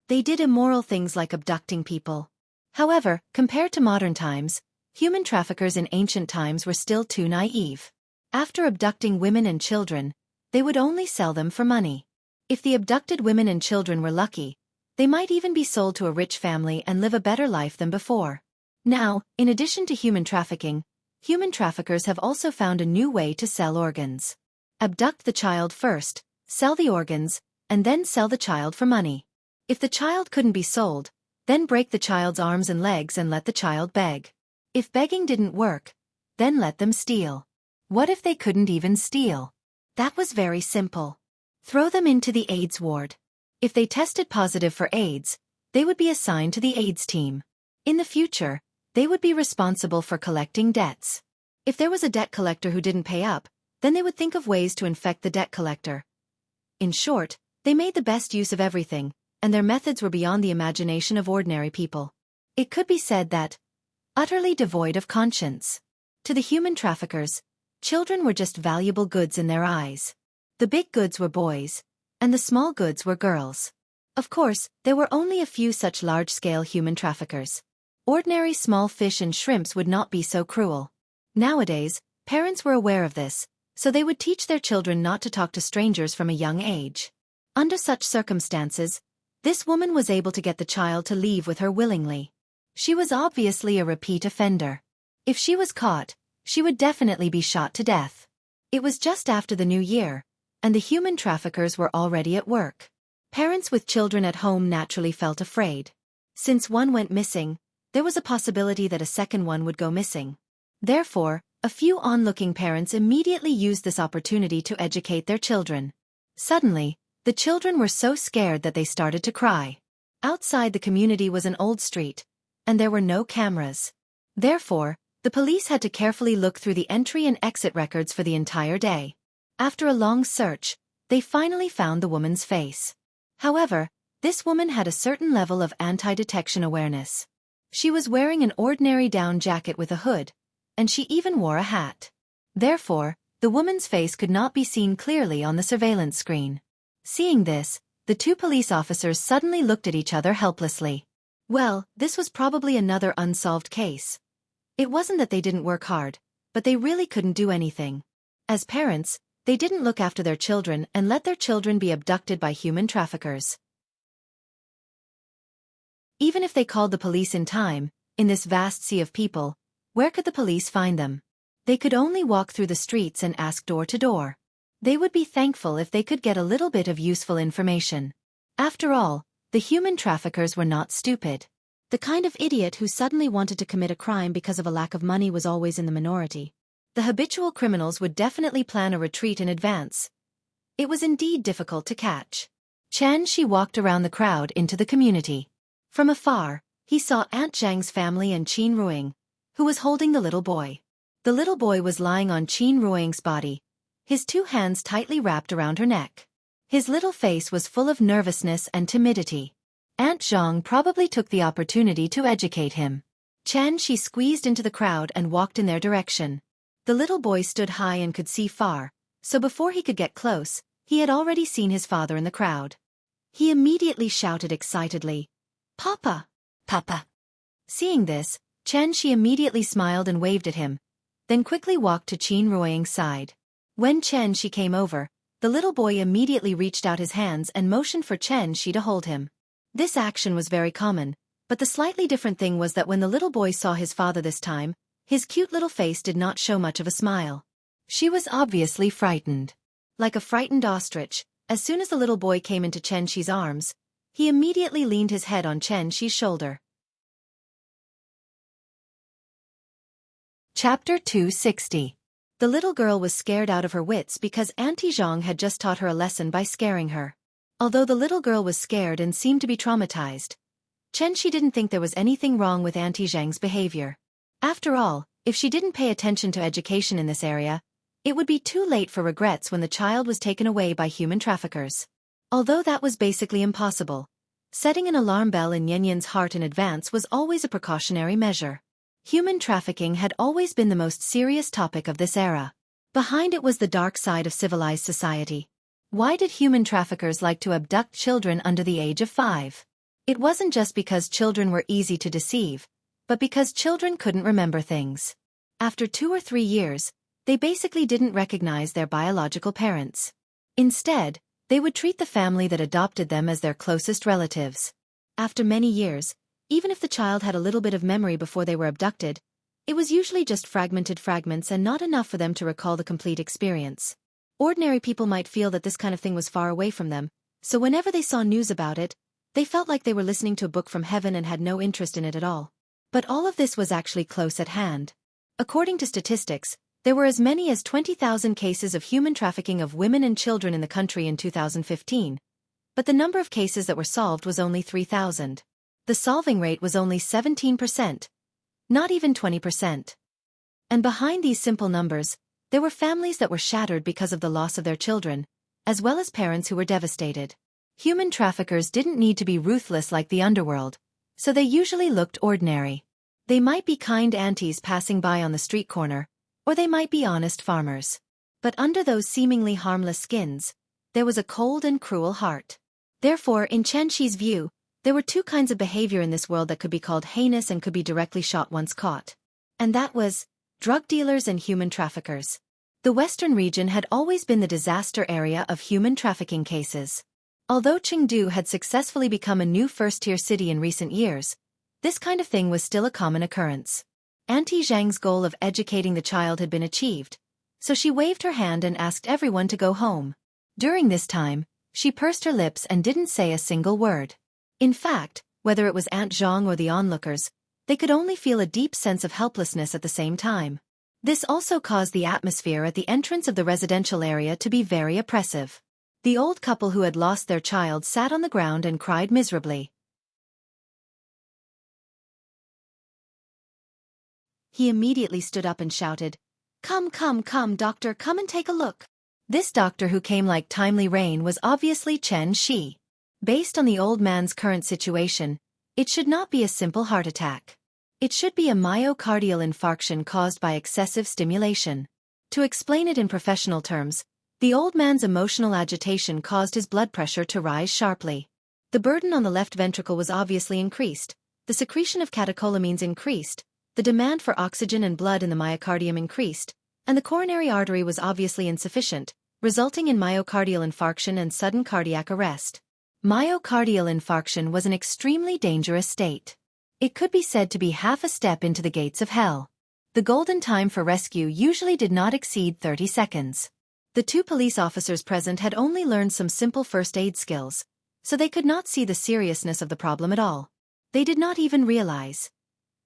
They did immoral things like abducting people. However, compared to modern times, human traffickers in ancient times were still too naive. After abducting women and children, they would only sell them for money. If the abducted women and children were lucky, they might even be sold to a rich family and live a better life than before. Now, in addition to human trafficking, human traffickers have also found a new way to sell organs. Abduct the child first, sell the organs, and then sell the child for money. If the child couldn't be sold, then break the child's arms and legs and let the child beg. If begging didn't work, then let them steal. What if they couldn't even steal? That was very simple. Throw them into the AIDS ward. If they tested positive for AIDS, they would be assigned to the AIDS team. In the future, they would be responsible for collecting debts. If there was a debt collector who didn't pay up, then they would think of ways to infect the debt collector. In short, they made the best use of everything, and their methods were beyond the imagination of ordinary people. It could be said that, utterly devoid of conscience. To the human traffickers, children were just valuable goods in their eyes. The big goods were boys, and the small goods were girls. Of course, there were only a few such large-scale human traffickers. Ordinary small fish and shrimps would not be so cruel. Nowadays, parents were aware of this, so they would teach their children not to talk to strangers from a young age. Under such circumstances, this woman was able to get the child to leave with her willingly. She was obviously a repeat offender. If she was caught, she would definitely be shot to death. It was just after the new year, and the human traffickers were already at work. Parents with children at home naturally felt afraid. Since one went missing, there was a possibility that a second one would go missing. Therefore, a few onlooking parents immediately used this opportunity to educate their children. Suddenly, the children were so scared that they started to cry. Outside the community was an old street, and there were no cameras. Therefore, the police had to carefully look through the entry and exit records for the entire day. After a long search, they finally found the woman's face. However, this woman had a certain level of anti-detection awareness. She was wearing an ordinary down jacket with a hood, and she even wore a hat. Therefore, the woman's face could not be seen clearly on the surveillance screen. Seeing this, the two police officers suddenly looked at each other helplessly. Well, this was probably another unsolved case. It wasn't that they didn't work hard, but they really couldn't do anything. As parents, they didn't look after their children and let their children be abducted by human traffickers. Even if they called the police in time, in this vast sea of people, where could the police find them? They could only walk through the streets and ask door to door. They would be thankful if they could get a little bit of useful information. After all, the human traffickers were not stupid. The kind of idiot who suddenly wanted to commit a crime because of a lack of money was always in the minority. The habitual criminals would definitely plan a retreat in advance. It was indeed difficult to catch. Xianxia walked around the crowd into the community. From afar, he saw Aunt Zhang's family and Qin Ruing, who was holding the little boy. The little boy was lying on Qin Ruing's body, his two hands tightly wrapped around her neck. His little face was full of nervousness and timidity. Aunt Zhang probably took the opportunity to educate him. Xianxia squeezed into the crowd and walked in their direction. The little boy stood high and could see far, so before he could get close, he had already seen his father in the crowd. He immediately shouted excitedly, "Papa! Papa!" Seeing this, Xianxia immediately smiled and waved at him, then quickly walked to Qin Ruing's side. When Xianxia came over, the little boy immediately reached out his hands and motioned for Xianxia to hold him. This action was very common, but the slightly different thing was that when the little boy saw his father this time, his cute little face did not show much of a smile. She was obviously frightened. Like a frightened ostrich, as soon as the little boy came into Xianxia's arms, he immediately leaned his head on Xianxia's shoulder. Chapter 260. The little girl was scared out of her wits because Auntie Zhang had just taught her a lesson by scaring her. Although the little girl was scared and seemed to be traumatized, Xianxia didn't think there was anything wrong with Auntie Zhang's behavior. After all, if she didn't pay attention to education in this area, it would be too late for regrets when the child was taken away by human traffickers. Although that was basically impossible, setting an alarm bell in Yanyan's heart in advance was always a precautionary measure. Human trafficking had always been the most serious topic of this era. Behind it was the dark side of civilized society. Why did human traffickers like to abduct children under the age of 5? It wasn't just because children were easy to deceive, but because children couldn't remember things. After 2 or 3 years, they basically didn't recognize their biological parents. Instead, they would treat the family that adopted them as their closest relatives. After many years, even if the child had a little bit of memory before they were abducted, it was usually just fragmented fragments and not enough for them to recall the complete experience. Ordinary people might feel that this kind of thing was far away from them, so whenever they saw news about it, they felt like they were listening to a book from heaven and had no interest in it at all. But all of this was actually close at hand. According to statistics, there were as many as 20,000 cases of human trafficking of women and children in the country in 2015, but the number of cases that were solved was only 3,000. The solving rate was only 17%, not even 20%. And behind these simple numbers, there were families that were shattered because of the loss of their children, as well as parents who were devastated. Human traffickers didn't need to be ruthless like the underworld, so they usually looked ordinary. They might be kind aunties passing by on the street corner, or they might be honest farmers. But under those seemingly harmless skins, there was a cold and cruel heart. Therefore, in Xianxia's view, there were 2 kinds of behavior in this world that could be called heinous and could be directly shot once caught. And that was drug dealers and human traffickers. The western region had always been the disaster area of human trafficking cases. Although Chengdu had successfully become a new first-tier city in recent years, this kind of thing was still a common occurrence. Auntie Zhang's goal of educating the child had been achieved, so she waved her hand and asked everyone to go home. During this time, she pursed her lips and didn't say a single word. In fact, whether it was Aunt Zhang or the onlookers, they could only feel a deep sense of helplessness at the same time. This also caused the atmosphere at the entrance of the residential area to be very oppressive. The old couple who had lost their child sat on the ground and cried miserably. He immediately stood up and shouted, "Come, come, come, doctor, come and take a look." This doctor who came like timely rain was obviously Chen Shi. Based on the old man's current situation, it should not be a simple heart attack. It should be a myocardial infarction caused by excessive stimulation. To explain it in professional terms, the old man's emotional agitation caused his blood pressure to rise sharply. The burden on the left ventricle was obviously increased, the secretion of catecholamines increased, the demand for oxygen and blood in the myocardium increased, and the coronary artery was obviously insufficient, resulting in myocardial infarction and sudden cardiac arrest. Myocardial infarction was an extremely dangerous state. It could be said to be half a step into the gates of hell. The golden time for rescue usually did not exceed 30 seconds. The two police officers present had only learned some simple first aid skills, so they could not see the seriousness of the problem at all. They did not even realize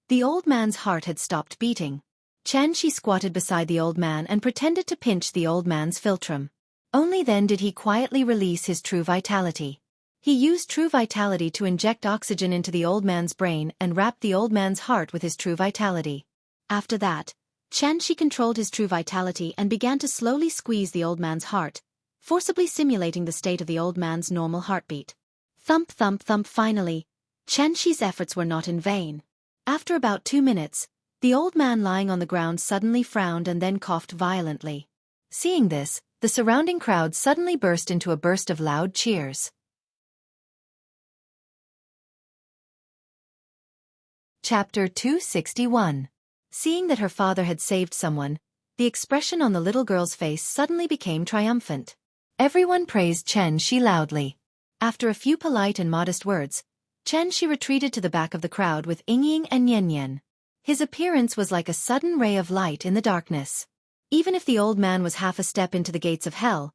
the old man's heart had stopped beating. Chen Shi squatted beside the old man and pretended to pinch the old man's philtrum. Only then did he quietly release his true vitality. He used true vitality to inject oxygen into the old man's brain and wrap the old man's heart with his true vitality. After that, Chen Shi controlled his true vitality and began to slowly squeeze the old man's heart, forcibly simulating the state of the old man's normal heartbeat. Thump, thump, thump. Finally, Chen Shi's efforts were not in vain. After about 2 minutes, the old man lying on the ground suddenly frowned and then coughed violently. Seeing this, the surrounding crowd suddenly burst into a burst of loud cheers. Chapter 261. Seeing that her father had saved someone, the expression on the little girl's face suddenly became triumphant. Everyone praised Chen Shi loudly. After a few polite and modest words, Chen Shi retreated to the back of the crowd with Yingying and Yan. His appearance was like a sudden ray of light in the darkness. Even if the old man was half a step into the gates of hell,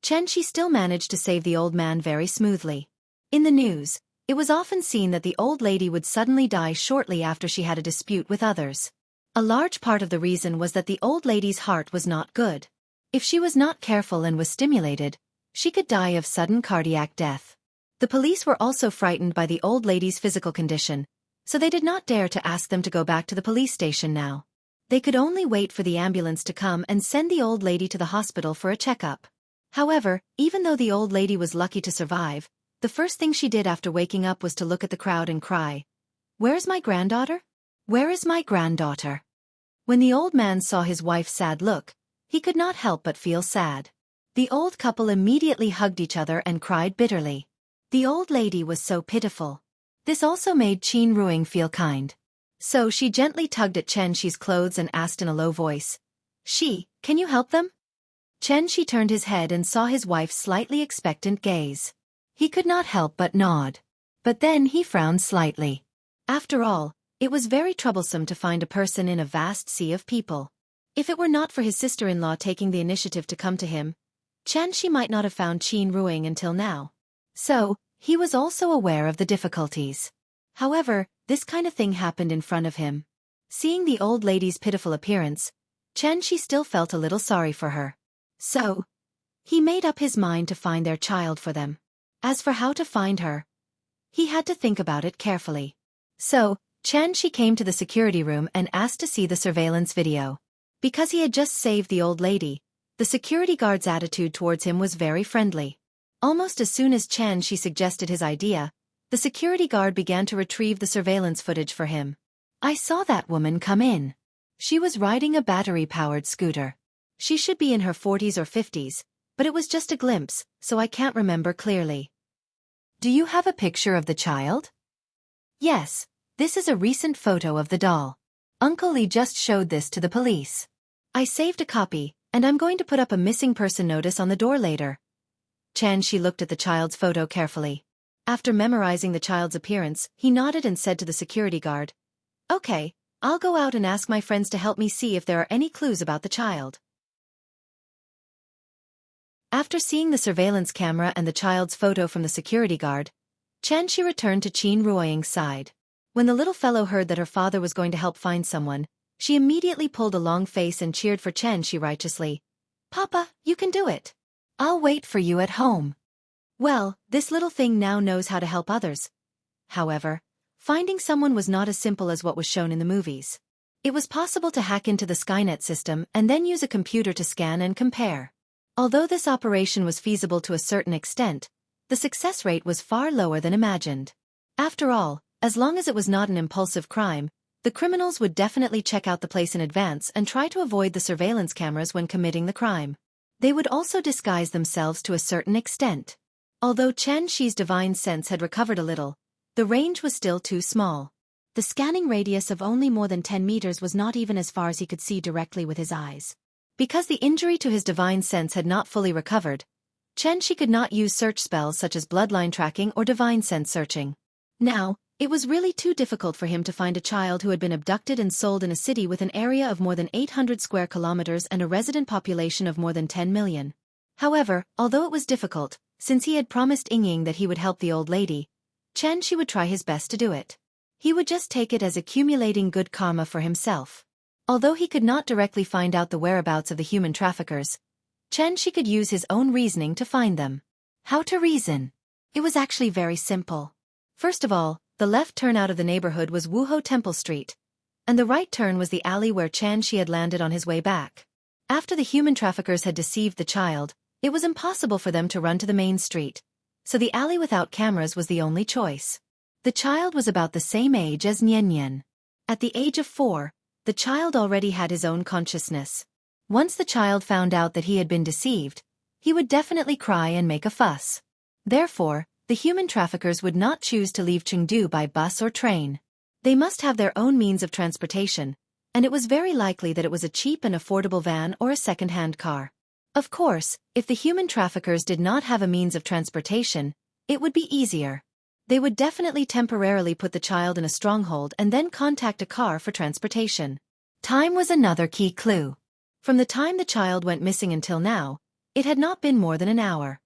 Chen Shi still managed to save the old man very smoothly. In the news, it was often seen that the old lady would suddenly die shortly after she had a dispute with others. A large part of the reason was that the old lady's heart was not good. If she was not careful and was stimulated, she could die of sudden cardiac death. The police were also frightened by the old lady's physical condition, so they did not dare to ask them to go back to the police station now. They could only wait for the ambulance to come and send the old lady to the hospital for a checkup. However, even though the old lady was lucky to survive, the first thing she did after waking up was to look at the crowd and cry, "Where's my granddaughter? Where is my granddaughter?" When the old man saw his wife's sad look, he could not help but feel sad. The old couple immediately hugged each other and cried bitterly. The old lady was so pitiful. This also made Qin Ruing feel kind. So she gently tugged at Chen Shi's clothes and asked in a low voice, "Shi, can you help them?" Chen Shi turned his head and saw his wife's slightly expectant gaze. He could not help but nod. But then he frowned slightly. After all, it was very troublesome to find a person in a vast sea of people. If it were not for his sister-in-law taking the initiative to come to him, Chen Shi might not have found Qin Ruing until now. So, he was also aware of the difficulties. However, this kind of thing happened in front of him. Seeing the old lady's pitiful appearance, Chen Shi still felt a little sorry for her. So, he made up his mind to find their child for them. As for how to find her, he had to think about it carefully. So, Chen Shi came to the security room and asked to see the surveillance video. Because he had just saved the old lady, the security guard's attitude towards him was very friendly. Almost as soon as Chen Shi suggested his idea, the security guard began to retrieve the surveillance footage for him. "I saw that woman come in. She was riding a battery-powered scooter. She should be in her 40s or 50s, but it was just a glimpse, so I can't remember clearly." "Do you have a picture of the child?" "Yes, this is a recent photo of the doll. Uncle Li just showed this to the police. I saved a copy, and I'm going to put up a missing person notice on the door later. Xianxia looked at the child's photo carefully. After memorizing the child's appearance, he nodded and said to the security guard, "Okay, I'll go out and ask my friends to help me see if there are any clues about the child." After seeing the surveillance camera and the child's photo from the security guard, Xianxia returned to Qin Ruoying's side. When the little fellow heard that her father was going to help find someone, she immediately pulled a long face and cheered for Xianxia righteously. "Papa, you can do it. I'll wait for you at home." Well, this little thing now knows how to help others. However, finding someone was not as simple as what was shown in the movies. It was possible to hack into the Skynet system and then use a computer to scan and compare. Although this operation was feasible to a certain extent, the success rate was far lower than imagined. After all, as long as it was not an impulsive crime, the criminals would definitely check out the place in advance and try to avoid the surveillance cameras when committing the crime. They would also disguise themselves to a certain extent. Although Xianxi's divine sense had recovered a little, the range was still too small. The scanning radius of only more than 10 meters was not even as far as he could see directly with his eyes. Because the injury to his divine sense had not fully recovered, Xianxia could not use search spells such as bloodline tracking or divine sense searching. Now, it was really too difficult for him to find a child who had been abducted and sold in a city with an area of more than 800 square kilometers and a resident population of more than 10 million. However, although it was difficult, since he had promised Yingying that he would help the old lady, Xianxia would try his best to do it. He would just take it as accumulating good karma for himself. Although he could not directly find out the whereabouts of the human traffickers, Xianxia could use his own reasoning to find them. How to reason? It was actually very simple. First of all, the left turn out of the neighborhood was Wuho Temple Street, and the right turn was the alley where Xianxia had landed on his way back. After the human traffickers had deceived the child, it was impossible for them to run to the main street, so the alley without cameras was the only choice. The child was about the same age as Nian. At the age of 4, the child already had his own consciousness. Once the child found out that he had been deceived, he would definitely cry and make a fuss. Therefore, the human traffickers would not choose to leave Chengdu by bus or train. They must have their own means of transportation, and it was very likely that it was a cheap and affordable van or a second-hand car. Of course, if the human traffickers did not have a means of transportation, it would be easier. They would definitely temporarily put the child in a stronghold and then contact a car for transportation. Time was another key clue. From the time the child went missing until now, it had not been more than an hour.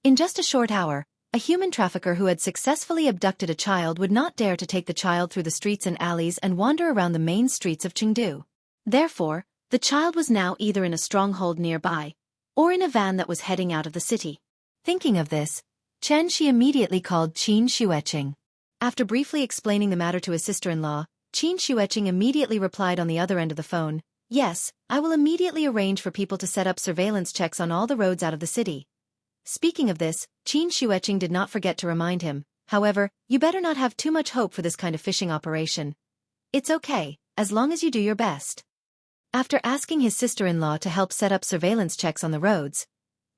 In just a short hour, a human trafficker who had successfully abducted a child would not dare to take the child through the streets and alleys and wander around the main streets of Chengdu. Therefore, the child was now either in a stronghold nearby, or in a van that was heading out of the city. Thinking of this, Xianxia immediately called Qin Xueqing. After briefly explaining the matter to his sister-in-law, Qin Xueqing immediately replied on the other end of the phone, "Yes, I will immediately arrange for people to set up surveillance checks on all the roads out of the city." Speaking of this, Qin Xueqing did not forget to remind him, "However, you better not have too much hope for this kind of fishing operation. It's okay, as long as you do your best." After asking his sister-in-law to help set up surveillance checks on the roads,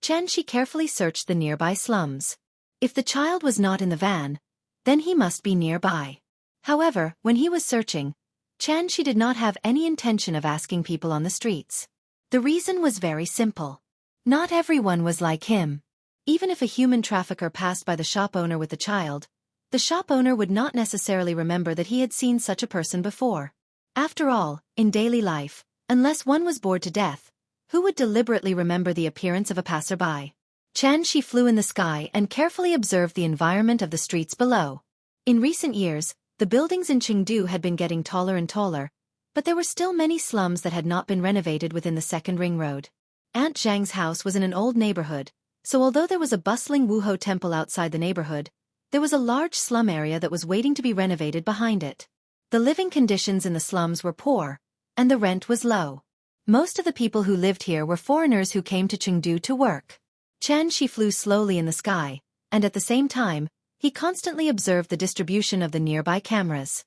Xianxia carefully searched the nearby slums. If the child was not in the van, then he must be nearby. However, when he was searching, Xianxia did not have any intention of asking people on the streets. The reason was very simple. Not everyone was like him. Even if a human trafficker passed by the shop owner with the child, the shop owner would not necessarily remember that he had seen such a person before. After all, in daily life, unless one was bored to death, who would deliberately remember the appearance of a passerby? Xianxia flew in the sky and carefully observed the environment of the streets below. In recent years, the buildings in Chengdu had been getting taller and taller, but there were still many slums that had not been renovated within the second ring road. Aunt Zhang's house was in an old neighborhood, so although there was a bustling Wuho temple outside the neighborhood, there was a large slum area that was waiting to be renovated behind it. The living conditions in the slums were poor, and the rent was low. Most of the people who lived here were foreigners who came to Chengdu to work. Xianxia flew slowly in the sky, and at the same time, he constantly observed the distribution of the nearby cameras.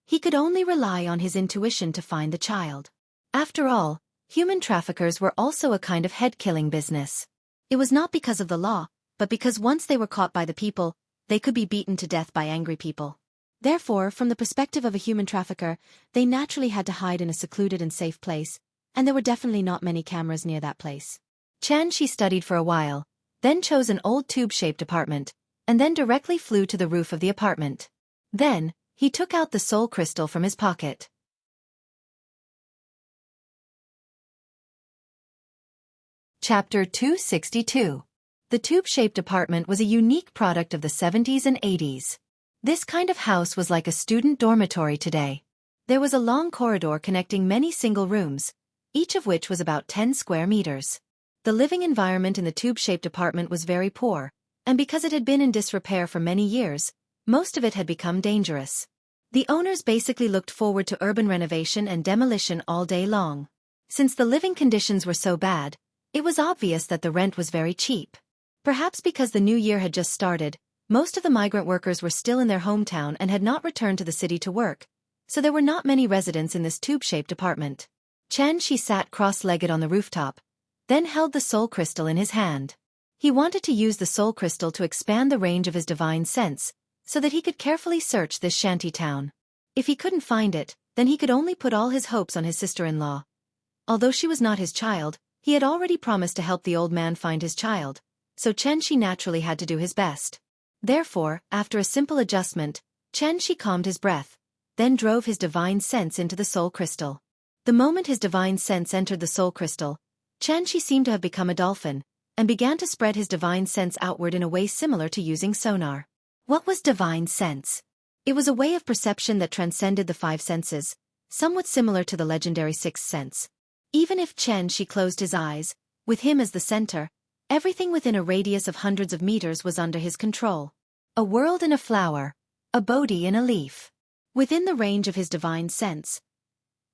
He could only rely on his intuition to find the child. After all, human traffickers were also a kind of head-killing business. It was not because of the law, but because once they were caught by the people, they could be beaten to death by angry people. Therefore, from the perspective of a human trafficker, they naturally had to hide in a secluded and safe place, And there were definitely not many cameras near that place. Xianxia studied for a while, then chose an old tube-shaped apartment, and then directly flew to the roof of the apartment. Then, he took out the soul crystal from his pocket. Chapter 262. The tube-shaped apartment was a unique product of the 70s and 80s. This kind of house was like a student dormitory today. There was a long corridor connecting many single rooms, each of which was about 10 square meters. The living environment in the tube-shaped apartment was very poor, and because it had been in disrepair for many years, most of it had become dangerous. The owners basically looked forward to urban renovation and demolition all day long. Since the living conditions were so bad, it was obvious that the rent was very cheap. Perhaps because the new year had just started, most of the migrant workers were still in their hometown and had not returned to the city to work, so there were not many residents in this tube-shaped apartment. Xianxia sat cross-legged on the rooftop, then held the soul crystal in his hand. He wanted to use the soul crystal to expand the range of his divine sense, so that he could carefully search this shanty town. If he couldn't find it, then he could only put all his hopes on his sister-in-law. Although she was not his child, he had already promised to help the old man find his child, so Xianxia naturally had to do his best. Therefore, after a simple adjustment, Xianxia calmed his breath, then drove his divine sense into the soul crystal. The moment his divine sense entered the soul crystal, Xianxia seemed to have become a dolphin, and began to spread his divine sense outward in a way similar to using sonar. What was divine sense? It was a way of perception that transcended the five senses, somewhat similar to the legendary sixth sense. Even if Xianxia closed his eyes, with him as the center, everything within a radius of hundreds of meters was under his control. A world in a flower, a Bodhi in a leaf. Within the range of his divine sense,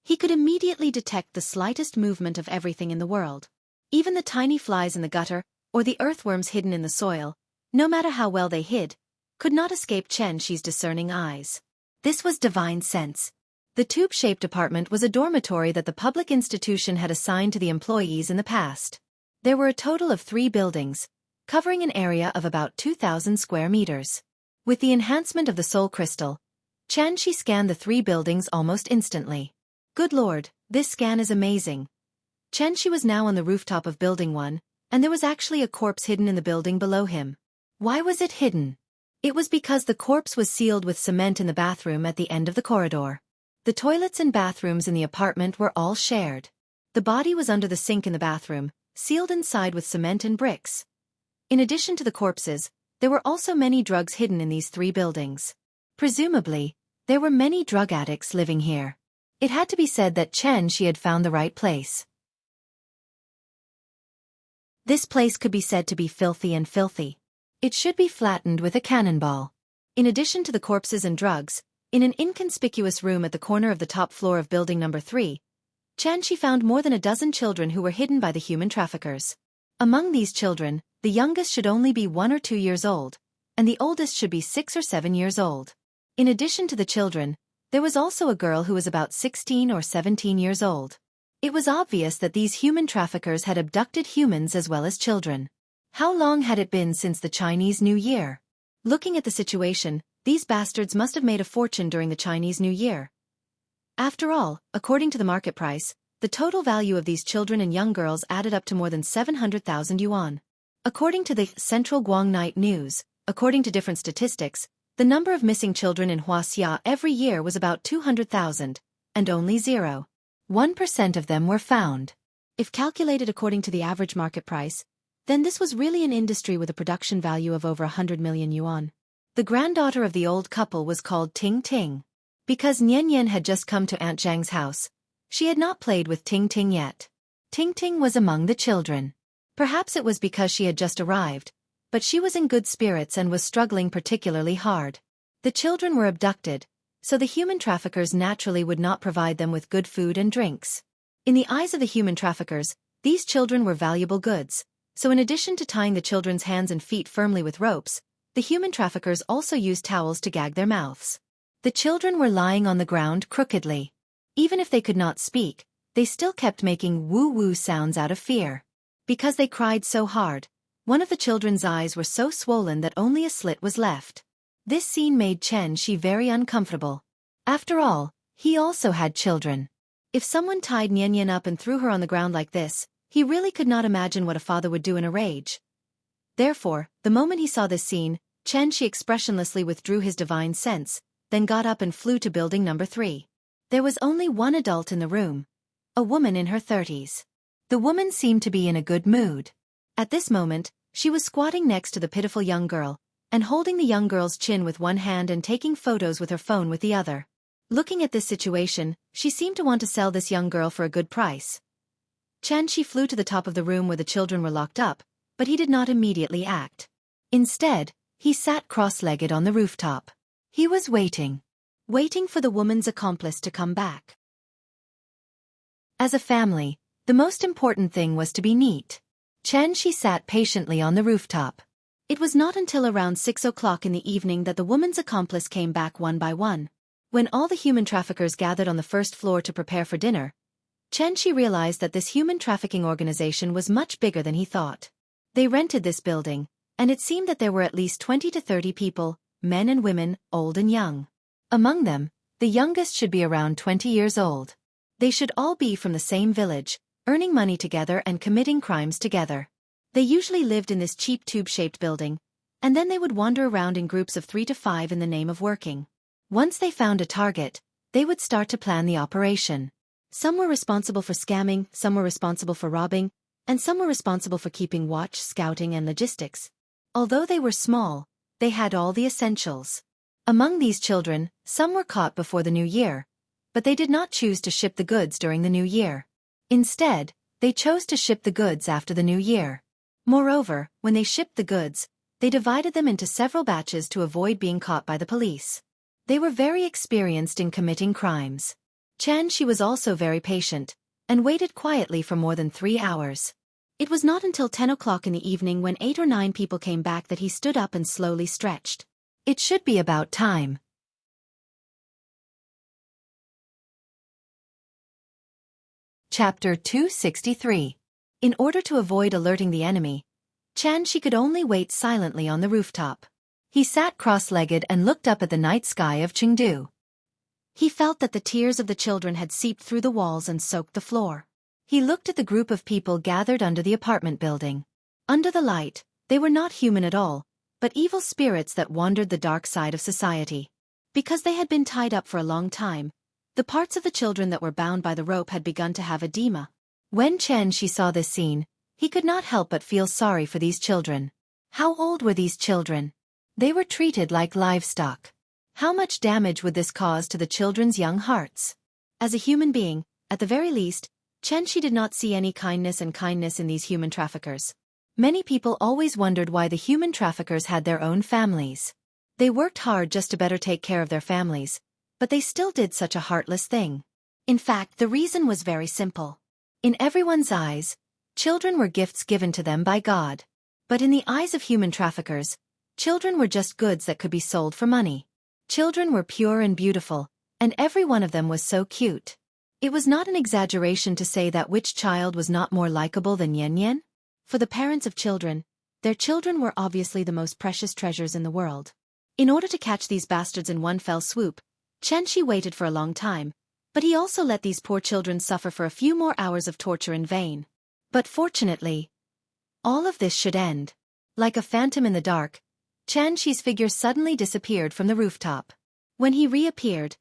he could immediately detect the slightest movement of everything in the world. Even the tiny flies in the gutter, or the earthworms hidden in the soil, no matter how well they hid, could not escape Xianxia's discerning eyes. This was divine sense. The tube-shaped apartment was a dormitory that the public institution had assigned to the employees in the past. There were a total of 3 buildings, covering an area of about 2,000 square meters. With the enhancement of the soul crystal, Xianxia scanned the 3 buildings almost instantly. Good lord, this scan is amazing. Xianxia was now on the rooftop of Building 1, and there was actually a corpse hidden in the building below him. Why was it hidden? It was because the corpse was sealed with cement in the bathroom at the end of the corridor. The toilets and bathrooms in the apartment were all shared. The body was under the sink in the bathroom, sealed inside with cement and bricks. In addition to the corpses, there were also many drugs hidden in these 3 buildings. Presumably, there were many drug addicts living here. It had to be said that Xianxia had found the right place. This place could be said to be filthy and filthy. It should be flattened with a cannonball. In addition to the corpses and drugs, in an inconspicuous room at the corner of the top floor of building number 3, Xianxia found more than a dozen children who were hidden by the human traffickers. Among these children, the youngest should only be 1 or 2 years old, and the oldest should be 6 or 7 years old. In addition to the children, there was also a girl who was about 16 or 17 years old. It was obvious that these human traffickers had abducted humans as well as children. How long had it been since the Chinese New Year? Looking at the situation, these bastards must have made a fortune during the Chinese New Year. After all, according to the market price, the total value of these children and young girls added up to more than 700,000 yuan. According to the Central Guang Night News, according to different statistics, the number of missing children in Wuxia every year was about 200,000, and only 0.1% of them were found. If calculated according to the average market price, then this was really an industry with a production value of over 100 million yuan. The granddaughter of the old couple was called Ting Ting. Because Nian Nian had just come to Aunt Zhang's house, she had not played with Ting Ting yet. Ting Ting was among the children. Perhaps it was because she had just arrived, but she was in good spirits and was struggling particularly hard. The children were abducted, so the human traffickers naturally would not provide them with good food and drinks. In the eyes of the human traffickers, these children were valuable goods, so in addition to tying the children's hands and feet firmly with ropes, the human traffickers also used towels to gag their mouths. The children were lying on the ground crookedly. Even if they could not speak, they still kept making woo-woo sounds out of fear. Because they cried so hard, one of the children's eyes were so swollen that only a slit was left. This scene made Xianxia very uncomfortable. After all, he also had children. If someone tied Nian up and threw her on the ground like this, he really could not imagine what a father would do in a rage. Therefore, the moment he saw this scene, Xianxia expressionlessly withdrew his divine sense, then got up and flew to building number 3. There was only one adult in the room, a woman in her 30s. The woman seemed to be in a good mood. At this moment, she was squatting next to the pitiful young girl, and holding the young girl's chin with one hand and taking photos with her phone with the other. Looking at this situation, she seemed to want to sell this young girl for a good price. Xianxia flew to the top of the room where the children were locked up, but he did not immediately act. Instead, he sat cross-legged on the rooftop. He was waiting for the woman's accomplice to come back. As a family, the most important thing was to be neat. Xianxia sat patiently on the rooftop. It was not until around 6 o'clock in the evening that the woman's accomplice came back one by one. When all the human traffickers gathered on the first floor to prepare for dinner, Xianxia realized that this human trafficking organization was much bigger than he thought. They rented this building, and it seemed that there were at least 20 to 30 people, men and women, old and young. Among them, the youngest should be around 20 years old. They should all be from the same village, earning money together and committing crimes together. They usually lived in this cheap tube-shaped building, and then they would wander around in groups of 3 to 5 in the name of working. Once they found a target, they would start to plan the operation. Some were responsible for scamming, some were responsible for robbing, and some were responsible for keeping watch, scouting, and logistics. Although they were small, they had all the essentials. Among these children, some were caught before the new year, but they did not choose to ship the goods during the new year. Instead, they chose to ship the goods after the new year. Moreover, when they shipped the goods, they divided them into several batches to avoid being caught by the police. They were very experienced in committing crimes. Xianxia was also very patient, and waited quietly for more than 3 hours. It was not until 10 o'clock in the evening when 8 or 9 people came back that he stood up and slowly stretched. It should be about time. Chapter 263. In order to avoid alerting the enemy, Xianxia could only wait silently on the rooftop. He sat cross-legged and looked up at the night sky of Chengdu. He felt that the tears of the children had seeped through the walls and soaked the floor. He looked at the group of people gathered under the apartment building. Under the light, they were not human at all, but evil spirits that wandered the dark side of society. Because they had been tied up for a long time, the parts of the children that were bound by the rope had begun to have edema. When Xianxia saw this scene, he could not help but feel sorry for these children. How old were these children? They were treated like livestock. How much damage would this cause to the children's young hearts? As a human being, at the very least, Xianxia did not see any kindness in these human traffickers. Many people always wondered why the human traffickers had their own families. They worked hard just to better take care of their families, but they still did such a heartless thing. In fact, the reason was very simple. In everyone's eyes, children were gifts given to them by God. But in the eyes of human traffickers, children were just goods that could be sold for money. Children were pure and beautiful, and every one of them was so cute. It was not an exaggeration to say that which child was not more likable than Yan. For the parents of children, their children were obviously the most precious treasures in the world. In order to catch these bastards in one fell swoop, Xianxia waited for a long time, but he also let these poor children suffer for a few more hours of torture in vain. But fortunately, all of this should end. Like a phantom in the dark, Xianxia's figure suddenly disappeared from the rooftop. When he reappeared,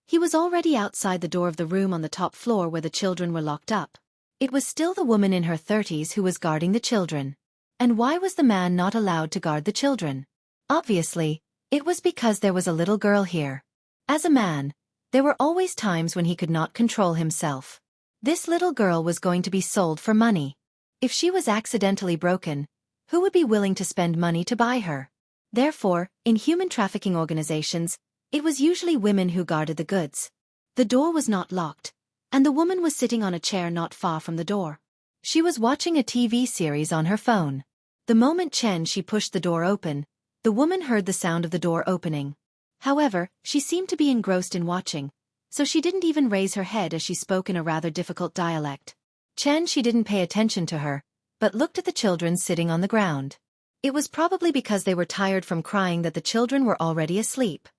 he was already outside the door of the room on the top floor where the children were locked up. It was still the woman in her 30s who was guarding the children. And why was the man not allowed to guard the children? Obviously, it was because there was a little girl here. As a man, there were always times when he could not control himself. This little girl was going to be sold for money. If she was accidentally broken, who would be willing to spend money to buy her? Therefore, in human trafficking organizations, it was usually women who guarded the goods. The door was not locked, and the woman was sitting on a chair not far from the door. She was watching a TV series on her phone. The moment Xianxia pushed the door open, the woman heard the sound of the door opening. However, she seemed to be engrossed in watching, so she didn't even raise her head as she spoke in a rather difficult dialect. Xianxia didn't pay attention to her, but looked at the children sitting on the ground. It was probably because they were tired from crying that the children were already asleep.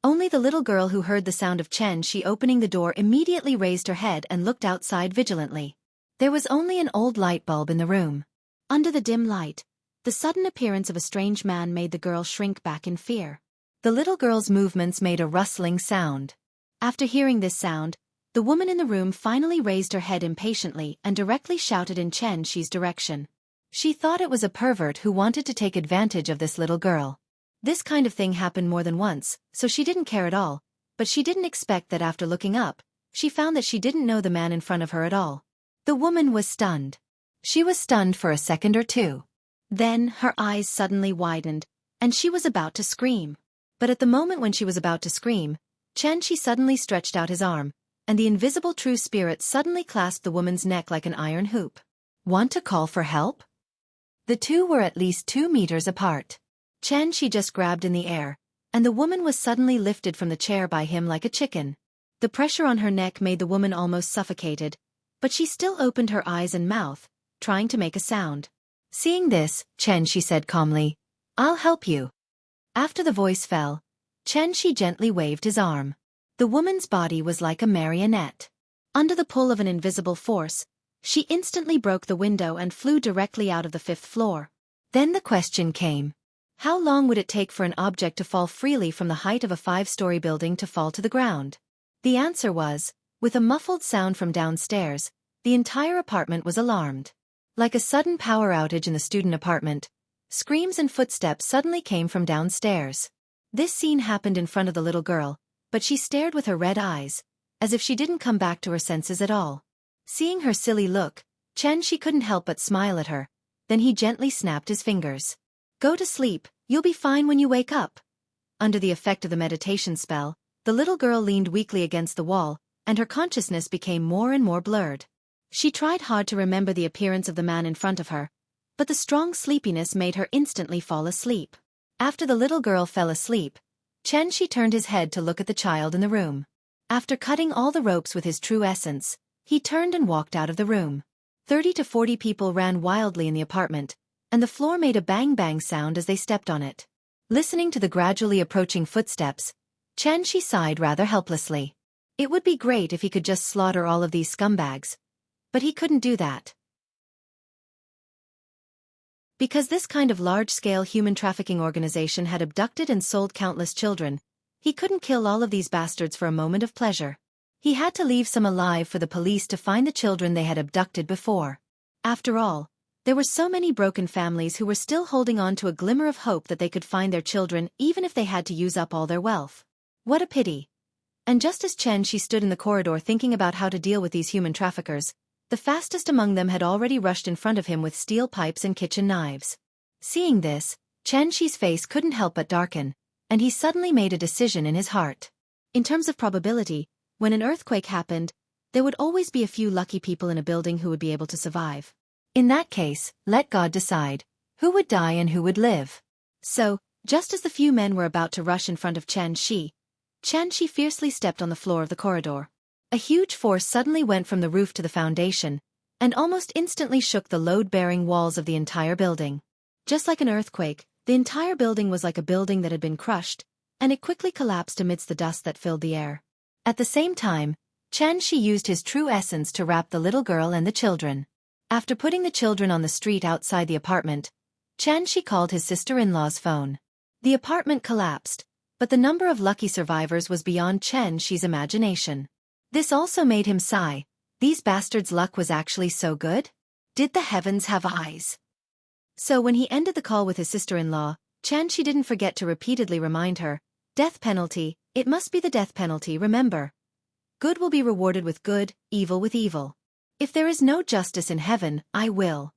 Only the little girl who heard the sound of Xianxia opening the door immediately raised her head and looked outside vigilantly. There was only an old light bulb in the room. Under the dim light, the sudden appearance of a strange man made the girl shrink back in fear. The little girl's movements made a rustling sound. After hearing this sound, the woman in the room finally raised her head impatiently and directly shouted in Xianxia's direction. She thought it was a pervert who wanted to take advantage of this little girl. This kind of thing happened more than once, so she didn't care at all, but she didn't expect that after looking up, she found that she didn't know the man in front of her at all. The woman was stunned. She was stunned for a second or two. Then her eyes suddenly widened, and she was about to scream. But at the moment when she was about to scream, Xianxia suddenly stretched out his arm, and the invisible true spirit suddenly clasped the woman's neck like an iron hoop. Want to call for help? The two were at least 2 meters apart. Xianxia just grabbed in the air, and the woman was suddenly lifted from the chair by him like a chicken. The pressure on her neck made the woman almost suffocated, but she still opened her eyes and mouth, trying to make a sound. Seeing this, Xianxia said calmly, "I'll help you." After the voice fell, Xianxia gently waved his arm. The woman's body was like a marionette. Under the pull of an invisible force, she instantly broke the window and flew directly out of the 5th floor. Then the question came. How long would it take for an object to fall freely from the height of a 5-story building to fall to the ground? The answer was, with a muffled sound from downstairs, the entire apartment was alarmed. Like a sudden power outage in the student apartment, screams and footsteps suddenly came from downstairs. This scene happened in front of the little girl, but she stared with her red eyes, as if she didn't come back to her senses at all. Seeing her silly look, Xianxia couldn't help but smile at her, then he gently snapped his fingers. "Go to sleep, you'll be fine when you wake up." Under the effect of the meditation spell, the little girl leaned weakly against the wall, and her consciousness became more and more blurred. She tried hard to remember the appearance of the man in front of her, but the strong sleepiness made her instantly fall asleep. After the little girl fell asleep, Xianxia turned his head to look at the child in the room. After cutting all the ropes with his true essence, he turned and walked out of the room. 30 to 40 people ran wildly in the apartment, and the floor made a bang-bang sound as they stepped on it. Listening to the gradually approaching footsteps, Xianxia sighed rather helplessly. It would be great if he could just slaughter all of these scumbags, but he couldn't do that. Because this kind of large-scale human trafficking organization had abducted and sold countless children, he couldn't kill all of these bastards for a moment of pleasure. He had to leave some alive for the police to find the children they had abducted before. After all, there were so many broken families who were still holding on to a glimmer of hope that they could find their children even if they had to use up all their wealth. What a pity. And just as Xianxia stood in the corridor thinking about how to deal with these human traffickers, the fastest among them had already rushed in front of him with steel pipes and kitchen knives. Seeing this, Xianxia's face couldn't help but darken, and he suddenly made a decision in his heart. In terms of probability, when an earthquake happened, there would always be a few lucky people in a building who would be able to survive. In that case, let God decide who would die and who would live. So, just as the few men were about to rush in front of Xianxia fiercely stepped on the floor of the corridor. A huge force suddenly went from the roof to the foundation, and almost instantly shook the load-bearing walls of the entire building. Just like an earthquake, the entire building was like a building that had been crushed, and it quickly collapsed amidst the dust that filled the air. At the same time, Xianxia used his true essence to wrap the little girl and the children. After putting the children on the street outside the apartment, Xianxia called his sister-in-law's phone. The apartment collapsed, but the number of lucky survivors was beyond Xianxia's imagination. This also made him sigh. These bastards' luck was actually so good? Did the heavens have eyes? So when he ended the call with his sister-in-law, Xianxia didn't forget to repeatedly remind her, "Death penalty, it must be the death penalty, remember. Good will be rewarded with good, evil with evil. If there is no justice in heaven, I will."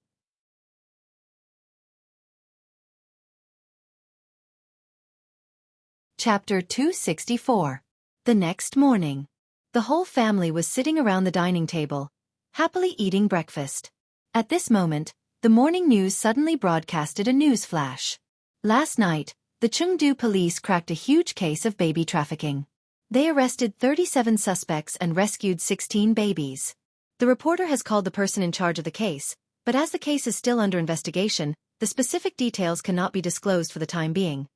Chapter 264. The next morning. The whole family was sitting around the dining table, happily eating breakfast. At this moment, the morning news suddenly broadcasted a news flash. Last night, the Chengdu police cracked a huge case of baby trafficking. They arrested 37 suspects and rescued 16 babies. The reporter has called the person in charge of the case, but as the case is still under investigation, the specific details cannot be disclosed for the time being.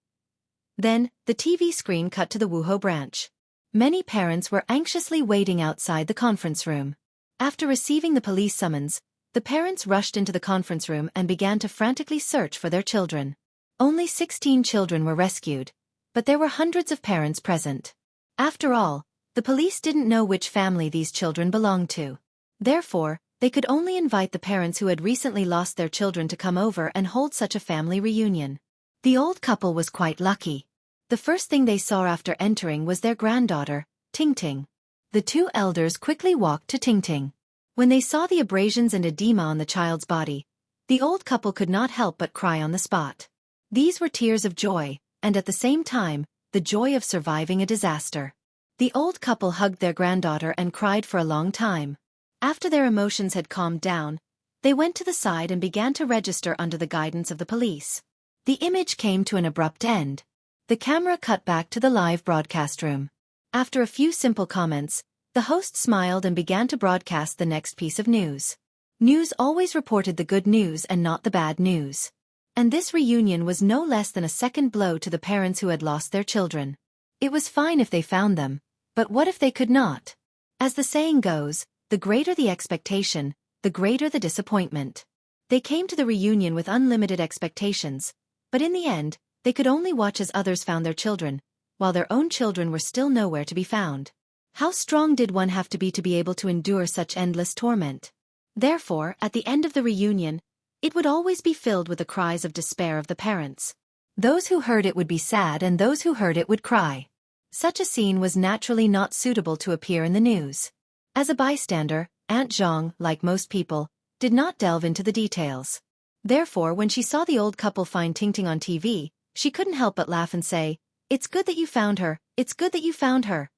Then, the TV screen cut to the Wuhou branch. Many parents were anxiously waiting outside the conference room. After receiving the police summons, the parents rushed into the conference room and began to frantically search for their children. Only 16 children were rescued, but there were hundreds of parents present. After all, the police didn't know which family these children belonged to. Therefore, they could only invite the parents who had recently lost their children to come over and hold such a family reunion. The old couple was quite lucky. The first thing they saw after entering was their granddaughter, Tingting. The two elders quickly walked to Tingting. When they saw the abrasions and edema on the child's body, the old couple could not help but cry on the spot. These were tears of joy, and at the same time, the joy of surviving a disaster. The old couple hugged their granddaughter and cried for a long time. After their emotions had calmed down, they went to the side and began to register under the guidance of the police. The image came to an abrupt end. The camera cut back to the live broadcast room. After a few simple comments, the host smiled and began to broadcast the next piece of news. News always reported the good news and not the bad news. And this reunion was no less than a second blow to the parents who had lost their children. It was fine if they found them, but what if they could not? As the saying goes, the greater the expectation, the greater the disappointment. They came to the reunion with unlimited expectations, but in the end, they could only watch as others found their children, while their own children were still nowhere to be found. How strong did one have to be able to endure such endless torment? Therefore, at the end of the reunion, it would always be filled with the cries of despair of the parents. Those who heard it would be sad and those who heard it would cry. Such a scene was naturally not suitable to appear in the news. As a bystander, Aunt Zhang, like most people, did not delve into the details. Therefore, when she saw the old couple find Tingting on TV, she couldn't help but laugh and say, "It's good that you found her, it's good that you found her."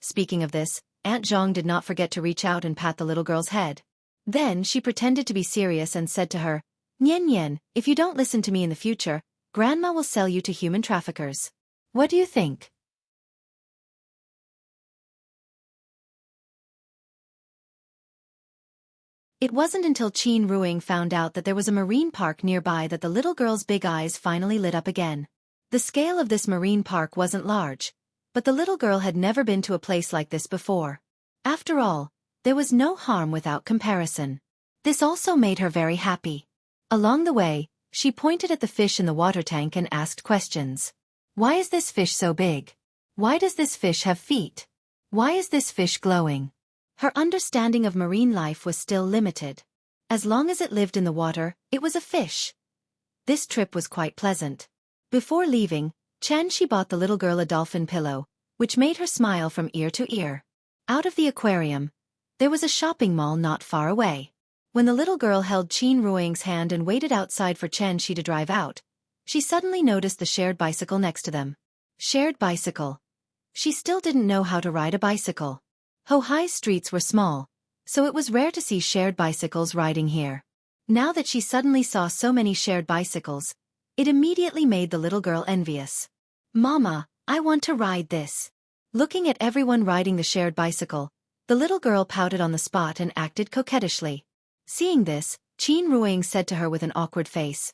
Speaking of this, Aunt Zhang did not forget to reach out and pat the little girl's head. Then she pretended to be serious and said to her, "Nian Nian, if you don't listen to me in the future, Grandma will sell you to human traffickers. What do you think?" It wasn't until Qin Ruing found out that there was a marine park nearby that the little girl's big eyes finally lit up again. The scale of this marine park wasn't large, but the little girl had never been to a place like this before. After all, there was no harm without comparison. This also made her very happy. Along the way, she pointed at the fish in the water tank and asked questions. Why is this fish so big? Why does this fish have feet? Why is this fish glowing? Her understanding of marine life was still limited. As long as it lived in the water, it was a fish. This trip was quite pleasant. Before leaving, Xianxia bought the little girl a dolphin pillow, which made her smile from ear to ear. Out of the aquarium, there was a shopping mall not far away. When the little girl held Qin Ruing's hand and waited outside for Xianxia to drive out, she suddenly noticed the shared bicycle next to them. Shared bicycle. She still didn't know how to ride a bicycle. Hohai's streets were small, so it was rare to see shared bicycles riding here. Now that she suddenly saw so many shared bicycles, it immediately made the little girl envious. "Mama, I want to ride this." Looking at everyone riding the shared bicycle, the little girl pouted on the spot and acted coquettishly. Seeing this, Qin Ruing said to her with an awkward face,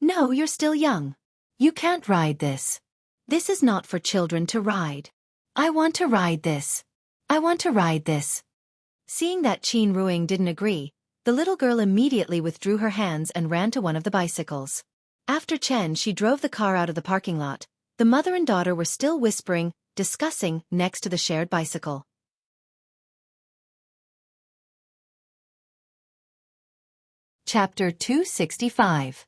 "No, you're still young. You can't ride this. This is not for children to ride. I want to ride this. I want to ride this." Seeing that Qin Ruing didn't agree, the little girl immediately withdrew her hands and ran to one of the bicycles. After she drove the car out of the parking lot, the mother and daughter were still whispering, discussing, next to the shared bicycle. Chapter 265.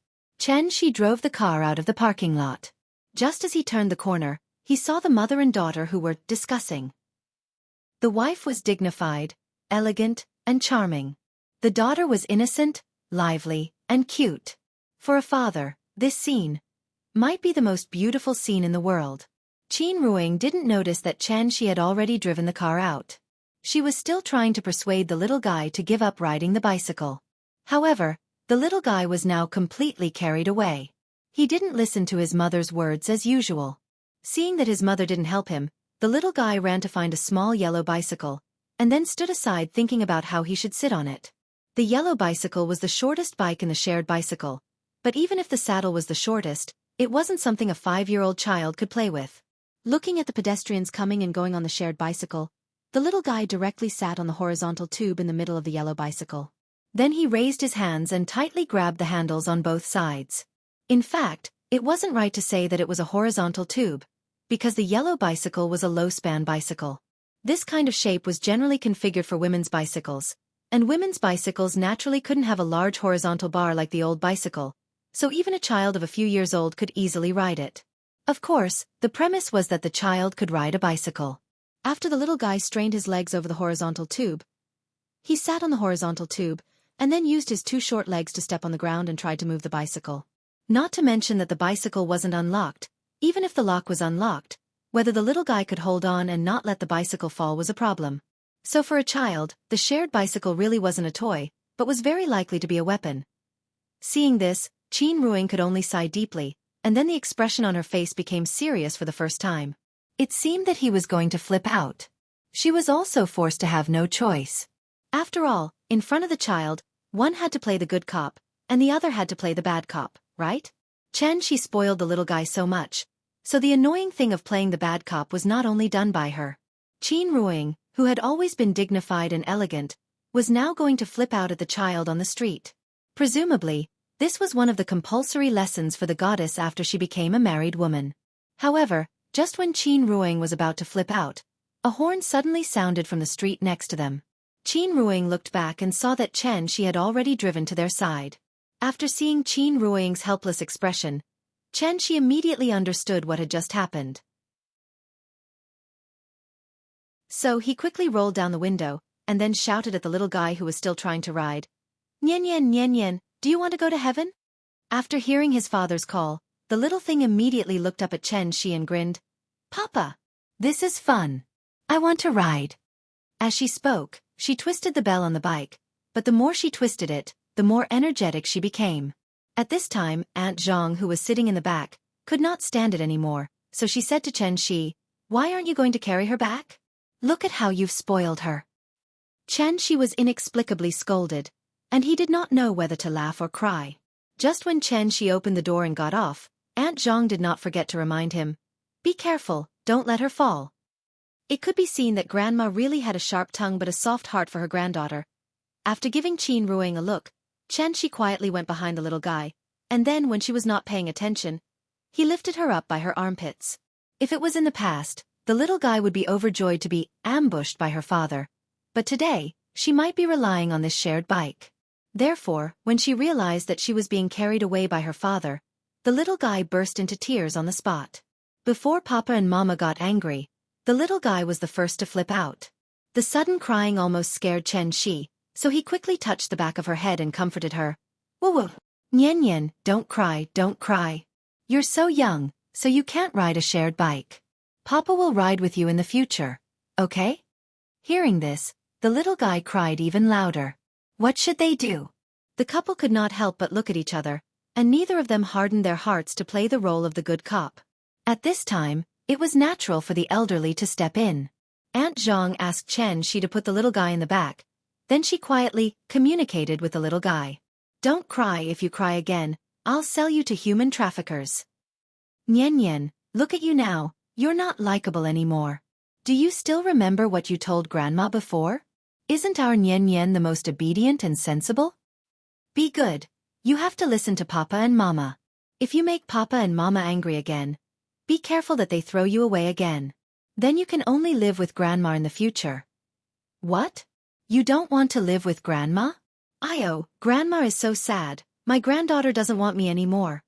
She drove the car out of the parking lot. Just as he turned the corner, he saw the mother and daughter who were discussing. The wife was dignified, elegant, and charming. The daughter was innocent, lively, and cute. For a father, this scene might be the most beautiful scene in the world. Qin Ruing didn't notice that she had already driven the car out. She was still trying to persuade the little guy to give up riding the bicycle. However, the little guy was now completely carried away. He didn't listen to his mother's words as usual. Seeing that his mother didn't help him, the little guy ran to find a small yellow bicycle, and then stood aside thinking about how he should sit on it. The yellow bicycle was the shortest bike in the shared bicycle, but even if the saddle was the shortest, It wasn't something a 5-year-old child could play with. Looking at the pedestrians coming and going on the shared bicycle, the little guy directly sat on the horizontal tube in the middle of the yellow bicycle. Then he raised his hands and tightly grabbed the handles on both sides. In fact, it wasn't right to say that it was a horizontal tube, because the yellow bicycle was a low-span bicycle. This kind of shape was generally configured for women's bicycles, and women's bicycles naturally couldn't have a large horizontal bar like the old bicycle, so even a child of a few years old could easily ride it. Of course, the premise was that the child could ride a bicycle. After the little guy strained his legs over the horizontal tube, he sat on the horizontal tube, and then used his 2 short legs to step on the ground and tried to move the bicycle. Not to mention that the bicycle wasn't unlocked. Even if the lock was unlocked, whether the little guy could hold on and not let the bicycle fall was a problem. So for a child, the shared bicycle really wasn't a toy, but was very likely to be a weapon. Seeing this, Qin Ruing could only sigh deeply, and then the expression on her face became serious for the first time. It seemed that he was going to flip out. She was also forced to have no choice. After all, in front of the child, one had to play the good cop, and the other had to play the bad cop, right? She spoiled the little guy so much, so the annoying thing of playing the bad cop was not only done by her. Qin Ruing, who had always been dignified and elegant, was now going to flip out at the child on the street. Presumably, this was one of the compulsory lessons for the goddess after she became a married woman. However, just when Qin Ruing was about to flip out, a horn suddenly sounded from the street next to them. Qin Ruing looked back and saw that She had already driven to their side. After seeing Qin Ruing's helpless expression, She immediately understood what had just happened. So he quickly rolled down the window, and then shouted at the little guy who was still trying to ride. "Nian Nian Nian Nian, do you want to go to heaven?" After hearing his father's call, the little thing immediately looked up at Shi and grinned. "Papa, this is fun. I want to ride." As she spoke, she twisted the bell on the bike, but the more she twisted it, the more energetic she became. At this time, Aunt Zhang, who was sitting in the back, could not stand it anymore, so she said to Shi, "Why aren't you going to carry her back? Look at how you've spoiled her." Shi was inexplicably scolded, and he did not know whether to laugh or cry. Just when Shi opened the door and got off, Aunt Zhang did not forget to remind him, "Be careful, don't let her fall." It could be seen that Grandma really had a sharp tongue but a soft heart for her granddaughter. After giving Qin Ruing a look, Shi quietly went behind the little guy, and then when she was not paying attention, he lifted her up by her armpits. If it was in the past, the little guy would be overjoyed to be ambushed by her father, but today, she might be relying on this shared bike. Therefore, when she realized that she was being carried away by her father, the little guy burst into tears on the spot. Before Papa and Mama got angry, the little guy was the first to flip out. The sudden crying almost scared Shi, so he quickly touched the back of her head and comforted her. "Woo woo. Nian Nian, don't cry, don't cry. You're so young, so you can't ride a shared bike. Papa will ride with you in the future, okay?" Hearing this, the little guy cried even louder. What should they do? The couple could not help but look at each other, and neither of them hardened their hearts to play the role of the good cop. At this time, it was natural for the elderly to step in. Aunt Zhang asked Shi to put the little guy in the back. Then she quietly communicated with the little guy. "Don't cry. If you cry again, I'll sell you to human traffickers." "Nian Nian, look at you now, you're not likable anymore. Do you still remember what you told Grandma before? Isn't our Nian Nian the most obedient and sensible? Be good. You have to listen to Papa and Mama. If you make Papa and Mama angry again, be careful that they throw you away again. Then you can only live with Grandma in the future." "What? You don't want to live with Grandma?" Grandma is so sad. My granddaughter doesn't want me anymore."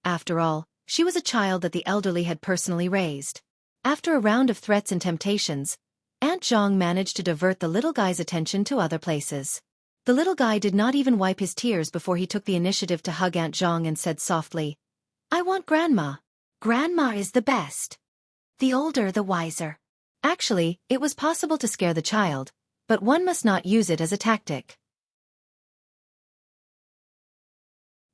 After all, she was a child that the elderly had personally raised. After a round of threats and temptations, Aunt Zhang managed to divert the little guy's attention to other places. The little guy did not even wipe his tears before he took the initiative to hug Aunt Zhang and said softly, "I want Grandma. Grandma is the best. The older the wiser." Actually, it was possible to scare the child, but one must not use it as a tactic.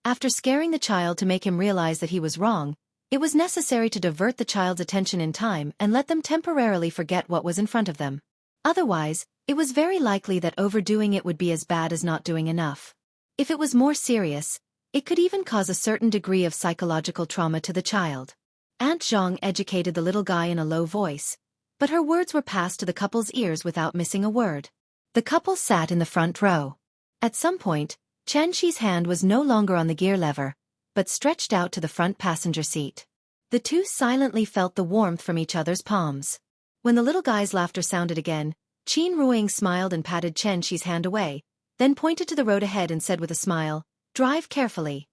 After scaring the child to make him realize that he was wrong, it was necessary to divert the child's attention in time and let them temporarily forget what was in front of them. Otherwise, it was very likely that overdoing it would be as bad as not doing enough. If it was more serious, It could even cause a certain degree of psychological trauma to the child. Aunt Zhang educated the little guy in a low voice, but her words were passed to the couple's ears without missing a word. The couple sat in the front row. At some point, Xianxi's hand was no longer on the gear lever, but stretched out to the front passenger seat. The two silently felt the warmth from each other's palms. When the little guy's laughter sounded again, Qin Ruiying smiled and patted Xianxi's hand away, then pointed to the road ahead and said with a smile, "Drive carefully."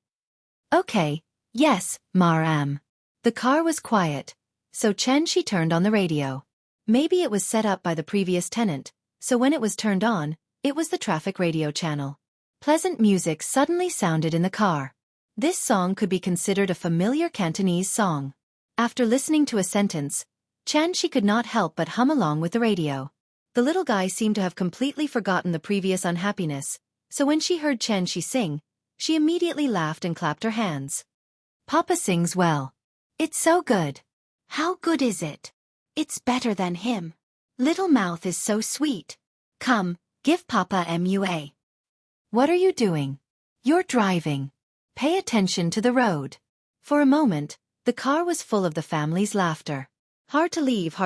"Okay, yes, Maram." The car was quiet, so Xianxi turned on the radio. Maybe it was set up by the previous tenant, so when it was turned on, it was the traffic radio channel. Pleasant music suddenly sounded in the car. This song could be considered a familiar Cantonese song. After listening to a sentence, Xianxi could not help but hum along with the radio. The little guy seemed to have completely forgotten the previous unhappiness, so when she heard Xianxi sing, she immediately laughed and clapped her hands. "Papa sings well. It's so good." "How good is it?" "It's better than him. Little mouth is so sweet. Come, give Papa MUA." "What are you doing?" "You're driving. Pay attention to the road." For a moment, the car was full of the family's laughter. Hard to leave,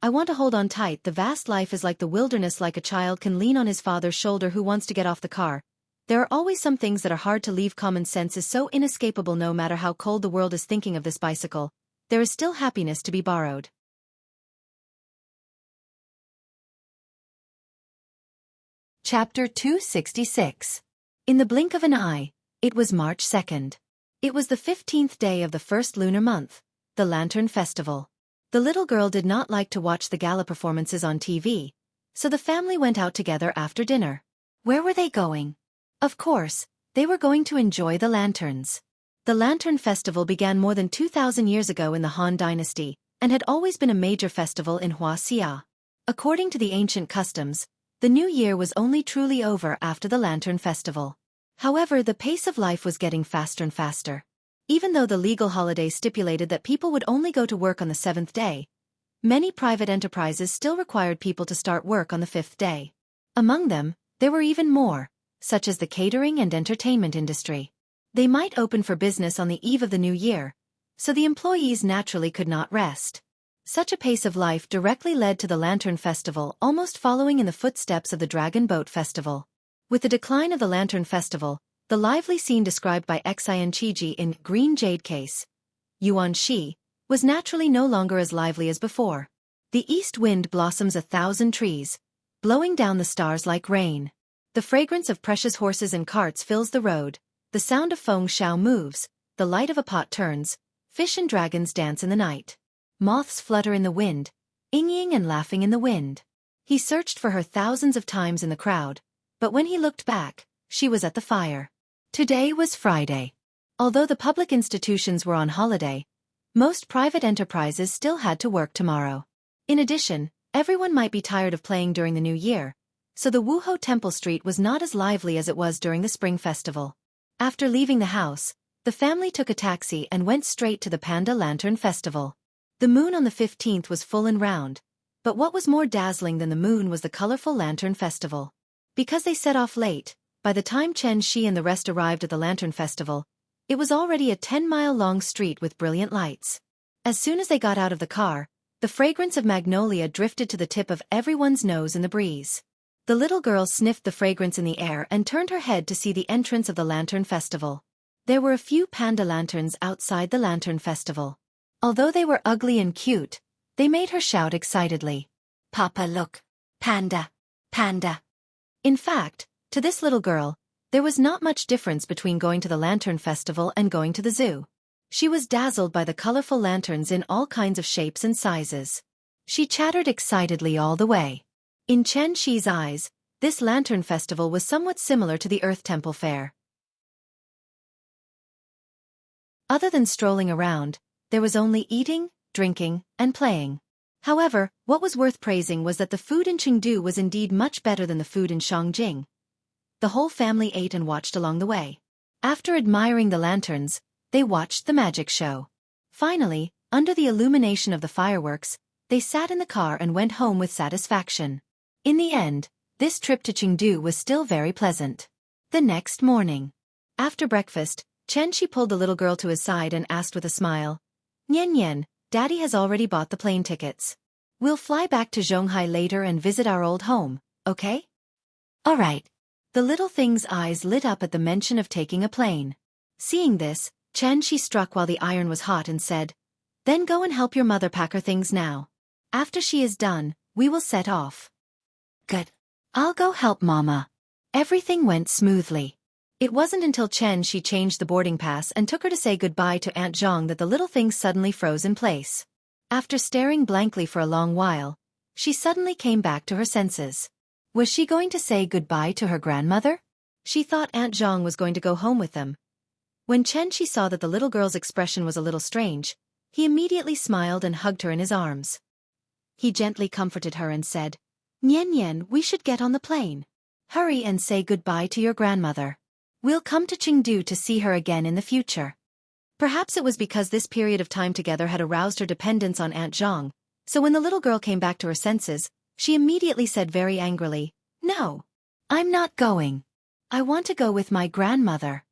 I want to hold on tight. The vast life is like the wilderness, like a child can lean on his father's shoulder who wants to get off the car. There are always some things that are hard to leave. Common sense is so inescapable. No matter how cold the world is. Thinking of this bicycle, there is still happiness to be borrowed. Chapter 266. In the blink of an eye, it was March 2nd. It was the 15th day of the first lunar month, the Lantern Festival. The little girl did not like to watch the gala performances on TV, so the family went out together after dinner. Where were they going? Of course, they were going to enjoy the lanterns. The Lantern Festival began more than 2,000 years ago in the Han Dynasty, and had always been a major festival in Wuxia. According to the ancient customs, the new year was only truly over after the Lantern Festival. However, the pace of life was getting faster and faster. Even though the legal holiday stipulated that people would only go to work on the 7th day, many private enterprises still required people to start work on the 5th day. Among them, there were even more, such as the catering and entertainment industry. They might open for business on the eve of the new year, so the employees naturally could not rest. Such a pace of life directly led to the Lantern Festival almost following in the footsteps of the Dragon Boat Festival. With the decline of the Lantern Festival, the lively scene described by Xianxia in Green Jade Case, Yuan Shi, was naturally no longer as lively as before. The east wind blossoms 1,000 trees, blowing down the stars like rain. The fragrance of precious horses and carts fills the road, the sound of feng shao moves, the light of a pot turns, fish and dragons dance in the night. Moths flutter in the wind, ying and laughing in the wind. He searched for her thousands of times in the crowd, but when he looked back, she was at the fire. Today was Friday. Although the public institutions were on holiday, most private enterprises still had to work tomorrow. In addition, everyone might be tired of playing during the new year, so the Wuho Temple Street was not as lively as it was during the Spring Festival. After leaving the house, the family took a taxi and went straight to the Panda Lantern Festival. The moon on the 15th was full and round, but what was more dazzling than the moon was the colorful Lantern Festival. Because they set off late, by the time Chen Shi and the rest arrived at the Lantern Festival, it was already a 10-mile-long street with brilliant lights. As soon as they got out of the car, the fragrance of magnolia drifted to the tip of everyone's nose in the breeze. The little girl sniffed the fragrance in the air and turned her head to see the entrance of the Lantern Festival. There were a few panda lanterns outside the Lantern Festival. Although they were ugly and cute, they made her shout excitedly, "Papa, look! Panda! Panda!" In fact, to this little girl, there was not much difference between going to the Lantern Festival and going to the zoo. She was dazzled by the colorful lanterns in all kinds of shapes and sizes. She chattered excitedly all the way. In Chen Shi's eyes, this Lantern Festival was somewhat similar to the Earth Temple Fair. Other than strolling around, there was only eating, drinking, and playing. However, what was worth praising was that the food in Chengdu was indeed much better than the food in Shangjing. The whole family ate and watched along the way. After admiring the lanterns, they watched the magic show. Finally, under the illumination of the fireworks, they sat in the car and went home with satisfaction. In the end, this trip to Chengdu was still very pleasant. The next morning, After breakfast, Xianxia pulled the little girl to his side and asked with a smile, "Nian Nian, Daddy has already bought the plane tickets. We'll fly back to Jianghu later and visit our old home, okay?" "All right." The little thing's eyes lit up at the mention of taking a plane. Seeing this, Xianxia struck while the iron was hot and said, "Then go and help your mother pack her things now. After she is done, we will set off." "Good. I'll go help Mama." Everything went smoothly. It wasn't until Xianxia changed the boarding pass and took her to say goodbye to Aunt Zhang that the little thing suddenly froze in place. After staring blankly for a long while, she suddenly came back to her senses. Was she going to say goodbye to her grandmother? She thought Aunt Zhang was going to go home with them. When Xianxia saw that the little girl's expression was a little strange, he immediately smiled and hugged her in his arms. He gently comforted her and said, "Nian Nian, we should get on the plane. Hurry and say goodbye to your grandmother. We'll come to Chengdu to see her again in the future." Perhaps it was because this period of time together had aroused her dependence on Aunt Zhang, so when the little girl came back to her senses, she immediately said very angrily, "No. I'm not going. I want to go with my grandmother."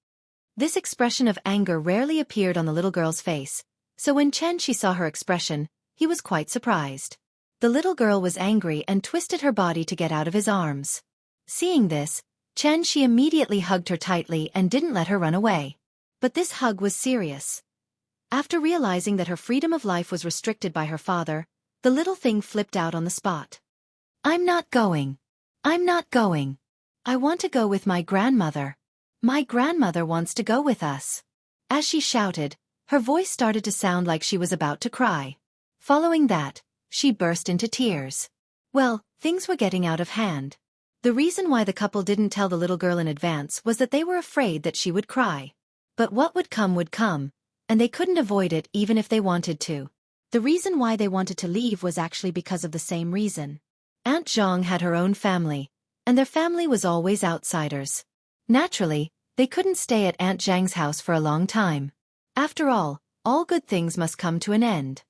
This expression of anger rarely appeared on the little girl's face, so when Xianxia saw her expression, he was quite surprised. The little girl was angry and twisted her body to get out of his arms. Seeing this, Xianxia immediately hugged her tightly and didn't let her run away. But this hug was serious. After realizing that her freedom of life was restricted by her father, the little thing flipped out on the spot. "I'm not going. I'm not going. I want to go with my grandmother. My grandmother wants to go with us." As she shouted, her voice started to sound like she was about to cry. Following that, she burst into tears. Well, things were getting out of hand. The reason why the couple didn't tell the little girl in advance was that they were afraid that she would cry. But what would come, and they couldn't avoid it even if they wanted to. The reason why they wanted to leave was actually because of the same reason. Aunt Zhang had her own family, and their family was always outsiders. Naturally, they couldn't stay at Aunt Zhang's house for a long time. After all good things must come to an end.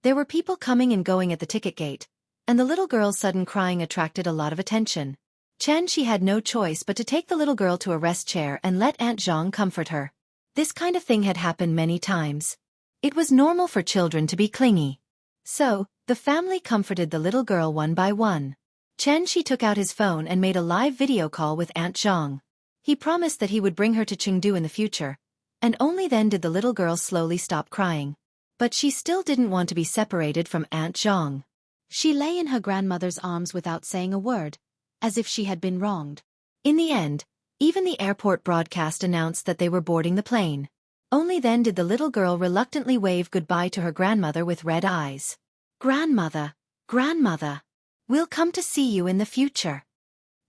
There were people coming and going at the ticket gate, and the little girl's sudden crying attracted a lot of attention. Xianxia had no choice but to take the little girl to a rest chair and let Aunt Zhang comfort her. This kind of thing had happened many times. It was normal for children to be clingy. So, the family comforted the little girl one by one. Xianxia took out his phone and made a live video call with Aunt Zhang. He promised that he would bring her to Chengdu in the future, and only then did the little girl slowly stop crying. But she still didn't want to be separated from Aunt Zhang. She lay in her grandmother's arms without saying a word, as if she had been wronged. In the end, even the airport broadcast announced that they were boarding the plane. Only then did the little girl reluctantly wave goodbye to her grandmother with red eyes. "Grandmother, grandmother, we'll come to see you in the future."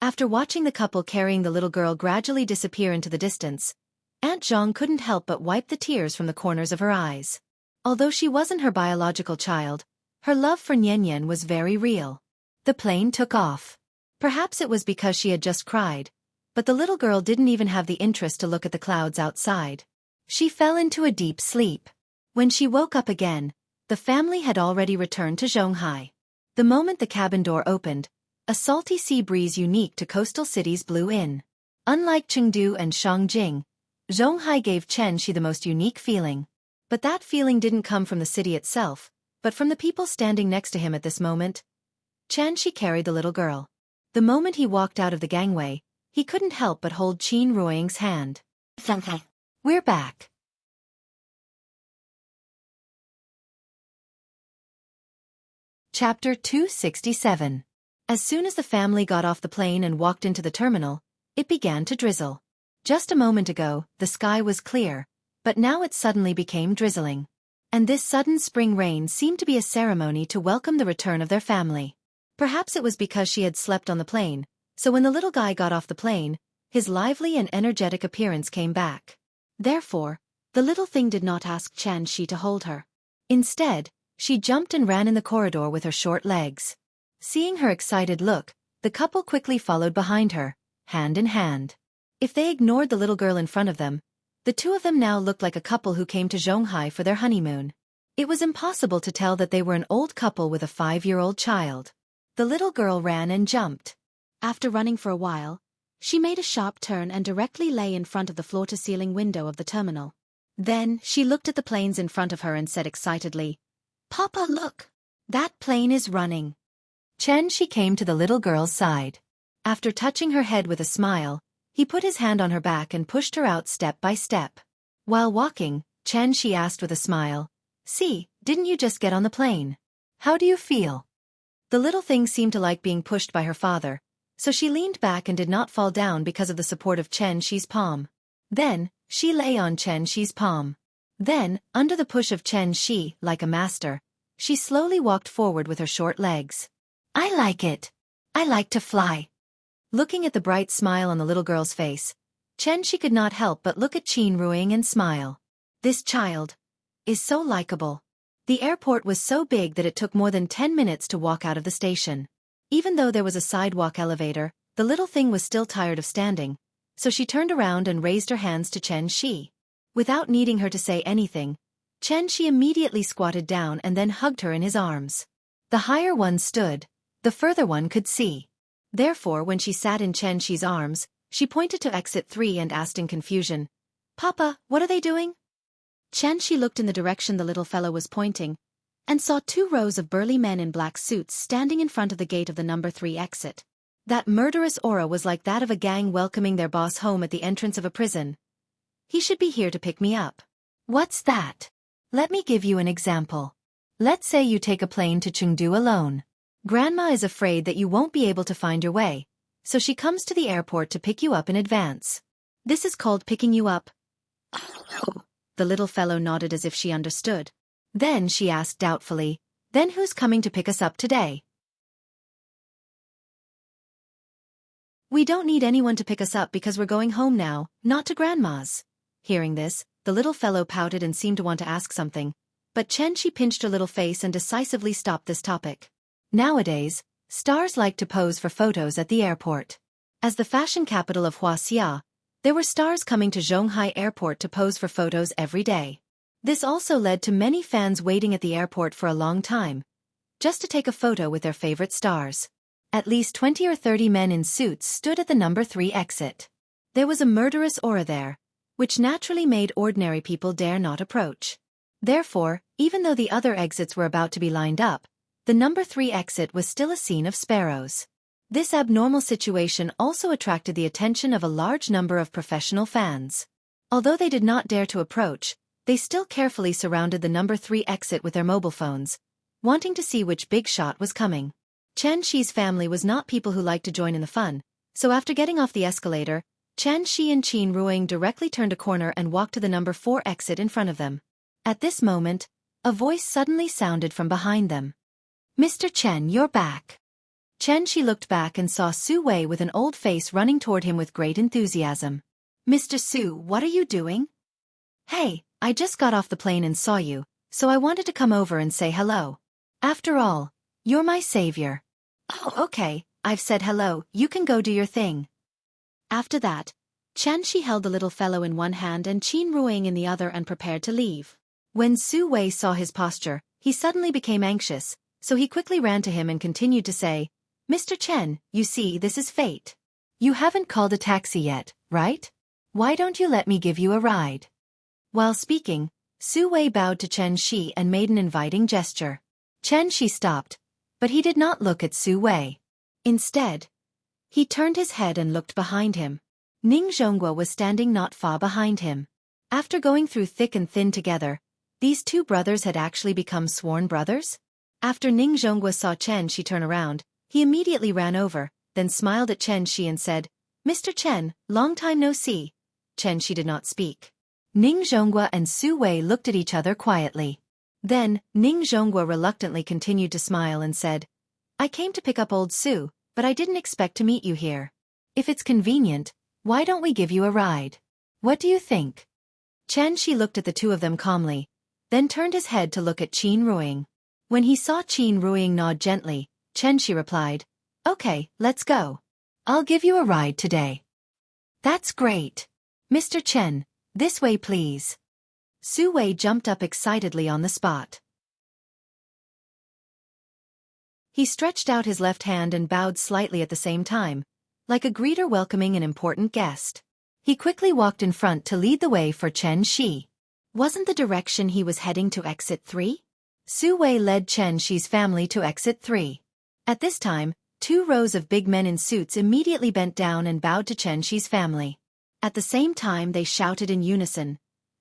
After watching the couple carrying the little girl gradually disappear into the distance, Aunt Zhang couldn't help but wipe the tears from the corners of her eyes. Although she wasn't her biological child, her love for Nian Nian was very real. The plane took off. Perhaps it was because she had just cried, but the little girl didn't even have the interest to look at the clouds outside. She fell into a deep sleep. When she woke up again, the family had already returned to Zhonghai. The moment the cabin door opened, a salty sea breeze unique to coastal cities blew in. Unlike Chengdu and Shangjing, Zhonghai gave Xianxia the most unique feeling. But that feeling didn't come from the city itself, but from the people standing next to him at this moment. Xianxia carried the little girl. The moment he walked out of the gangway, he couldn't help but hold Qin Ruoying's hand. We're back. Chapter 267. As soon as the family got off the plane and walked into the terminal, it began to drizzle. Just a moment ago, the sky was clear, but now it suddenly became drizzling. And this sudden spring rain seemed to be a ceremony to welcome the return of their family. Perhaps it was because she had slept on the plane, so when the little guy got off the plane, his lively and energetic appearance came back. Therefore, the little thing did not ask Xianxia to hold her. Instead, she jumped and ran in the corridor with her short legs. Seeing her excited look, the couple quickly followed behind her, hand in hand. If they ignored the little girl in front of them, the two of them now looked like a couple who came to Zhonghai for their honeymoon. It was impossible to tell that they were an old couple with a 5-year-old child. The little girl ran and jumped. After running for a while, She made a sharp turn and directly lay in front of the floor-to-ceiling window of the terminal. Then, she looked at the planes in front of her and said excitedly, "Papa, look! That plane is running." Xianxia came to the little girl's side. After touching her head with a smile, he put his hand on her back and pushed her out step by step. While walking, Xianxia asked with a smile, "See, didn't you just get on the plane? How do you feel?" The little thing seemed to like being pushed by her father, so she leaned back and did not fall down because of the support of Xianxia's palm. Then, she lay on Xianxia's palm. Then, under the push of Xianxia, like a master, she slowly walked forward with her short legs. "I like it. I like to fly." Looking at the bright smile on the little girl's face, Xianxia could not help but look at Qin Ruing and smile. This child is so likable. The airport was so big that it took more than 10 minutes to walk out of the station. Even though there was a sidewalk elevator, the little thing was still tired of standing, so she turned around and raised her hands to Xianxia. Without needing her to say anything, Xianxia immediately squatted down and then hugged her in his arms. The higher one stood, the further one could see. Therefore, when she sat in Xianxia's arms, she pointed to exit 3 and asked in confusion, "Papa, what are they doing?" Xianxia looked in the direction the little fellow was pointing, and saw 2 rows of burly men in black suits standing in front of the gate of the number 3 exit. That murderous aura was like that of a gang welcoming their boss home at the entrance of a prison. "He should be here to pick me up." "What's that?" "Let me give you an example. Let's say you take a plane to Chengdu alone. Grandma is afraid that you won't be able to find your way, so she comes to the airport to pick you up in advance. This is called picking you up." The little fellow nodded as if she understood. Then she asked doubtfully, "Then who's coming to pick us up today?" "We don't need anyone to pick us up because we're going home now, not to Grandma's." Hearing this, the little fellow pouted and seemed to want to ask something, but Xianxia pinched her little face and decisively stopped this topic. Nowadays, stars like to pose for photos at the airport. As the fashion capital of Wuxia, there were stars coming to Zhonghai Airport to pose for photos every day. This also led to many fans waiting at the airport for a long time, just to take a photo with their favorite stars. At least 20 or 30 men in suits stood at the number 3 exit. There was a murderous aura there, which naturally made ordinary people dare not approach. Therefore, even though the other exits were about to be lined up, the number 3 exit was still a scene of sparrows. This abnormal situation also attracted the attention of a large number of professional fans. Although they did not dare to approach, they still carefully surrounded the number 3 exit with their mobile phones, wanting to see which big shot was coming. Xianxia's family was not people who liked to join in the fun, so after getting off the escalator, Xianxia and Qin Ruing directly turned a corner and walked to the number 4 exit in front of them. At this moment, a voice suddenly sounded from behind them. "Mr. Chen, you're back." Xianxia looked back and saw Su Wei with an old face running toward him with great enthusiasm. "Mr. Su, what are you doing?" "Hey, I just got off the plane and saw you, so I wanted to come over and say hello. After all, you're my savior." "Oh, okay, I've said hello, you can go do your thing." After that, Xianxia held the little fellow in one hand and Qin Ruing in the other and prepared to leave. When Su Wei saw his posture, he suddenly became anxious, so he quickly ran to him and continued to say, "Mr. Chen, you see, this is fate. You haven't called a taxi yet, right? Why don't you let me give you a ride?" While speaking, Su Wei bowed to Xianxia and made an inviting gesture. Xianxia stopped, but he did not look at Su Wei. Instead, he turned his head and looked behind him. Ning Zhonghua was standing not far behind him. After going through thick and thin together, these 2 brothers had actually become sworn brothers? After Ning Zhonghua saw Xianxia turn around, he immediately ran over, then smiled at Xianxia and said, "Mr. Chen, long time no see." Xianxia did not speak. Ning Zhonghua and Su Wei looked at each other quietly. Then, Ning Zhonghua reluctantly continued to smile and said, "I came to pick up old Su, but I didn't expect to meet you here. If it's convenient, why don't we give you a ride? What do you think?" Xianxia looked at the 2 of them calmly, then turned his head to look at Qin Ruing. When he saw Qin Ruing nod gently, Xianxia replied, "Okay, let's go. I'll give you a ride today." "That's great. Mr. Chen, this way please." Su Wei jumped up excitedly on the spot. He stretched out his left hand and bowed slightly at the same time, like a greeter welcoming an important guest. He quickly walked in front to lead the way for Chen Shi. Wasn't the direction he was heading to exit 3? Su Wei led Chen Shi's family to exit 3. At this time, 2 rows of big men in suits immediately bent down and bowed to Chen Shi's family. At the same time they shouted in unison,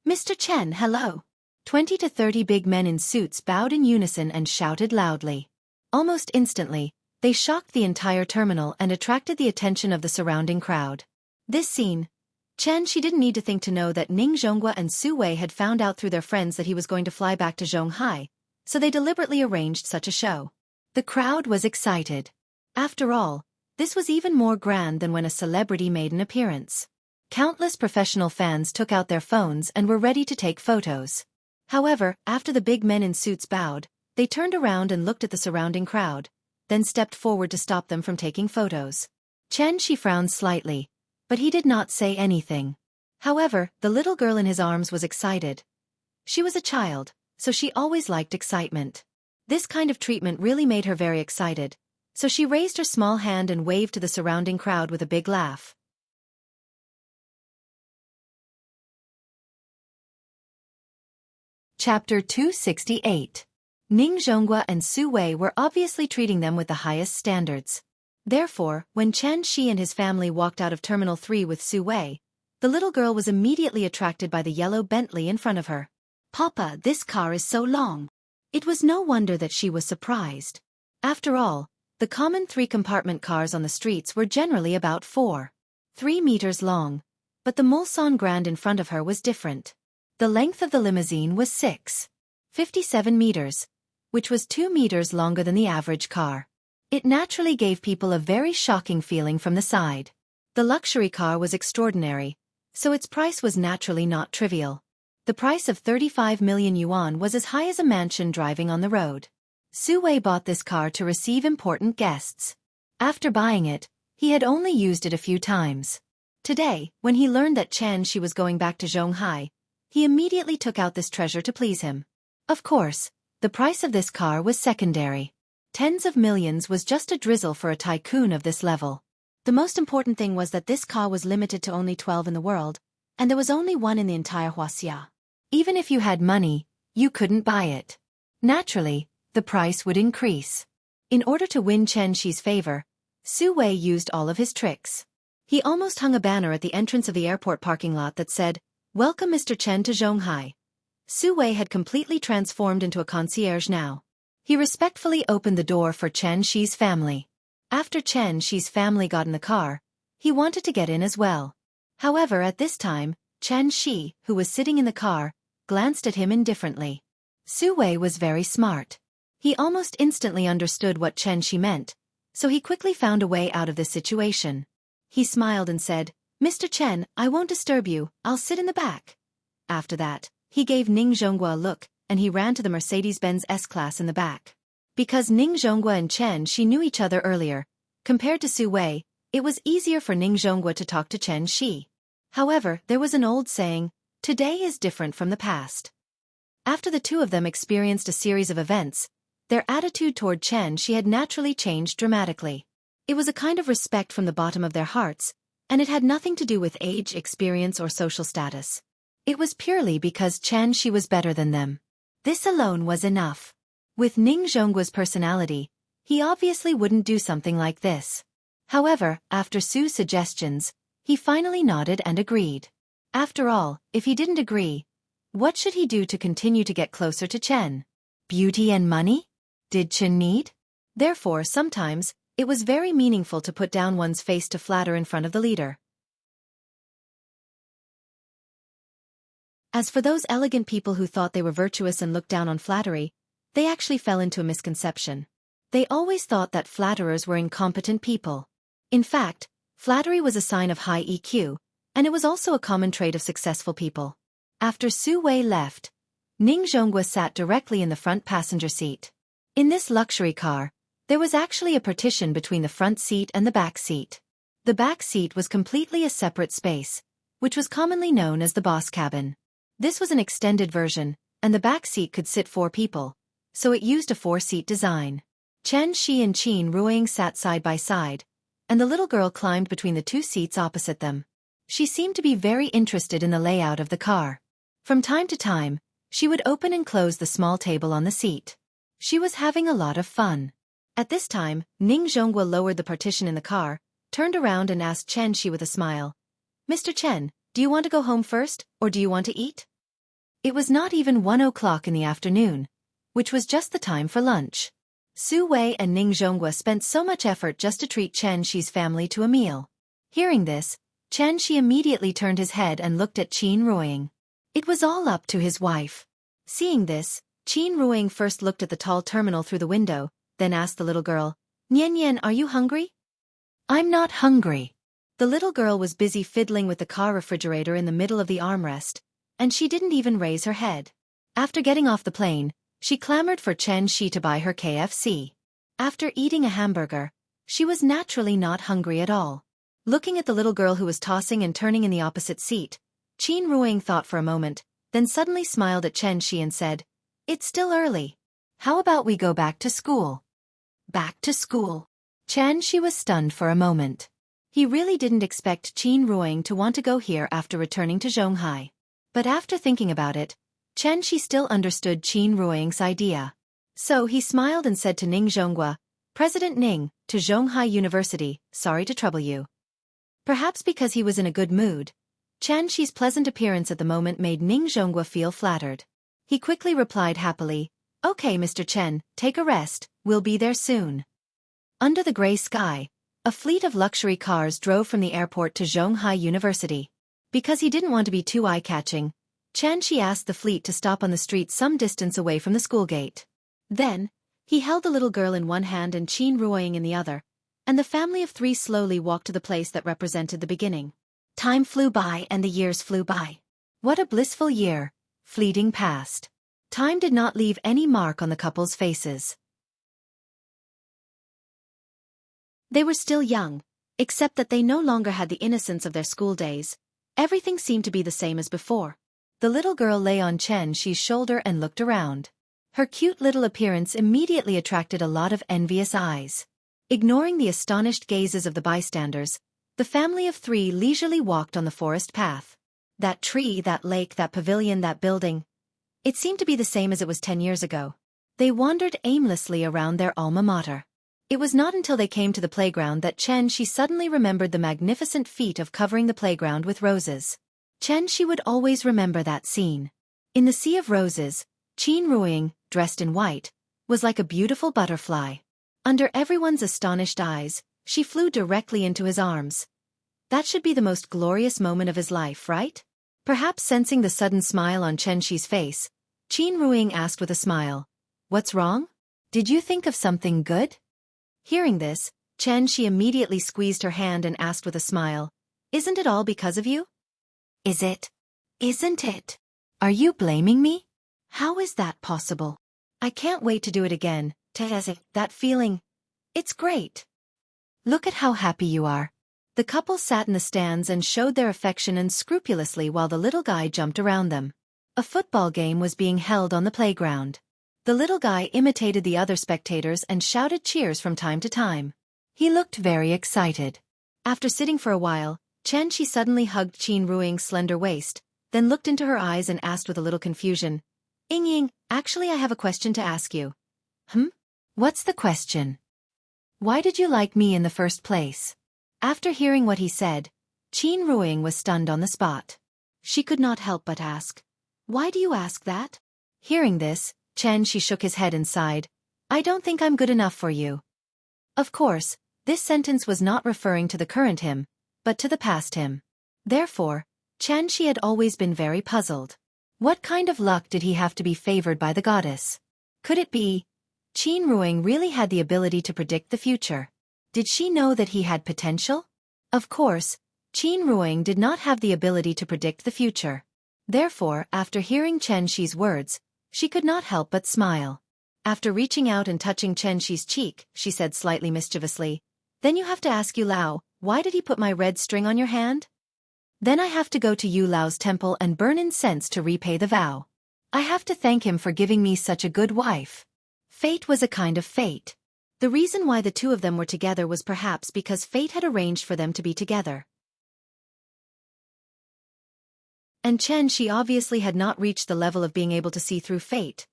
"Mr. Chen, hello." 20 to 30 big men in suits bowed in unison and shouted loudly. Almost instantly, they shocked the entire terminal and attracted the attention of the surrounding crowd. This scene, Chen Shi didn't need to think to know that Ning Zhonghua and Su Wei had found out through their friends that he was going to fly back to Zhonghai, so they deliberately arranged such a show. The crowd was excited. After all, this was even more grand than when a celebrity made an appearance. Countless professional fans took out their phones and were ready to take photos. However, after the big men in suits bowed, they turned around and looked at the surrounding crowd, then stepped forward to stop them from taking photos. Chen Shi frowned slightly, but he did not say anything. However, the little girl in his arms was excited. She was a child, so she always liked excitement. This kind of treatment really made her very excited, so she raised her small hand and waved to the surrounding crowd with a big laugh. Chapter 268. Ning Zhonghua and Su Wei were obviously treating them with the highest standards. Therefore, when Chen Shi and his family walked out of Terminal 3 with Su Wei, the little girl was immediately attracted by the yellow Bentley in front of her. "Papa, this car is so long." It was no wonder that she was surprised. After all, the common 3-compartment cars on the streets were generally about 4.3 meters long, but the Mulsanne Grand in front of her was different. The length of the limousine was 6.57 meters, which was 2 meters longer than the average car. It naturally gave people a very shocking feeling from the side. The luxury car was extraordinary, so its price was naturally not trivial. The price of 35 million yuan was as high as a mansion driving on the road. Su Wei bought this car to receive important guests. After buying it, he had only used it a few times. Today, when he learned that Chen Shi was going back to Zhonghai, he immediately took out this treasure to please him. Of course, the price of this car was secondary. Tens of millions was just a drizzle for a tycoon of this level. The most important thing was that this car was limited to only 12 in the world, and there was only one in the entire Wuxia. Even if you had money, you couldn't buy it. Naturally, the price would increase. In order to win Chen Shi's favor, Su Wei used all of his tricks. He almost hung a banner at the entrance of the airport parking lot that said, "Welcome Mr. Chen to Zhonghai." Su Wei had completely transformed into a concierge now. He respectfully opened the door for Chen Shi's family. After Chen Shi's family got in the car, he wanted to get in as well. However, at this time, Chen Shi, who was sitting in the car, glanced at him indifferently. Su Wei was very smart. He almost instantly understood what Chen Shi meant, so he quickly found a way out of this situation. He smiled and said, "Mr. Chen, I won't disturb you, I'll sit in the back." After that, he gave Ning Zhonghua a look, and he ran to the Mercedes-Benz S-Class in the back. Because Ning Zhonghua and Chen Shi knew each other earlier, compared to Su Wei, it was easier for Ning Zhonghua to talk to Chen Shi. However, there was an old saying, "Today is different from the past." After the two of them experienced a series of events, their attitude toward Chen Shi had naturally changed dramatically. It was a kind of respect from the bottom of their hearts, and it had nothing to do with age, experience, or social status. It was purely because Chen Shi was better than them. This alone was enough. With Ning Zhonggua's personality, he obviously wouldn't do something like this. However, after Su's suggestions, he finally nodded and agreed. After all, if he didn't agree, what should he do to continue to get closer to Chen? Beauty and money? Did Chen need? Therefore, sometimes, it was very meaningful to put down one's face to flatter in front of the leader. As for those elegant people who thought they were virtuous and looked down on flattery, they actually fell into a misconception. They always thought that flatterers were incompetent people. In fact, flattery was a sign of high EQ, and it was also a common trait of successful people. After Su Wei left, Ning Zhonghua sat directly in the front passenger seat. In this luxury car, there was actually a partition between the front seat and the back seat. The back seat was completely a separate space, which was commonly known as the boss cabin. This was an extended version, and the back seat could sit 4 people, so it used a 4-seat design. Chen Shi and Qin Ruoying sat side by side, and the little girl climbed between the two seats opposite them. She seemed to be very interested in the layout of the car. From time to time, she would open and close the small table on the seat. She was having a lot of fun. At this time, Ning Zhonghua lowered the partition in the car, turned around and asked Xianxia with a smile, "Mr. Chen, do you want to go home first, or do you want to eat?" It was not even 1 o'clock in the afternoon, which was just the time for lunch. Su Wei and Ning Zhonghua spent so much effort just to treat Xianxi's family to a meal. Hearing this, Xianxia immediately turned his head and looked at Qin Ruiying. It was all up to his wife. Seeing this, Qin Ruiying first looked at the tall terminal through the window, then asked the little girl, "Nian Nian, are you hungry?" "I'm not hungry." The little girl was busy fiddling with the car refrigerator in the middle of the armrest, and she didn't even raise her head. After getting off the plane, she clamored for Xianxia to buy her KFC. After eating a hamburger, she was naturally not hungry at all. Looking at the little girl who was tossing and turning in the opposite seat, Qin Ruiying thought for a moment, then suddenly smiled at Xianxia and said, "It's still early. How about we go back to school?" Back to school. Xianxia was stunned for a moment. He really didn't expect Qin Ruiying to want to go here after returning to Zhonghai. But after thinking about it, Xianxia still understood Qin Ruiying's idea. So he smiled and said to Ning Zhonghua, "President Ning, to Zhonghai University, sorry to trouble you." Perhaps because he was in a good mood, Xianxi's pleasant appearance at the moment made Ning Zhonghua feel flattered. He quickly replied happily, "Okay, Mr. Chen, take a rest, we'll be there soon." Under the gray sky, a fleet of luxury cars drove from the airport to Zhonghai University. Because he didn't want to be too eye-catching, Xianxia asked the fleet to stop on the street some distance away from the school gate. Then, he held the little girl in one hand and Qin Ruiying in the other, and the family of three slowly walked to the place that represented the beginning. Time flew by and the years flew by. What a blissful year, fleeting past. Time did not leave any mark on the couple's faces. They were still young, except that they no longer had the innocence of their school days. Everything seemed to be the same as before. The little girl lay on Xianxi's shoulder and looked around. Her cute little appearance immediately attracted a lot of envious eyes. Ignoring the astonished gazes of the bystanders, the family of three leisurely walked on the forest path. That tree, that lake, that pavilion, that building. It seemed to be the same as it was 10 years ago. They wandered aimlessly around their alma mater. It was not until they came to the playground that Xianxia suddenly remembered the magnificent feat of covering the playground with roses. Xianxia would always remember that scene. In the sea of roses, Qin Ruiying, dressed in white, was like a beautiful butterfly. Under everyone's astonished eyes, she flew directly into his arms. That should be the most glorious moment of his life, right? Perhaps sensing the sudden smile on Xianxi's face, Qin Ruiying asked with a smile, "What's wrong? Did you think of something good?" Hearing this, Xianxia immediately squeezed her hand and asked with a smile, "Isn't it all because of you?" "Is it? Isn't it? Are you blaming me? How is that possible? I can't wait to do it again, that feeling. It's great. Look at how happy you are." The couple sat in the stands and showed their affection unscrupulously while the little guy jumped around them. A football game was being held on the playground. The little guy imitated the other spectators and shouted cheers from time to time. He looked very excited. After sitting for a while, Xianxia suddenly hugged Qin Ruiying's slender waist, then looked into her eyes and asked with a little confusion, "Ying, actually I have a question to ask you." What's the question?" "Why did you like me in the first place?" After hearing what he said, Qin Ruiying was stunned on the spot. She could not help but ask, "Why do you ask that?" Hearing this, Xianxia shook his head and sighed, "I don't think I'm good enough for you." Of course, this sentence was not referring to the current him, but to the past him. Therefore, Xianxia had always been very puzzled. What kind of luck did he have to be favored by the goddess? Could it be Qin Ruiying really had the ability to predict the future? Did she know that he had potential? Of course, Qin Ruiying did not have the ability to predict the future. Therefore, after hearing Xianxi's words, she could not help but smile. After reaching out and touching Xianxi's cheek, she said slightly mischievously, "Then you have to ask Yu Lao, why did he put my red string on your hand? Then I have to go to Yu Lao's temple and burn incense to repay the vow. I have to thank him for giving me such a good wife." Fate was a kind of fate. The reason why the two of them were together was perhaps because fate had arranged for them to be together. And Xianxia obviously had not reached the level of being able to see through fate.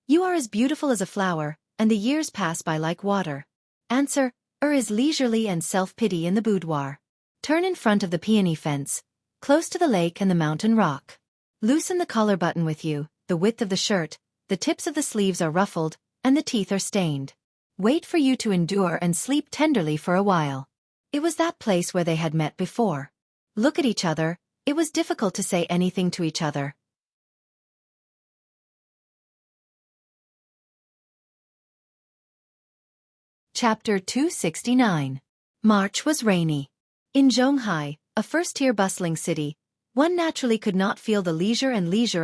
You are as beautiful as a flower, and the years pass by like water. Answer, is leisurely and self-pity in the boudoir. Turn in front of the peony fence, close to the lake and the mountain rock. Loosen the collar button with you, the width of the shirt, the tips of the sleeves are ruffled, and the teeth are stained. Wait for you to endure and sleep tenderly for a while. It was that place where they had met before. Look at each other, it was difficult to say anything to each other. Chapter 269. March was rainy. In Jianghu, a first-tier bustling city, one naturally could not feel the leisure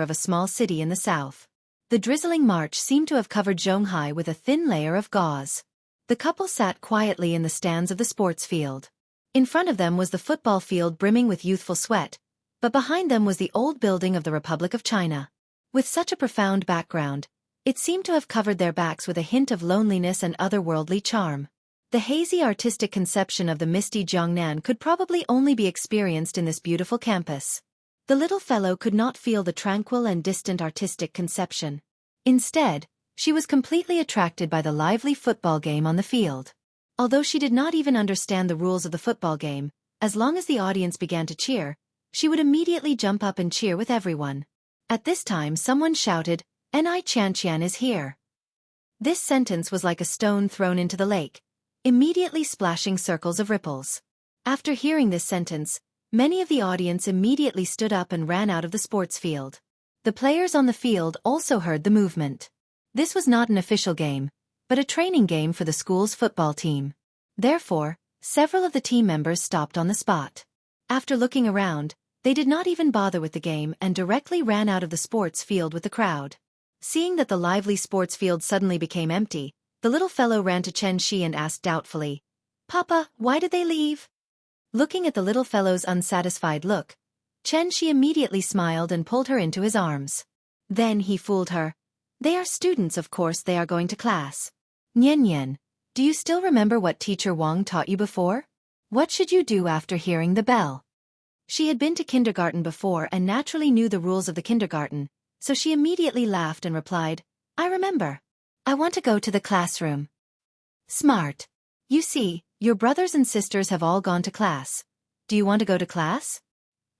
of a small city in the south. The drizzling March seemed to have covered Jianghu with a thin layer of gauze. The couple sat quietly in the stands of the sports field. In front of them was the football field brimming with youthful sweat, but behind them was the old building of the Republic of China. With such a profound background, it seemed to have covered their backs with a hint of loneliness and otherworldly charm. The hazy artistic conception of the misty Jiangnan could probably only be experienced in this beautiful campus. The little fellow could not feel the tranquil and distant artistic conception. Instead, she was completely attracted by the lively football game on the field. Although she did not even understand the rules of the football game, as long as the audience began to cheer, she would immediately jump up and cheer with everyone. At this time someone shouted, Xianxia is here. This sentence was like a stone thrown into the lake, immediately splashing circles of ripples. After hearing this sentence, many of the audience immediately stood up and ran out of the sports field. The players on the field also heard the movement. This was not an official game, but a training game for the school's football team. Therefore, several of the team members stopped on the spot. After looking around, they did not even bother with the game and directly ran out of the sports field with the crowd. Seeing that the lively sports field suddenly became empty, the little fellow ran to Xianxia and asked doubtfully, "Papa, why did they leave?" Looking at the little fellow's unsatisfied look, Xianxia immediately smiled and pulled her into his arms. Then he fooled her. "They are students, of course they are going to class. Nian, do you still remember what Teacher Wang taught you before? What should you do after hearing the bell?" She had been to kindergarten before and naturally knew the rules of the kindergarten, so she immediately laughed and replied, "I remember. I want to go to the classroom." Smart. You see, your brothers and sisters have all gone to class. Do you want to go to class?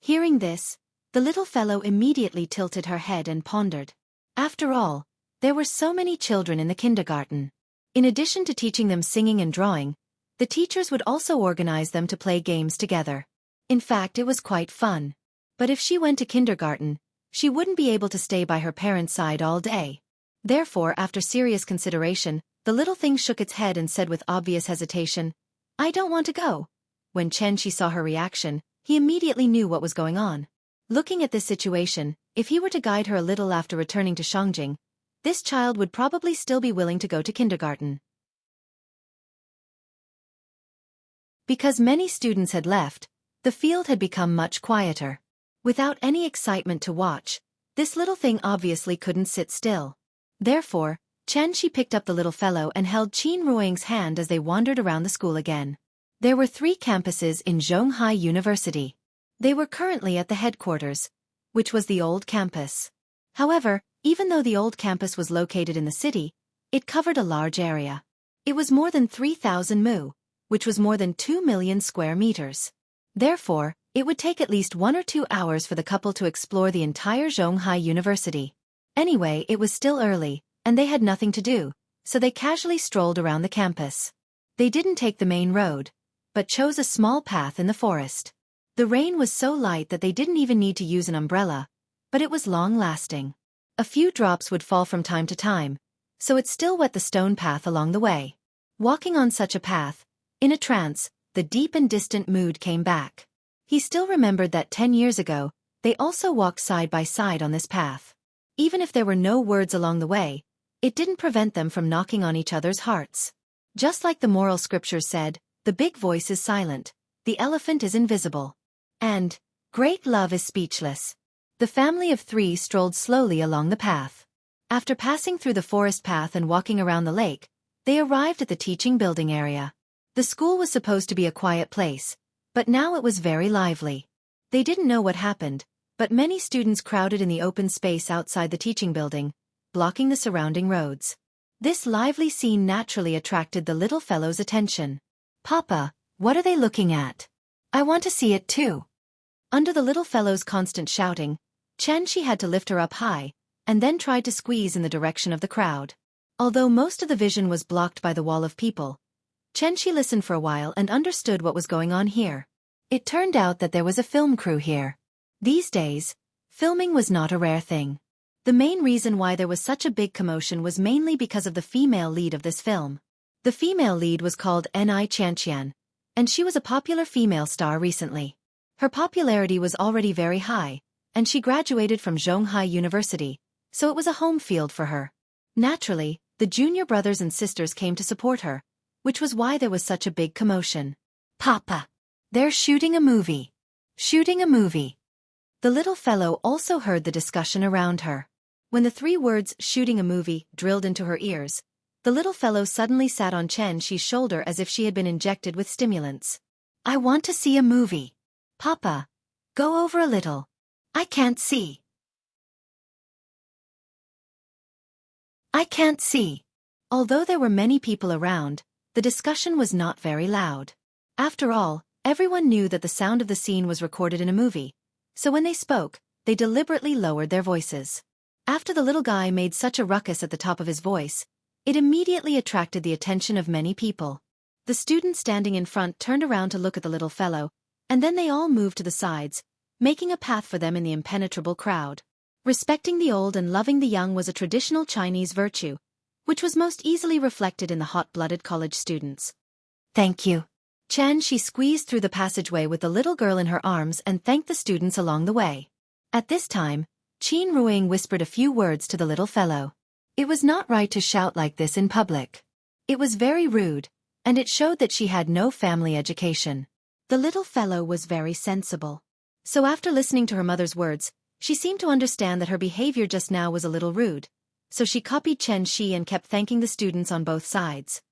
Hearing this, the little fellow immediately tilted her head and pondered. After all, there were so many children in the kindergarten. In addition to teaching them singing and drawing, the teachers would also organize them to play games together. In fact, it was quite fun. But if she went to kindergarten, she wouldn't be able to stay by her parents' side all day. Therefore, after serious consideration, the little thing shook its head and said with obvious hesitation, "I don't want to go." When Xianxia saw her reaction, he immediately knew what was going on. Looking at this situation, if he were to guide her a little after returning to Shangjing, this child would probably still be willing to go to kindergarten. Because many students had left, the field had become much quieter. Without any excitement to watch, this little thing obviously couldn't sit still. Therefore, Xianxia picked up the little fellow and held Qin Ruing's hand as they wandered around the school again. There were 3 campuses in Jianghu University. They were currently at the headquarters, which was the old campus. However, even though the old campus was located in the city, it covered a large area. It was more than 3,000 mu, which was more than 2 million square meters. Therefore, it would take at least 1 or 2 hours for the couple to explore the entire Jianghu University. Anyway, it was still early, and they had nothing to do, so they casually strolled around the campus. They didn't take the main road, but chose a small path in the forest. The rain was so light that they didn't even need to use an umbrella, but it was long-lasting. A few drops would fall from time to time, so it still wet the stone path along the way. Walking on such a path, in a trance, the deep and distant mood came back. He still remembered that 10 years ago, they also walked side by side on this path. Even if there were no words along the way, it didn't prevent them from knocking on each other's hearts. Just like the moral scriptures said, the big voice is silent, the elephant is invisible, and great love is speechless. The family of 3 strolled slowly along the path. After passing through the forest path and walking around the lake, They arrived at the teaching building area. The school was supposed to be a quiet place, but now it was very lively. They didn't know what happened, but many students crowded in the open space outside the teaching building, blocking the surrounding roads. This lively scene naturally attracted the little fellow's attention. "Papa, what are they looking at? I want to see it too." Under the little fellow's constant shouting, Xianxia had to lift her up high, and then tried to squeeze in the direction of the crowd. Although most of the vision was blocked by the wall of people, Xianxia listened for a while and understood what was going on here. It turned out that there was a film crew here. These days, filming was not a rare thing. The main reason why there was such a big commotion was mainly because of the female lead of this film. The female lead was called Xianxia, and she was a popular female star recently. Her popularity was already very high, and she graduated from Jianghu University, so it was a home field for her. Naturally, the junior brothers and sisters came to support her, which was why there was such a big commotion. "Papa, they're shooting a movie. Shooting a movie." The little fellow also heard the discussion around her. When the 3 words "shooting a movie" drilled into her ears, the little fellow suddenly sat on Xianxi's shoulder as if she had been injected with stimulants. "I want to see a movie. Papa, go over a little. I can't see. I can't see." Although there were many people around, the discussion was not very loud. After all, everyone knew that the sound of the scene was recorded in a movie, so when they spoke, they deliberately lowered their voices. After the little guy made such a ruckus at the top of his voice, it immediately attracted the attention of many people. The students standing in front turned around to look at the little fellow, and then they all moved to the sides, making a path for them in the impenetrable crowd. Respecting the old and loving the young was a traditional Chinese virtue, which was most easily reflected in the hot-blooded college students. "Thank you." Xianxia squeezed through the passageway with the little girl in her arms and thanked the students along the way. At this time, Qin Ruing whispered a few words to the little fellow. It was not right to shout like this in public. It was very rude, and it showed that she had no family education. The little fellow was very sensible. So after listening to her mother's words, she seemed to understand that her behavior just now was a little rude, so she copied Xianxia and kept thanking the students on both sides.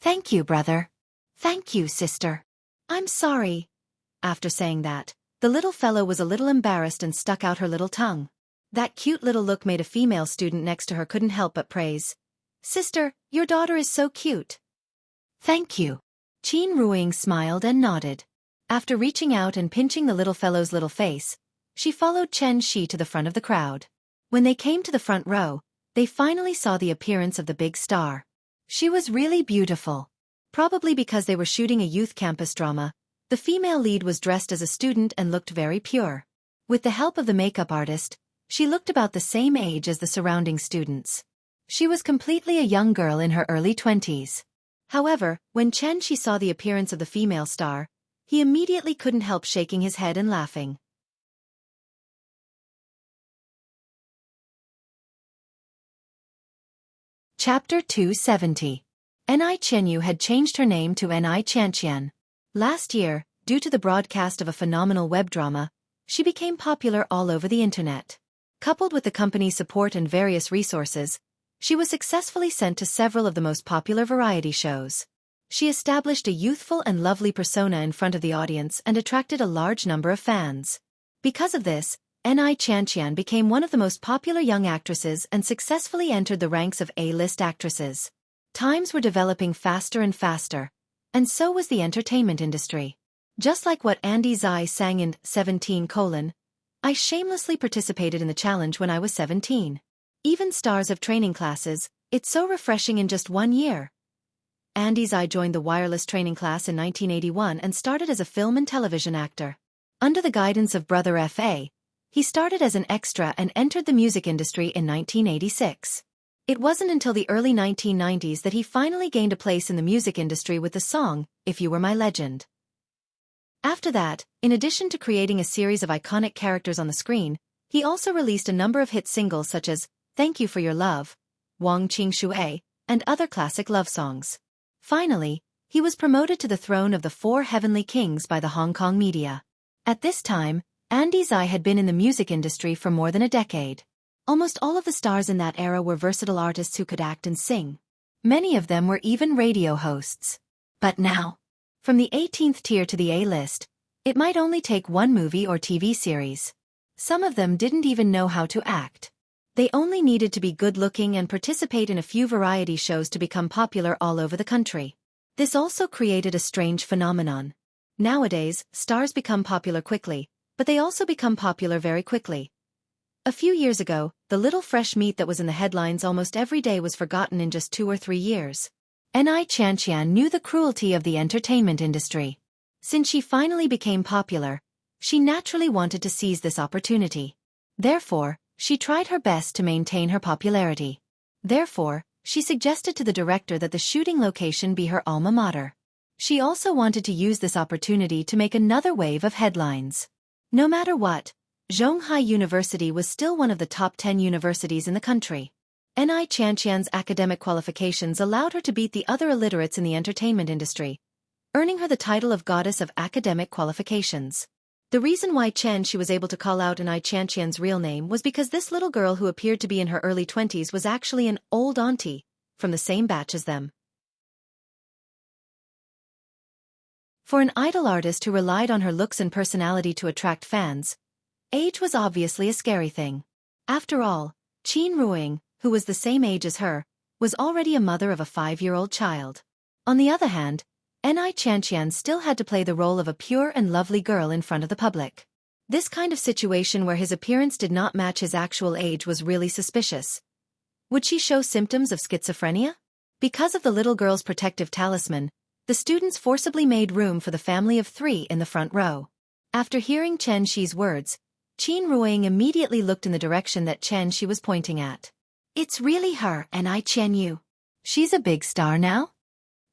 "Thank you, brother. Thank you, sister. I'm sorry." After saying that, the little fellow was a little embarrassed and stuck out her little tongue. That cute little look made a female student next to her couldn't help but praise. "Sister, your daughter is so cute." "Thank you." Qin Ruing smiled and nodded. After reaching out and pinching the little fellow's little face, she followed Xianxia to the front of the crowd. When they came to the front row, they finally saw the appearance of the big star. She was really beautiful. Probably because they were shooting a youth campus drama, the female lead was dressed as a student and looked very pure. With the help of the makeup artist, she looked about the same age as the surrounding students. She was completely a young girl in her early 20s. However, when Xianxia saw the appearance of the female star, he immediately couldn't help shaking his head and laughing. Chapter 270. Xianxia had changed her name to Xianxia. Last year, due to the broadcast of a phenomenal web drama, she became popular all over the internet. Coupled with the company's support and various resources, she was successfully sent to several of the most popular variety shows. She established a youthful and lovely persona in front of the audience and attracted a large number of fans. Because of this, Xianxia became one of the most popular young actresses and successfully entered the ranks of A-list actresses. Times were developing faster and faster, and so was the entertainment industry. Just like what Andy Zai sang in 17: I shamelessly participated in the challenge when I was 17. Even stars have training classes, it's so refreshing in just 1 year. Andy Zai joined the wireless training class in 1981 and started as a film and television actor. Under the guidance of brother Fa, he started as an extra and entered the music industry in 1986. It wasn't until the early 1990s that he finally gained a place in the music industry with the song, If You Were My Legend. After that, in addition to creating a series of iconic characters on the screen, he also released a number of hit singles such as Thank You for Your Love, Wang Qing Shui, and other classic love songs. Finally, he was promoted to the throne of the 4 heavenly kings by the Hong Kong media. At this time, Andy Zai had been in the music industry for more than a decade. Almost all of the stars in that era were versatile artists who could act and sing. Many of them were even radio hosts. But now, from the 18th tier to the A-list, it might only take one movie or TV series. Some of them didn't even know how to act. They only needed to be good-looking and participate in a few variety shows to become popular all over the country. This also created a strange phenomenon. Nowadays, stars become popular quickly, but they also become popular very quickly. A few years ago, the little fresh meat that was in the headlines almost every day was forgotten in just 2 or 3 years. Xianxia knew the cruelty of the entertainment industry. Since she finally became popular, she naturally wanted to seize this opportunity. Therefore, she tried her best to maintain her popularity. Therefore, she suggested to the director that the shooting location be her alma mater. She also wanted to use this opportunity to make another wave of headlines. No matter what, Jianghu University was still one of the top 10 universities in the country. Xianxia's academic qualifications allowed her to beat the other illiterates in the entertainment industry, earning her the title of Goddess of Academic Qualifications. The reason why Xianxia was able to call out Xianxia's real name was because this little girl who appeared to be in her early 20s was actually an old auntie, from the same batch as them. For an idol artist who relied on her looks and personality to attract fans, age was obviously a scary thing. After all, Qin Ruing, who was the same age as her, was already a mother of a 5-year-old child. On the other hand, Xianxia still had to play the role of a pure and lovely girl in front of the public. This kind of situation where his appearance did not match his actual age was really suspicious. Would she show symptoms of schizophrenia? Because of the little girl's protective talisman, the students forcibly made room for the family of 3 in the front row. After hearing Xi's words, Qin Ruing immediately looked in the direction that Xianxia was pointing at. It's really her, Xianyu. She's a big star now?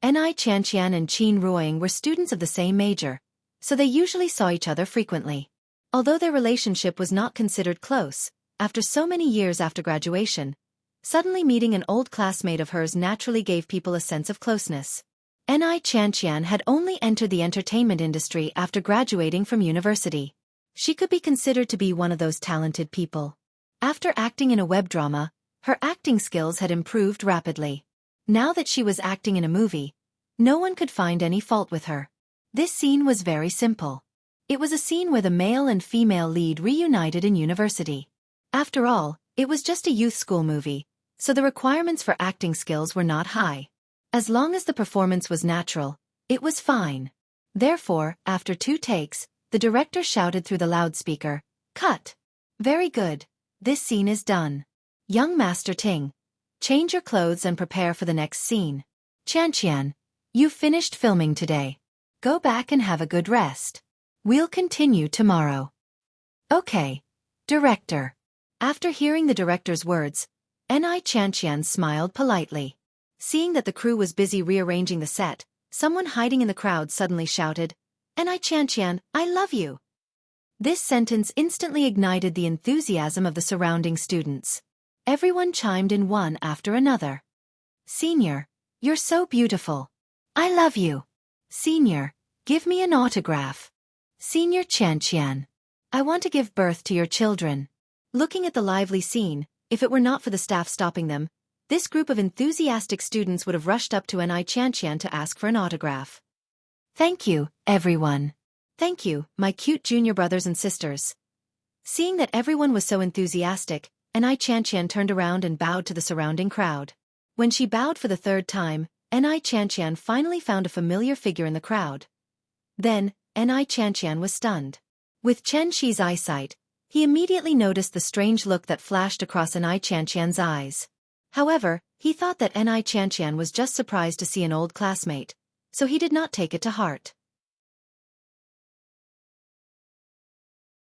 Xianxia and Qin Ruing were students of the same major, so they usually saw each other frequently. Although their relationship was not considered close, after so many years after graduation, suddenly meeting an old classmate of hers naturally gave people a sense of closeness. Xianxia had only entered the entertainment industry after graduating from university. She could be considered to be one of those talented people. After acting in a web drama, her acting skills had improved rapidly. Now that she was acting in a movie, no one could find any fault with her. This scene was very simple. It was a scene where the male and female lead reunited in university. After all, it was just a youth school movie, so the requirements for acting skills were not high. As long as the performance was natural, it was fine. Therefore, after 2 takes, the director shouted through the loudspeaker, "Cut! Very good. This scene is done. Young Master Ting, change your clothes and prepare for the next scene. Xianxian, you've finished filming today. Go back and have a good rest. We'll continue tomorrow." "Okay, director." After hearing the director's words, Xianxian smiled politely. Seeing that the crew was busy rearranging the set, someone hiding in the crowd suddenly shouted, "Xianxian, I love you." This sentence instantly ignited the enthusiasm of the surrounding students. Everyone chimed in one after another. "Senior, you're so beautiful. I love you. Senior, give me an autograph. Senior Xianxian, I want to give birth to your children." Looking at the lively scene, if it were not for the staff stopping them, this group of enthusiastic students would have rushed up to Xianxian to ask for an autograph. "Thank you, everyone. Thank you, my cute junior brothers and sisters." Seeing that everyone was so enthusiastic, Xianxian turned around and bowed to the surrounding crowd. When she bowed for the 3rd time, Xianxian finally found a familiar figure in the crowd. Then, Xianxian was stunned. With Xi's eyesight, he immediately noticed the strange look that flashed across Xianxian's eyes. However, he thought that Xianxian was just surprised to see an old classmate, so he did not take it to heart.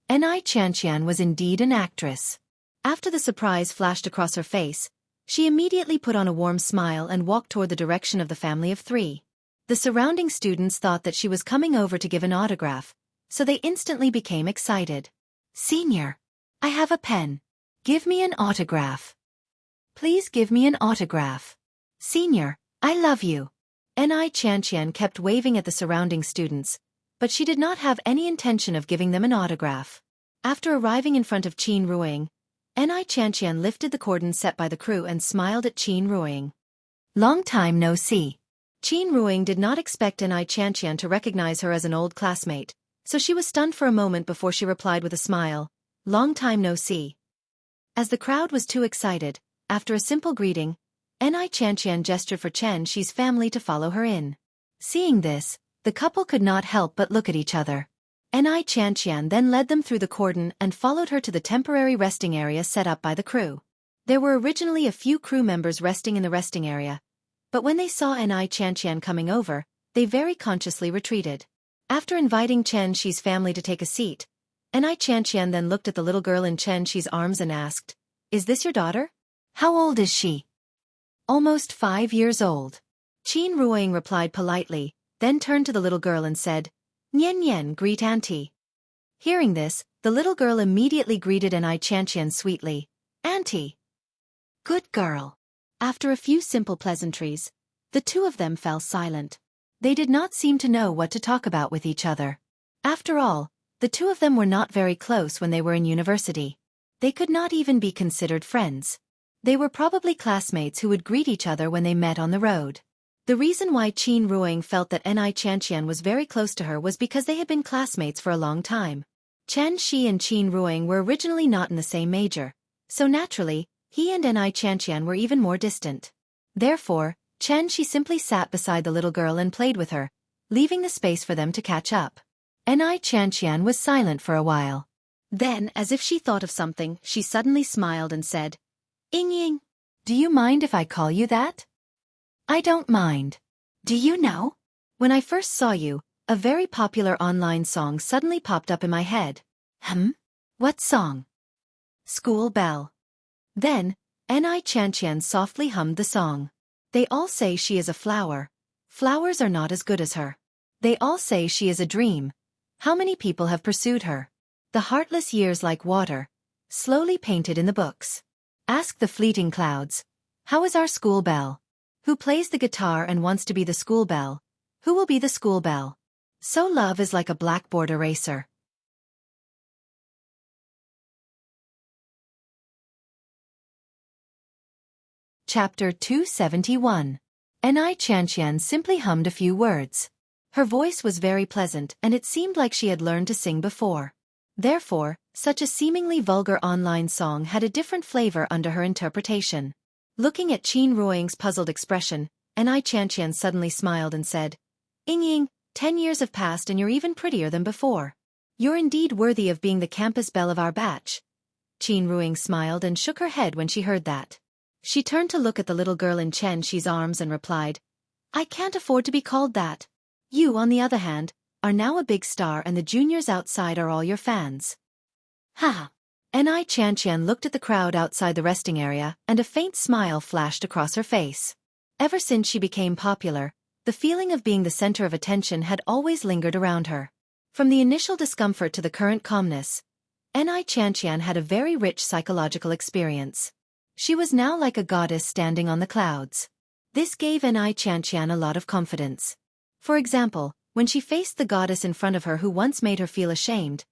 Xianxian was indeed an actress. After the surprise flashed across her face, she immediately put on a warm smile and walked toward the direction of the family of 3. The surrounding students thought that she was coming over to give an autograph, so they instantly became excited. "Senior, I have a pen. Give me an autograph. Please give me an autograph. Senior, I love you." Xianxian kept waving at the surrounding students, but she did not have any intention of giving them an autograph. After arriving in front of Qin Ruing, Xianxian lifted the cordon set by the crew and smiled at Qin Ruing. Long time no see. Qin Ruing did not expect Xianxia to recognize her as an old classmate, so she was stunned for a moment before she replied with a smile, long time no see. As the crowd was too excited, after a simple greeting, Xianxia gestured for Chen Shi's family to follow her in. Seeing this, the couple could not help but look at each other. Xianxia then led them through the cordon and followed her to the temporary resting area set up by the crew. There were originally a few crew members resting in the resting area, but when they saw Xianxia coming over, they very consciously retreated. After inviting Chen Shi's family to take a seat, Xianxia then looked at the little girl in Chen Shi's arms and asked, "Is this your daughter?" How old is she? Almost 5 years old. Qin Ruing replied politely, then turned to the little girl and said, "Nian Nian, greet auntie." Hearing this, the little girl immediately greeted Xianxia sweetly, "Auntie." Good girl. After a few simple pleasantries, the two of them fell silent. They did not seem to know what to talk about with each other. After all, the two of them were not very close when they were in university. They could not even be considered friends. They were probably classmates who would greet each other when they met on the road. The reason why Qin Ruing felt that Xianxia was very close to her was because they had been classmates for a long time. Chen Shi and Qin Ruing were originally not in the same major, so naturally, he and Xianxia were even more distant. Therefore, Chen Shi simply sat beside the little girl and played with her, leaving the space for them to catch up. Xianxia was silent for a while. Then, as if she thought of something, she suddenly smiled and said, "Ying Ying, Do you mind if I call you that?" I don't mind. Do you know? When I first saw you, a very popular online song suddenly popped up in my head." What song? "School Bell." Then, Xianxia softly hummed the song. "They all say she is a flower. Flowers are not as good as her. They all say she is a dream. How many people have pursued her? The heartless years like water, slowly painted in the books. Ask the fleeting clouds, how is our school bell? Who plays the guitar and wants to be the school bell? Who will be the school bell? So love is like a blackboard eraser." Chapter 271. Xianxia simply hummed a few words. Her voice was very pleasant and it seemed like she had learned to sing before. Therefore, such a seemingly vulgar online song had a different flavor under her interpretation. Looking at Qin Ruing's puzzled expression, Xianxia suddenly smiled and said, "Ying Ying, 10 years have passed and you're even prettier than before. You're indeed worthy of being the campus belle of our batch." Qin Ruing smiled and shook her head when she heard that. She turned to look at the little girl in Chen Shi's arms and replied, "I can't afford to be called that. You, on the other hand, are now a big star and the juniors outside are all your fans." Ha! Xianxia looked at the crowd outside the resting area and a faint smile flashed across her face. Ever since she became popular, the feeling of being the center of attention had always lingered around her. From the initial discomfort to the current calmness, Xianxia had a very rich psychological experience. She was now like a goddess standing on the clouds. This gave Xianxia a lot of confidence. For example, when she faced the goddess in front of her who once made her feel ashamed,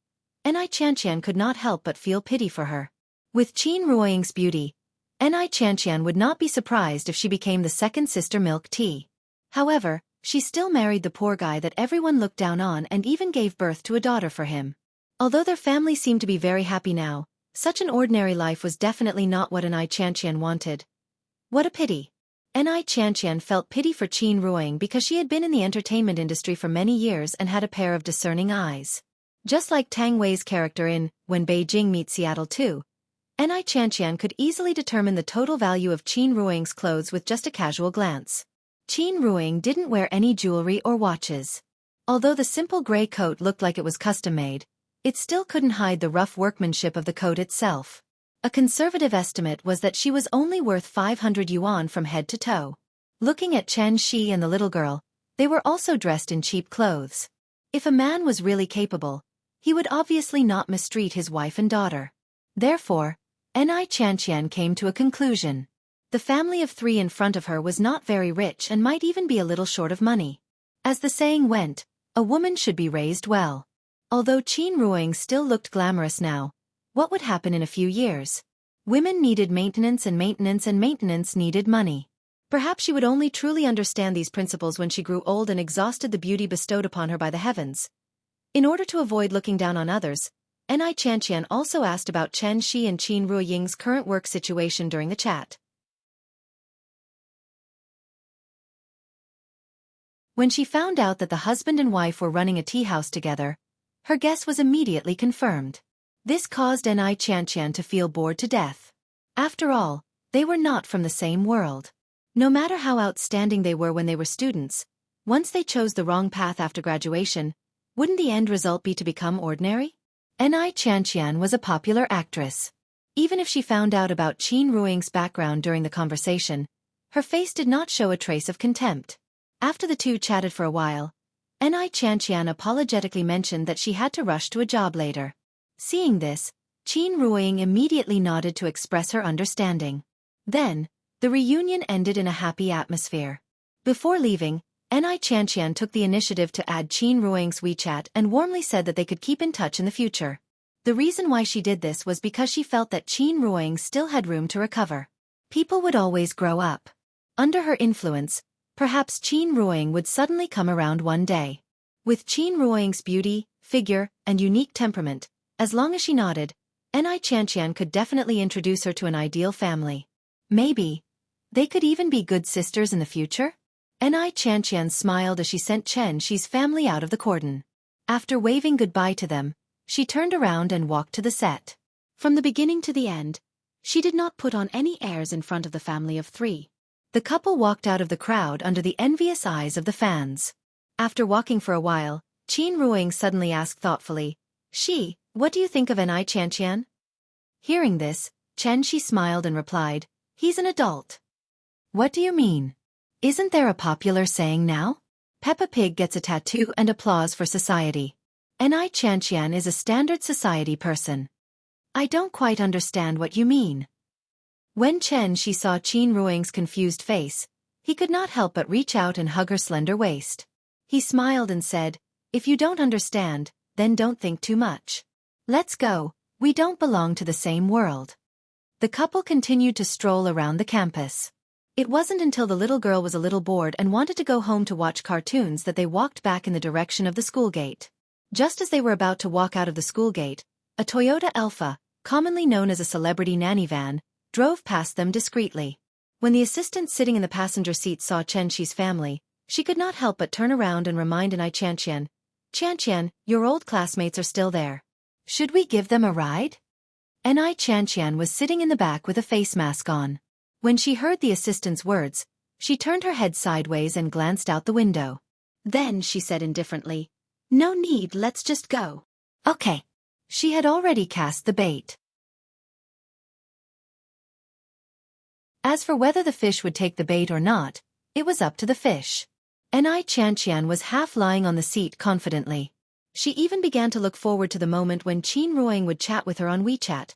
Xianxia could not help but feel pity for her. With Qin Ruing's beauty, Xianxia would not be surprised if she became the second sister milk tea. However, she still married the poor guy that everyone looked down on and even gave birth to a daughter for him. Although their family seemed to be very happy now, such an ordinary life was definitely not what Xianxia wanted. What a pity. Xianxia felt pity for Qin Ruing because she had been in the entertainment industry for many years and had a pair of discerning eyes. Just like Tang Wei's character in When Beijing Meets Seattle 2, Xianxia could easily determine the total value of Qin Ruing's clothes with just a casual glance. Qin Ruing didn't wear any jewelry or watches. Although the simple gray coat looked like it was custom-made, it still couldn't hide the rough workmanship of the coat itself. A conservative estimate was that she was only worth 500 yuan from head to toe. Looking at Chen Shi and the little girl, they were also dressed in cheap clothes. If a man was really capable, he would obviously not mistreat his wife and daughter. Therefore, Xianxia came to a conclusion. The family of 3 in front of her was not very rich and might even be a little short of money. As the saying went, a woman should be raised well. Although Qin Ruing still looked glamorous now, what would happen in a few years? Women needed maintenance and maintenance needed money. Perhaps she would only truly understand these principles when she grew old and exhausted the beauty bestowed upon her by the heavens. In order to avoid looking down on others, Xianxia also asked about Chen Shi and Qin Ruoying's current work situation during the chat. When she found out that the husband and wife were running a tea house together, her guess was immediately confirmed. This caused Xianxia to feel bored to death. After all, they were not from the same world. No matter how outstanding they were when they were students, once they chose the wrong path after graduation, wouldn't the end result be to become ordinary? Xianxia was a popular actress. Even if she found out about Qin Ruoying's background during the conversation, her face did not show a trace of contempt. After the two chatted for a while, Xianxia apologetically mentioned that she had to rush to a job later. Seeing this, Qin Ruoying immediately nodded to express her understanding. Then, the reunion ended in a happy atmosphere. Before leaving, Xianxia took the initiative to add Qin Ruoying's WeChat and warmly said that they could keep in touch in the future. The reason why she did this was because she felt that Qin Ruoying still had room to recover. People would always grow up. Under her influence, perhaps Qin Ruoying would suddenly come around one day. With Qin Ruoying's beauty, figure, and unique temperament, as long as she nodded, Xianxia could definitely introduce her to an ideal family. Maybe they could even be good sisters in the future? Xianxia smiled as she sent Chen Shi's family out of the cordon. After waving goodbye to them, she turned around and walked to the set. From the beginning to the end, she did not put on any airs in front of the family of three. The couple walked out of the crowd under the envious eyes of the fans. After walking for a while, Qin Ruoying suddenly asked thoughtfully, "Shi, what do you think of Xianxia?" Hearing this, Chen Shi smiled and replied, "He's an adult." "What do you mean? Isn't there a popular saying now? Peppa Pig gets a tattoo and applause for society. Xianxia is a standard society person. I don't quite understand what you mean." When Chen Shi saw Qin Ruoying's confused face, he could not help but reach out and hug her slender waist. He smiled and said, "If you don't understand, then don't think too much. Let's go, we don't belong to the same world." The couple continued to stroll around the campus. It wasn't until the little girl was a little bored and wanted to go home to watch cartoons that they walked back in the direction of the school gate. Just as they were about to walk out of the school gate, a Toyota Alpha, commonly known as a celebrity nanny van, drove past them discreetly. When the assistant sitting in the passenger seat saw Chen Shi's family, she could not help but turn around and remind Xianxia, "Xianxia, your old classmates are still there. Should we give them a ride?" Xianxia was sitting in the back with a face mask on. When she heard the assistant's words, she turned her head sideways and glanced out the window. Then she said indifferently, "No need, let's just go." "Okay." She had already cast the bait. As for whether the fish would take the bait or not, it was up to the fish. Xianxia was half lying on the seat confidently. She even began to look forward to the moment when Qin Ruoying would chat with her on WeChat.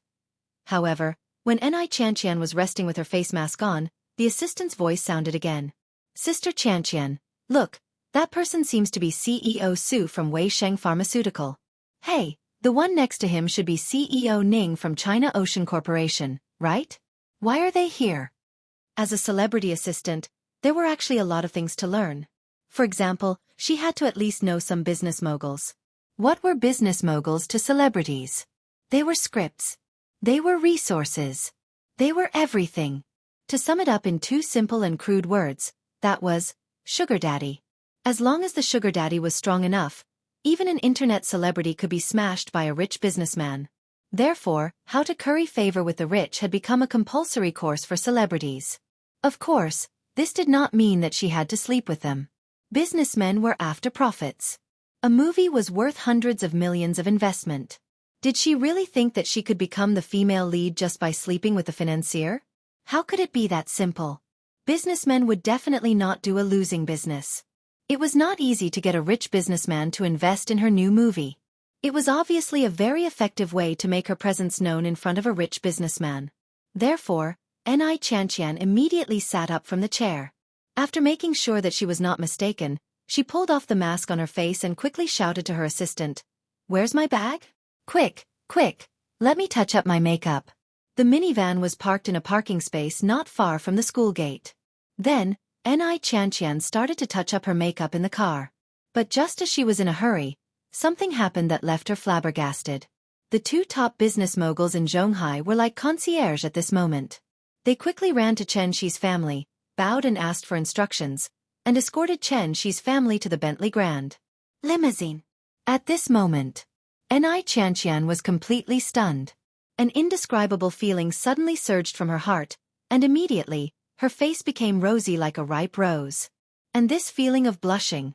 However, when Xianxia was resting with her face mask on, the assistant's voice sounded again. "Sister Xianxia, look, that person seems to be CEO Su from Wei Sheng Pharmaceutical. Hey, the one next to him should be CEO Ning from China Ocean Corporation, right? Why are they here?" As a celebrity assistant, there were actually a lot of things to learn. For example, she had to at least know some business moguls. What were business moguls to celebrities? They were scripts. They were resources. They were everything. To sum it up in two simple and crude words, that was sugar daddy. As long as the sugar daddy was strong enough, even an internet celebrity could be smashed by a rich businessman. Therefore, how to curry favor with the rich had become a compulsory course for celebrities. Of course, this did not mean that she had to sleep with them. Businessmen were after profits. A movie was worth hundreds of millions of investment. Did she really think that she could become the female lead just by sleeping with the financier? How could it be that simple? Businessmen would definitely not do a losing business. It was not easy to get a rich businessman to invest in her new movie. It was obviously a very effective way to make her presence known in front of a rich businessman. Therefore, Xianxia immediately sat up from the chair. After making sure that she was not mistaken, she pulled off the mask on her face and quickly shouted to her assistant, "Where's my bag? Quick, quick, let me touch up my makeup." The minivan was parked in a parking space not far from the school gate. Then, Xianxia started to touch up her makeup in the car. But just as she was in a hurry, something happened that left her flabbergasted. The two top business moguls in Zhonghai were like concierge at this moment. They quickly ran to Chen Shi's family, bowed and asked for instructions, and escorted Chen Shi's family to the Bentley Grand Limousine. At this moment, Xianxia was completely stunned. An indescribable feeling suddenly surged from her heart, and immediately, her face became rosy like a ripe rose. And this feeling of blushing.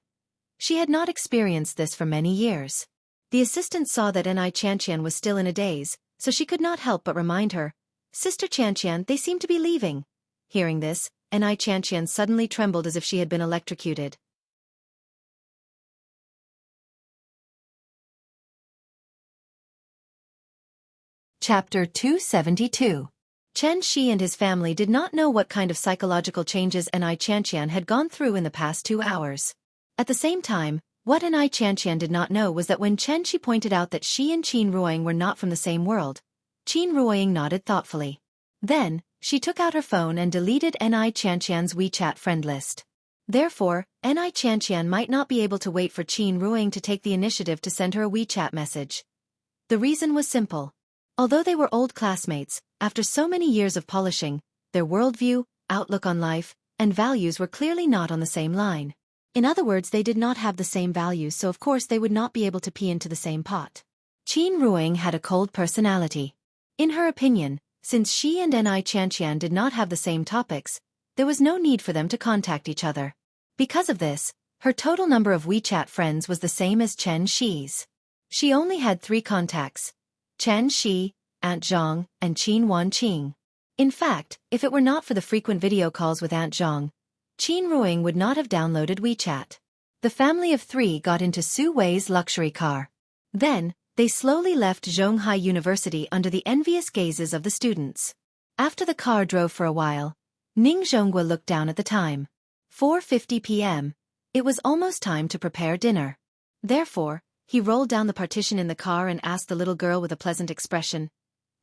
She had not experienced this for many years. The assistant saw that Xianxia was still in a daze, so she could not help but remind her, "Sister Xianxia, they seem to be leaving." Hearing this, Xianxia suddenly trembled as if she had been electrocuted. Chapter 272. Chen Shi and his family did not know what kind of psychological changes Xianxia had gone through in the past 2 hours. At the same time, what Xianxia did not know was that when Chen Shi pointed out that she and Qin Ruoying were not from the same world, Qin Ruoying nodded thoughtfully. Then, she took out her phone and deleted Xianxia's WeChat friend list. Therefore, Xianxia might not be able to wait for Qin Ruoying to take the initiative to send her a WeChat message. The reason was simple. Although they were old classmates, after so many years of polishing, their worldview, outlook on life, and values were clearly not on the same line. In other words, they did not have the same values, so of course they would not be able to pee into the same pot. Qin Ruoying had a cold personality. In her opinion, since she and Xianxia did not have the same topics, there was no need for them to contact each other. Because of this, her total number of WeChat friends was the same as Chen Shi's. She only had 3 contacts: Chen Shi, Aunt Zhang, and Qin Wanqing. In fact, if it were not for the frequent video calls with Aunt Zhang, Qin Ruoying would not have downloaded WeChat. The family of 3 got into Su Wei's luxury car. Then, they slowly left Zhonghai University under the envious gazes of the students. After the car drove for a while, Ning Zhonghua looked down at the time. 4:50 p.m. It was almost time to prepare dinner. Therefore, he rolled down the partition in the car and asked the little girl with a pleasant expression,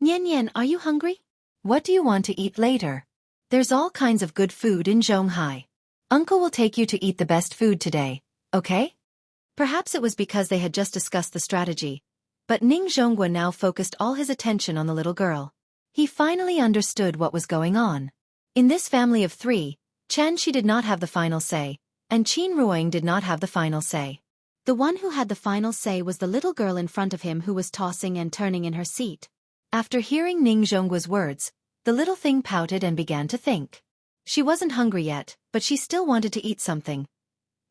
"Nian Nian, are you hungry? What do you want to eat later? There's all kinds of good food in Zhonghai. Uncle will take you to eat the best food today, okay?" Perhaps it was because they had just discussed the strategy, but Ning Zhonghua now focused all his attention on the little girl. He finally understood what was going on. In this family of 3, Chen Shi did not have the final say, and Qin Ruoying did not have the final say. The one who had the final say was the little girl in front of him who was tossing and turning in her seat. After hearing Ning Zhonggua's words, the little thing pouted and began to think. She wasn't hungry yet, but she still wanted to eat something.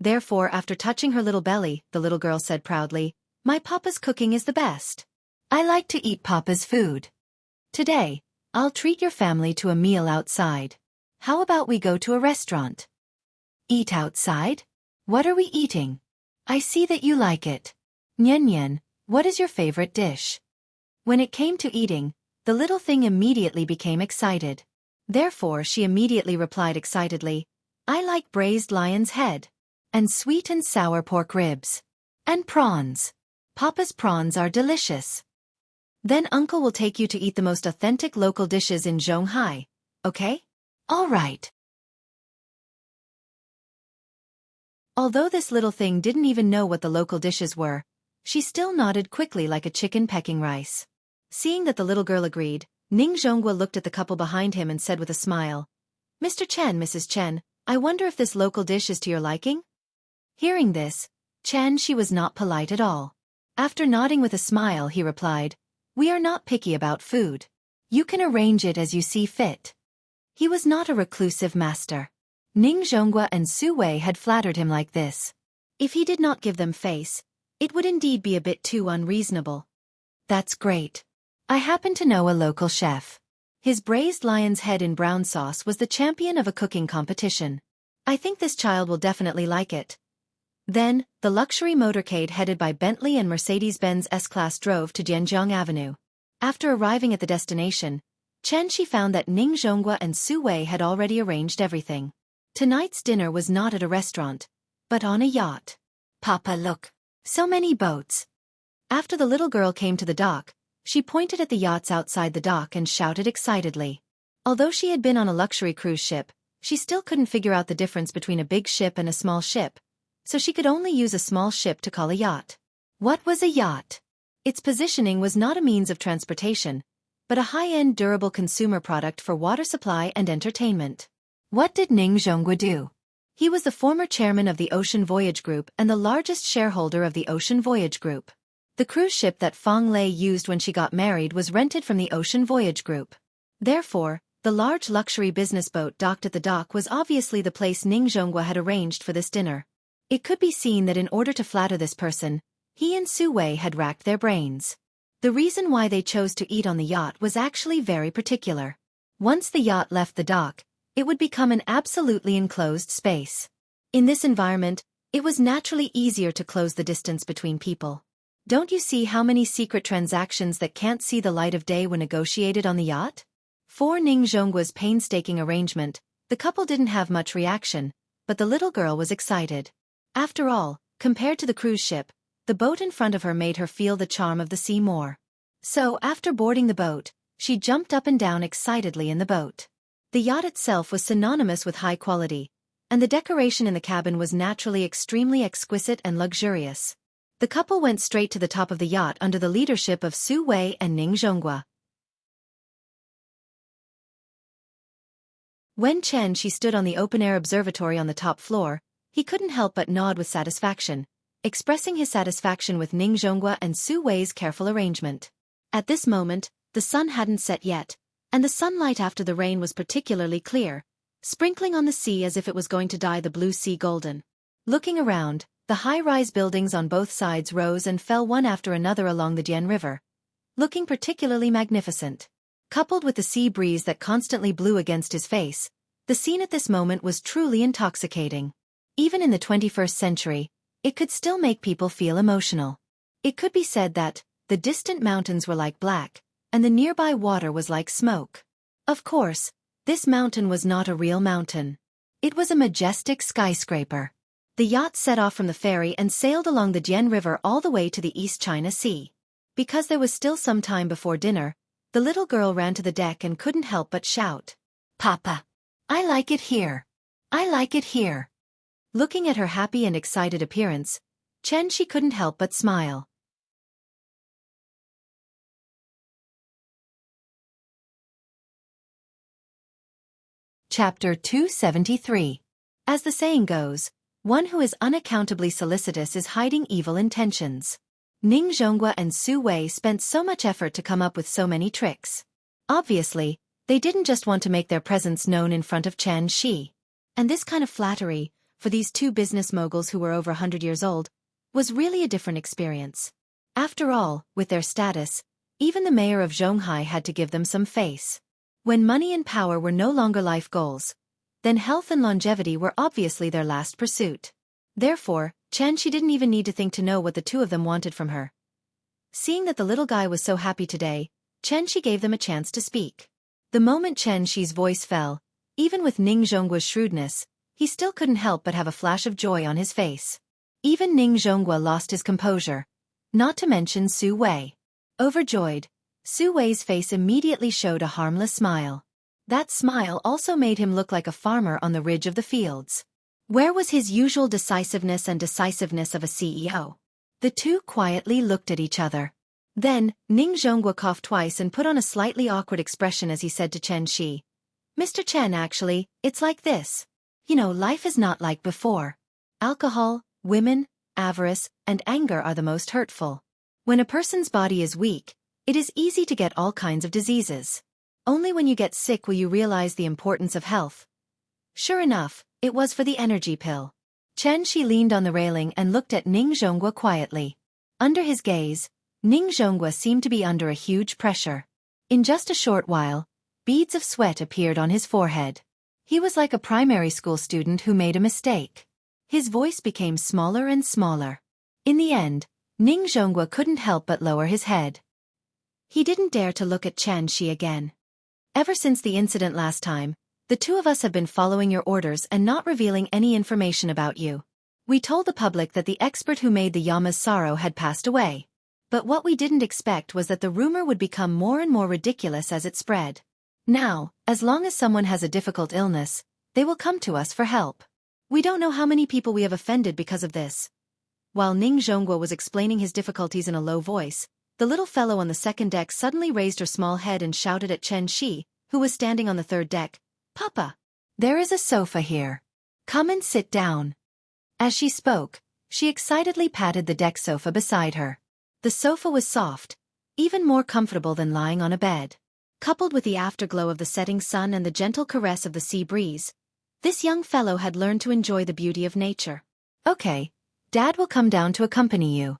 Therefore, after touching her little belly, the little girl said proudly, "My papa's cooking is the best. I like to eat papa's food. Today, I'll treat your family to a meal outside. How about we go to a restaurant?" "Eat outside? What are we eating? I see that you like it. Nian Nian, what is your favorite dish?" When it came to eating, the little thing immediately became excited. Therefore she immediately replied excitedly, "I like braised lion's head, and sweet and sour pork ribs, and prawns. Papa's prawns are delicious. Then Uncle will take you to eat the most authentic local dishes in Zhonghai, okay?" "All right." Although this little thing didn't even know what the local dishes were, she still nodded quickly like a chicken pecking rice. Seeing that the little girl agreed, Ning Zhonghua looked at the couple behind him and said with a smile, "Mr. Chen, Mrs. Chen, I wonder if this local dish is to your liking?" Hearing this, Chen Shi was not polite at all. After nodding with a smile, he replied, "We are not picky about food. You can arrange it as you see fit." He was not a reclusive master. Ning Zhonghua and Su Wei had flattered him like this. If he did not give them face, it would indeed be a bit too unreasonable. "That's great. I happen to know a local chef. His braised lion's head in brown sauce was the champion of a cooking competition. I think this child will definitely like it." Then, the luxury motorcade headed by Bentley and Mercedes-Benz S-Class drove to Jianghu Avenue. After arriving at the destination, Chen Shi found that Ning Zhonghua and Su Wei had already arranged everything. Tonight's dinner was not at a restaurant, but on a yacht. "Papa, look. So many boats." After the little girl came to the dock, she pointed at the yachts outside the dock and shouted excitedly. Although she had been on a luxury cruise ship, she still couldn't figure out the difference between a big ship and a small ship, so she could only use a small ship to call a yacht. What was a yacht? Its positioning was not a means of transportation, but a high-end durable consumer product for water supply and entertainment. What did Ning Zhongguo do? He was the former chairman of the Ocean Voyage Group and the largest shareholder of the Ocean Voyage Group. The cruise ship that Feng Lei used when she got married was rented from the Ocean Voyage Group. Therefore, the large luxury business boat docked at the dock was obviously the place Ning Zhongguo had arranged for this dinner. It could be seen that in order to flatter this person, he and Su Wei had racked their brains. The reason why they chose to eat on the yacht was actually very particular. Once the yacht left the dock, it would become an absolutely enclosed space. In this environment, it was naturally easier to close the distance between people. Don't you see how many secret transactions that can't see the light of day were negotiated on the yacht? For Ning Zhongguo's painstaking arrangement, the couple didn't have much reaction, but the little girl was excited. After all, compared to the cruise ship, the boat in front of her made her feel the charm of the sea more. So after boarding the boat, she jumped up and down excitedly in the boat. The yacht itself was synonymous with high quality, and the decoration in the cabin was naturally extremely exquisite and luxurious. The couple went straight to the top of the yacht under the leadership of Su Wei and Ning Zhongguo. When Xianxia stood on the open-air observatory on the top floor, he couldn't help but nod with satisfaction, expressing his satisfaction with Ning Zhongguo and Su Wei's careful arrangement. At this moment, the sun hadn't set yet, and the sunlight after the rain was particularly clear, sprinkling on the sea as if it was going to dye the blue sea golden. Looking around, the high-rise buildings on both sides rose and fell one after another along the Jianghu River, looking particularly magnificent. Coupled with the sea breeze that constantly blew against his face, the scene at this moment was truly intoxicating. Even in the 21st century, it could still make people feel emotional. It could be said that the distant mountains were like black, and the nearby water was like smoke. Of course, this mountain was not a real mountain. It was a majestic skyscraper. The yacht set off from the ferry and sailed along the Jianghu River all the way to the East China Sea. Because there was still some time before dinner, the little girl ran to the deck and couldn't help but shout, "Papa! I like it here! I like it here!" Looking at her happy and excited appearance, Xianxia couldn't help but smile. Chapter 273. As the saying goes, one who is unaccountably solicitous is hiding evil intentions. Ning Zhongguo and Su Wei spent so much effort to come up with so many tricks. Obviously, they didn't just want to make their presence known in front of Xianxia. And this kind of flattery, for these two business moguls who were over 100 years old, was really a different experience. After all, with their status, even the mayor of Zhonghai had to give them some face. When money and power were no longer life goals, then health and longevity were obviously their last pursuit. Therefore, Xianxia didn't even need to think to know what the two of them wanted from her. Seeing that the little guy was so happy today, Xianxia gave them a chance to speak. The moment Xianxi's voice fell, even with Ning Zhongguo's shrewdness, he still couldn't help but have a flash of joy on his face. Even Ning Zhongguo lost his composure, not to mention Su Wei. Overjoyed, Su Wei's face immediately showed a harmless smile. That smile also made him look like a farmer on the ridge of the fields. Where was his usual decisiveness and decisiveness of a CEO? The two quietly looked at each other. Then, Ning Zhongguo coughed twice and put on a slightly awkward expression as he said to Xianxia, "Mr. Chen, actually, it's like this. You know, life is not like before. Alcohol, women, avarice, and anger are the most hurtful. When a person's body is weak, it is easy to get all kinds of diseases. Only when you get sick will you realize the importance of health." Sure enough, it was for the energy pill. Xianxia leaned on the railing and looked at Ning Zhongguo quietly. Under his gaze, Ning Zhongguo seemed to be under a huge pressure. In just a short while, beads of sweat appeared on his forehead. He was like a primary school student who made a mistake. His voice became smaller and smaller. In the end, Ning Zhongguo couldn't help but lower his head. He didn't dare to look at Xianxia again. "Ever since the incident last time, the two of us have been following your orders and not revealing any information about you. We told the public that the expert who made the Yama's sorrow had passed away. But what we didn't expect was that the rumor would become more and more ridiculous as it spread. Now, as long as someone has a difficult illness, they will come to us for help. We don't know how many people we have offended because of this. While Ning Zhongguo was explaining his difficulties in a low voice, the little fellow on the second deck suddenly raised her small head and shouted at Chen Shi, who was standing on the third deck, "Papa! There is a sofa here. Come and sit down." As she spoke, she excitedly patted the deck sofa beside her. The sofa was soft, even more comfortable than lying on a bed. Coupled with the afterglow of the setting sun and the gentle caress of the sea breeze, this young fellow had learned to enjoy the beauty of nature. "Okay, Dad will come down to accompany you."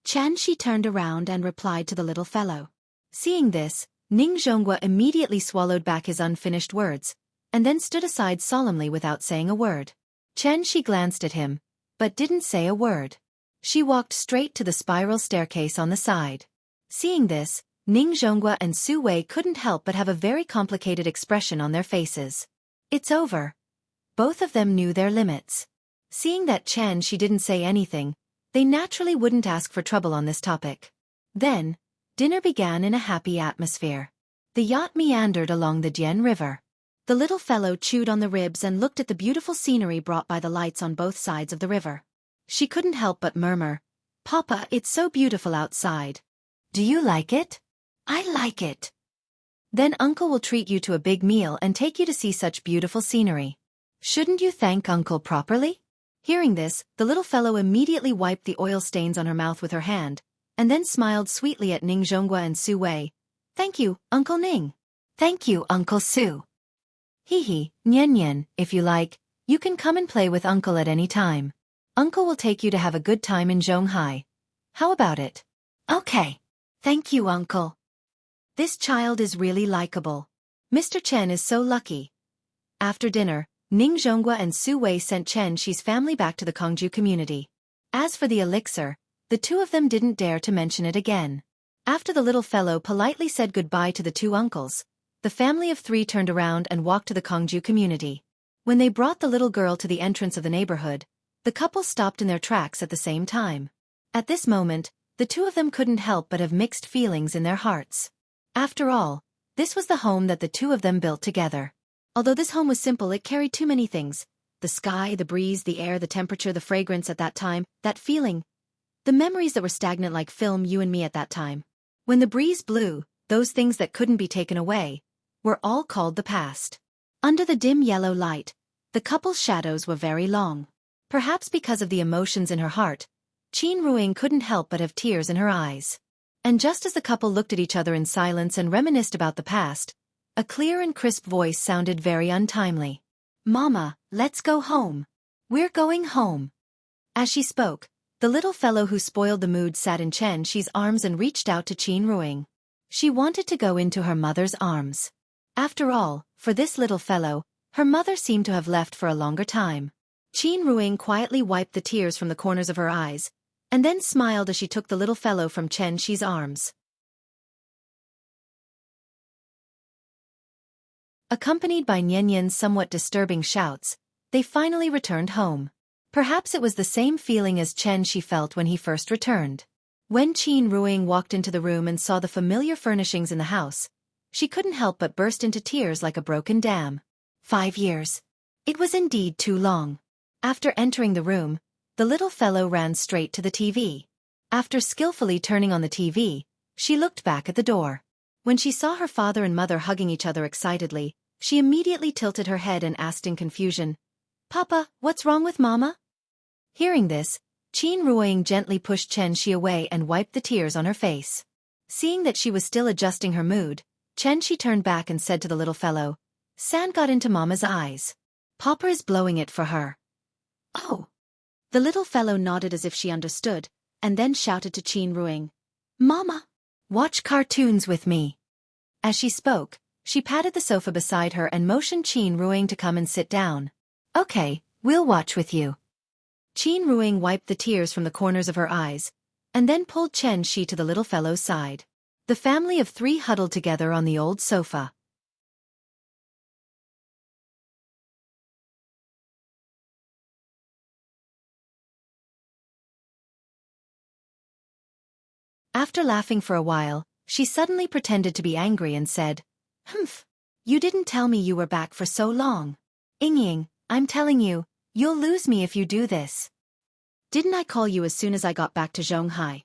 Xianxia turned around and replied to the little fellow. Seeing this, Ning Zhongguo immediately swallowed back his unfinished words, and then stood aside solemnly without saying a word. Xianxia glanced at him, but didn't say a word. She walked straight to the spiral staircase on the side. Seeing this, Ning Zhongguo and Su Wei couldn't help but have a very complicated expression on their faces. It's over. Both of them knew their limits. Seeing that Xianxia didn't say anything, they naturally wouldn't ask for trouble on this topic. Then, dinner began in a happy atmosphere. The yacht meandered along the Jian River. The little fellow chewed on the ribs and looked at the beautiful scenery brought by the lights on both sides of the river. She couldn't help but murmur, "Papa, it's so beautiful outside." "Do you like it?" "I like it." "Then Uncle will treat you to a big meal and take you to see such beautiful scenery. Shouldn't you thank Uncle properly?" Hearing this, the little fellow immediately wiped the oil stains on her mouth with her hand, and then smiled sweetly at Ning Zhongguo and Su Wei. "Thank you, Uncle Ning." "Thank you, Uncle Su." "Hee, Nian Nian, if you like, you can come and play with Uncle at any time. Uncle will take you to have a good time in Zhonghai. How about it?" "Okay. Thank you, Uncle." This child is really likable. Mr. Chen is so lucky. After dinner, Ning Zhongguo and Su Wei sent Chen Shi's family back to the Kongju community. As for the elixir, the two of them didn't dare to mention it again. After the little fellow politely said goodbye to the two uncles, the family of three turned around and walked to the Kongju community. When they brought the little girl to the entrance of the neighborhood, the couple stopped in their tracks at the same time. At this moment, the two of them couldn't help but have mixed feelings in their hearts. After all, this was the home that the two of them built together. Although this home was simple, it carried too many things. The sky, the breeze, the air, the temperature, the fragrance at that time, that feeling. The memories that were stagnant like film, you and me at that time. When the breeze blew, those things that couldn't be taken away were all called the past. Under the dim yellow light, the couple's shadows were very long. Perhaps because of the emotions in her heart, Qin Ruing couldn't help but have tears in her eyes. And just as the couple looked at each other in silence and reminisced about the past, a clear and crisp voice sounded very untimely. "Mama, let's go home. We're going home." As she spoke, the little fellow who spoiled the mood sat in Chen Shi's arms and reached out to Qin Ruing. She wanted to go into her mother's arms. After all, for this little fellow, her mother seemed to have left for a longer time. Qin Ruing quietly wiped the tears from the corners of her eyes, and then smiled as she took the little fellow from Chen Shi's arms. Accompanied by Nian Nian's somewhat disturbing shouts, they finally returned home. Perhaps it was the same feeling as Chen Shi felt when he first returned. When Qin Ruing walked into the room and saw the familiar furnishings in the house, she couldn't help but burst into tears like a broken dam. 5 years. It was indeed too long. After entering the room, the little fellow ran straight to the TV. After skillfully turning on the TV, she looked back at the door. When she saw her father and mother hugging each other excitedly, she immediately tilted her head and asked in confusion, "Papa, what's wrong with Mama?" Hearing this, Qin Ruing gently pushed Chen Shi away and wiped the tears on her face. Seeing that she was still adjusting her mood, Chen Shi turned back and said to the little fellow, "Sand got into Mama's eyes. Papa is blowing it for her." "Oh." The little fellow nodded as if she understood, and then shouted to Qin Ruing, "Mama, watch cartoons with me." As she spoke, she patted the sofa beside her and motioned Qin Ruing to come and sit down. "Okay, we'll watch with you." Qin Ruing wiped the tears from the corners of her eyes, and then pulled Chen Shi to the little fellow's side. The family of three huddled together on the old sofa. After laughing for a while, she suddenly pretended to be angry and said, Humph. You didn't tell me you were back for so long. Ying, I'm telling you, you'll lose me if you do this. Didn't I call you as soon as I got back to Zhonghai?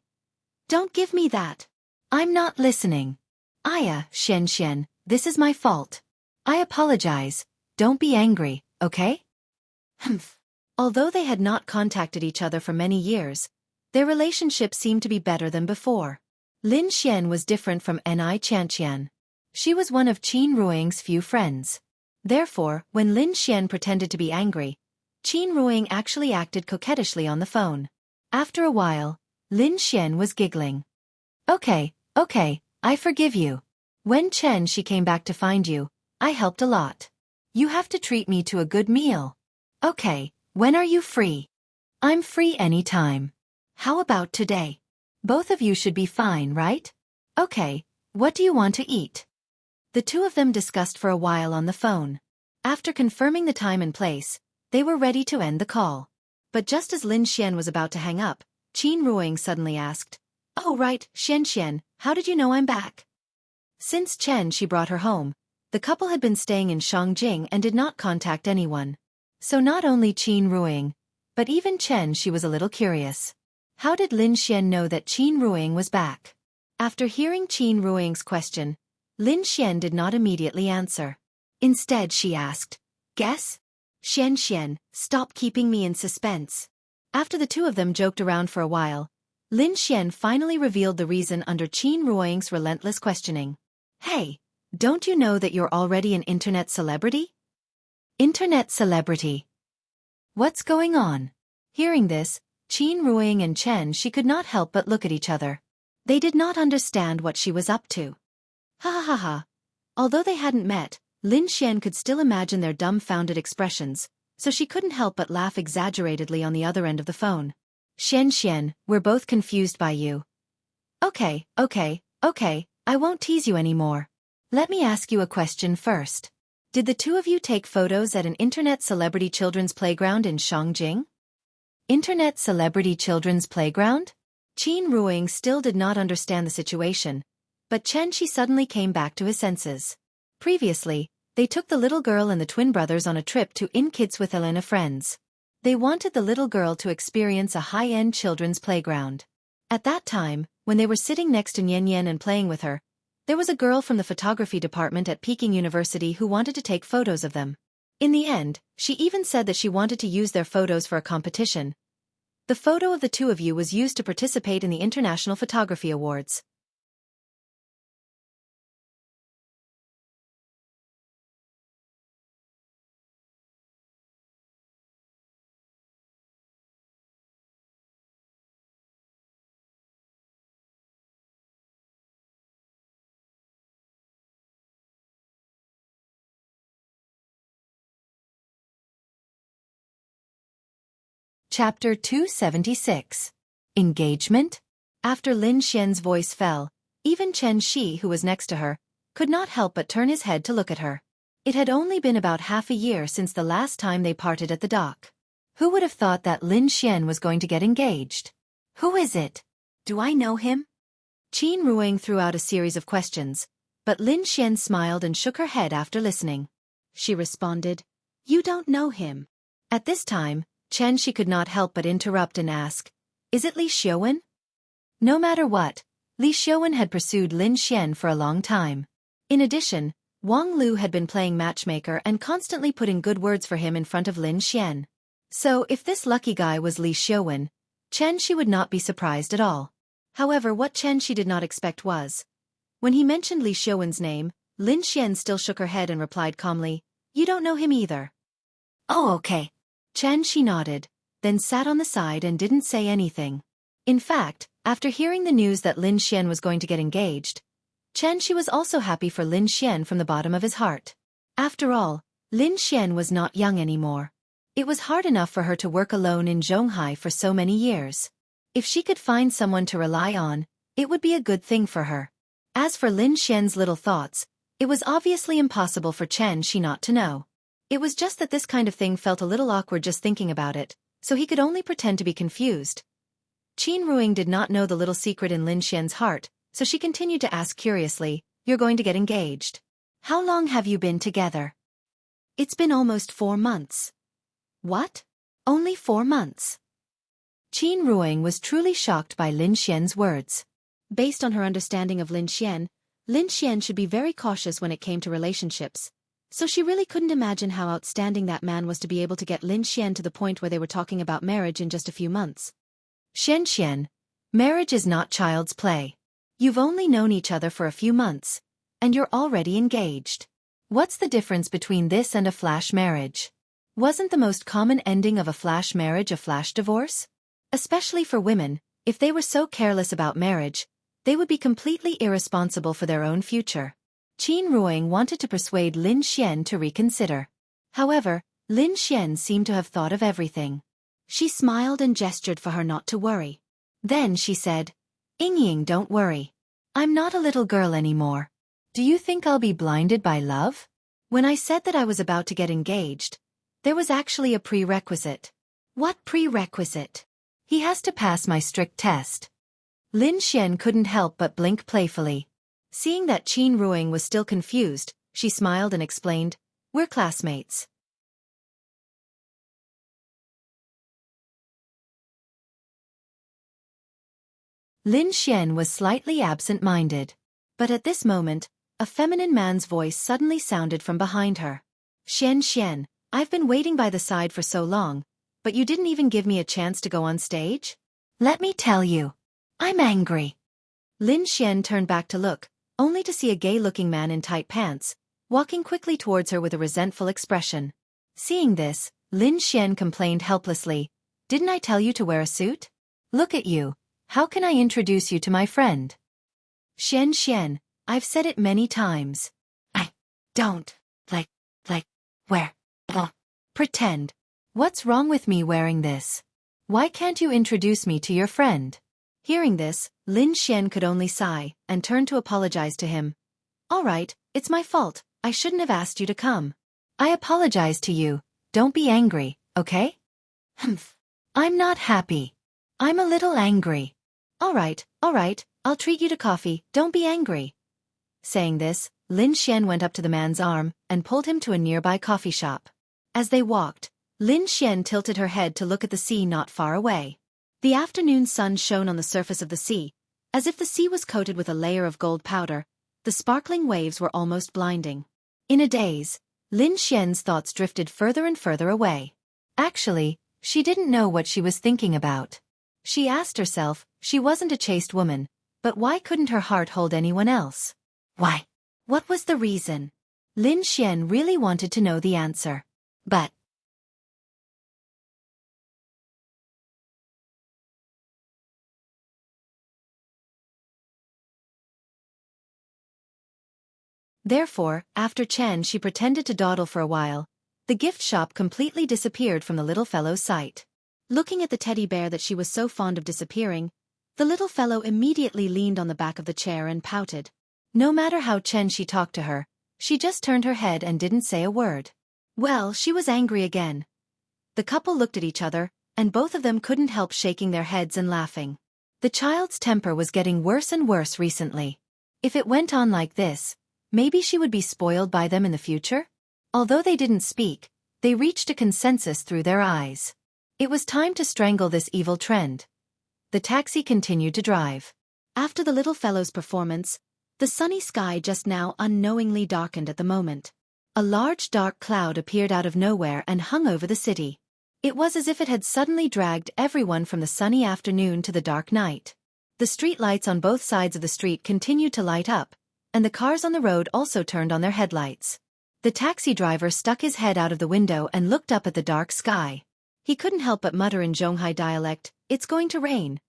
Don't give me that. I'm not listening. Xianxia, this is my fault. I apologize. Don't be angry, okay? Humph. Although they had not contacted each other for many years, their relationship seemed to be better than before. Lin Xian was different from Ni Qianqian. She was one of Qin Ruing's few friends. Therefore, when Lin Xian pretended to be angry, Qin Ruing actually acted coquettishly on the phone. After a while, Lin Xian was giggling. Okay, I forgive you. When she came back to find you, I helped a lot. You have to treat me to a good meal. Okay, when are you free? I'm free anytime. How about today? Both of you should be fine, right? Okay, what do you want to eat? The two of them discussed for a while on the phone. After confirming the time and place, they were ready to end the call. But just as Lin Xian was about to hang up, Qin Ruing suddenly asked, Oh right, Xianxian, how did you know I'm back? Since she brought her home, the couple had been staying in Shangjing and did not contact anyone. So not only Qin Ruing, but even she was a little curious. How did Lin Xian know that Qin Ruing was back? After hearing Qin Ruing's question, Lin Xian did not immediately answer. Instead she asked, Guess? Xianxian, stop keeping me in suspense. After the two of them joked around for a while, Lin Xian finally revealed the reason under Qin Ruing's relentless questioning. Hey, don't you know that you're already an internet celebrity? Internet celebrity. What's going on? Hearing this, Qin Ruing and she could not help but look at each other. They did not understand what she was up to. Ha ha ha ha. Although they hadn't met, Lin Xian could still imagine their dumbfounded expressions, so she couldn't help but laugh exaggeratedly on the other end of the phone. Xianxian, we're both confused by you. Okay, I won't tease you anymore. Let me ask you a question first. Did the two of you take photos at an internet celebrity children's playground in Shangjing? Internet celebrity children's playground? Qin Ruing still did not understand the situation, but she suddenly came back to his senses. Previously, they took the little girl and the twin brothers on a trip to In-Kids with Elena friends. They wanted the little girl to experience a high-end children's playground. At that time, when they were sitting next to Nian and playing with her, there was a girl from the photography department at Peking University who wanted to take photos of them. In the end, she even said that she wanted to use their photos for a competition. The photo of the two of you was used to participate in the International Photography Awards. Chapter 276. Engagement? After Lin Xian's voice fell, even Chen Shi, who was next to her, could not help but turn his head to look at her. It had only been about half a year since the last time they parted at the dock. Who would have thought that Lin Xian was going to get engaged? Who is it? Do I know him? Qin Ruing threw out a series of questions, but Lin Xian smiled and shook her head after listening. She responded, You don't know him. At this time, she could not help but interrupt and ask, Is it Li Xiaowen? No matter what, Li Xiaowen had pursued Lin Xian for a long time. In addition, Wang Lu had been playing matchmaker and constantly putting good words for him in front of Lin Xian. So if this lucky guy was Li Xiaowen, she would not be surprised at all. However, what she did not expect was, when he mentioned Li Xiaowen's name, Lin Xian still shook her head and replied calmly, You don't know him either. Oh okay. She nodded, then sat on the side and didn't say anything. In fact, after hearing the news that Lin Xian was going to get engaged, she was also happy for Lin Xian from the bottom of his heart. After all, Lin Xian was not young anymore. It was hard enough for her to work alone in Zhonghai for so many years. If she could find someone to rely on, it would be a good thing for her. As for Lin Xian's little thoughts, it was obviously impossible for she not to know. It was just that this kind of thing felt a little awkward just thinking about it, so he could only pretend to be confused. Qin Ruing did not know the little secret in Lin Xian's heart, so she continued to ask curiously, You're going to get engaged? How long have you been together? It's been almost 4 months. What? Only 4 months? Qin Ruing was truly shocked by Lin Xian's words. Based on her understanding of Lin Xian should be very cautious when it came to relationships, so she really couldn't imagine how outstanding that man was to be able to get Lin Xian to the point where they were talking about marriage in just a few months. Xianxian, marriage is not child's play. You've only known each other for a few months, and you're already engaged. What's the difference between this and a flash marriage? Wasn't the most common ending of a flash marriage a flash divorce? Especially for women, if they were so careless about marriage, they would be completely irresponsible for their own future. Qin Ruing wanted to persuade Lin Xian to reconsider. However, Lin Xian seemed to have thought of everything. She smiled and gestured for her not to worry. Then she said, Ying, don't worry. I'm not a little girl anymore. Do you think I'll be blinded by love? When I said that I was about to get engaged, there was actually a prerequisite. What prerequisite? He has to pass my strict test. Lin Xian couldn't help but blink playfully. Seeing that Qin Ruing was still confused, she smiled and explained, We're classmates. Lin Xian was slightly absent-minded. But at this moment, a feminine man's voice suddenly sounded from behind her. Xian, I've been waiting by the side for so long, but you didn't even give me a chance to go on stage? Let me tell you. I'm angry. Lin Xian turned back to look, only to see a gay-looking man in tight pants, walking quickly towards her with a resentful expression. Seeing this, Lin Xian complained helplessly, Didn't I tell you to wear a suit? Look at you. How can I introduce you to my friend? Xian, I've said it many times. I don't like, wear, pretend. What's wrong with me wearing this? Why can't you introduce me to your friend? Hearing this, Lin Xian could only sigh, and turned to apologize to him. All right, it's my fault, I shouldn't have asked you to come. I apologize to you, don't be angry, okay? Humph. I'm not happy. I'm a little angry. All right, I'll treat you to coffee, don't be angry. Saying this, Lin Xian went up to the man's arm, and pulled him to a nearby coffee shop. As they walked, Lin Xian tilted her head to look at the sea not far away. The afternoon sun shone on the surface of the sea, as if the sea was coated with a layer of gold powder. The sparkling waves were almost blinding. In a daze, Lin Xian's thoughts drifted further and further away. Actually, she didn't know what she was thinking about. She asked herself, she wasn't a chaste woman, but why couldn't her heart hold anyone else? Why? What was the reason? Lin Xian really wanted to know the answer. But therefore, after Chen she pretended to dawdle for a while. The gift shop completely disappeared from the little fellow's sight. Looking at the teddy bear that she was so fond of disappearing, the little fellow immediately leaned on the back of the chair and pouted. No matter how Chen she talked to her, she just turned her head and didn't say a word. Well, she was angry again. The couple looked at each other, and both of them couldn't help shaking their heads and laughing. The child's temper was getting worse and worse recently. If it went on like this, maybe she would be spoiled by them in the future? Although they didn't speak, they reached a consensus through their eyes. It was time to strangle this evil trend. The taxi continued to drive. After the little fellow's performance, the sunny sky just now unknowingly darkened at the moment. A large dark cloud appeared out of nowhere and hung over the city. It was as if it had suddenly dragged everyone from the sunny afternoon to the dark night. The street lights on both sides of the street continued to light up, and the cars on the road also turned on their headlights. The taxi driver stuck his head out of the window and looked up at the dark sky. He couldn't help but mutter in Zhonghai dialect, "It's going to rain."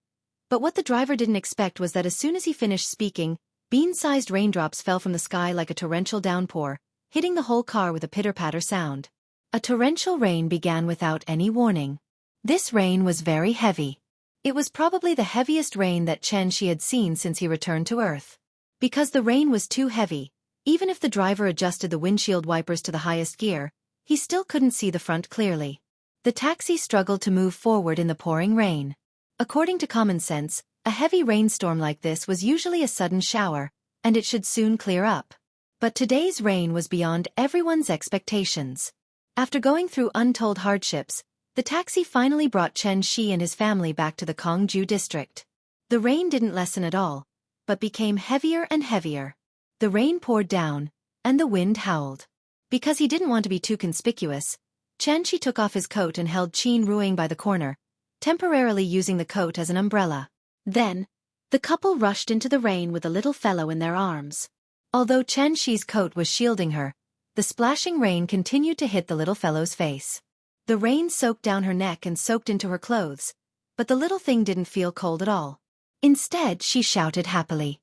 But what the driver didn't expect was that as soon as he finished speaking, bean-sized raindrops fell from the sky like a torrential downpour, hitting the whole car with a pitter-patter sound. A torrential rain began without any warning. This rain was very heavy. It was probably the heaviest rain that Xianxia had seen since he returned to Earth. Because the rain was too heavy, even if the driver adjusted the windshield wipers to the highest gear, he still couldn't see the front clearly. The taxi struggled to move forward in the pouring rain. According to common sense, a heavy rainstorm like this was usually a sudden shower, and it should soon clear up. But today's rain was beyond everyone's expectations. After going through untold hardships, the taxi finally brought Chen Shi and his family back to the Kongju district. The rain didn't lessen at all, but became heavier and heavier. The rain poured down, and the wind howled. Because he didn't want to be too conspicuous, Chen Shi took off his coat and held Qin Ruing by the corner, temporarily using the coat as an umbrella. Then, the couple rushed into the rain with the little fellow in their arms. Although Chen Shi's coat was shielding her, the splashing rain continued to hit the little fellow's face. The rain soaked down her neck and soaked into her clothes, but the little thing didn't feel cold at all. Instead, she shouted happily,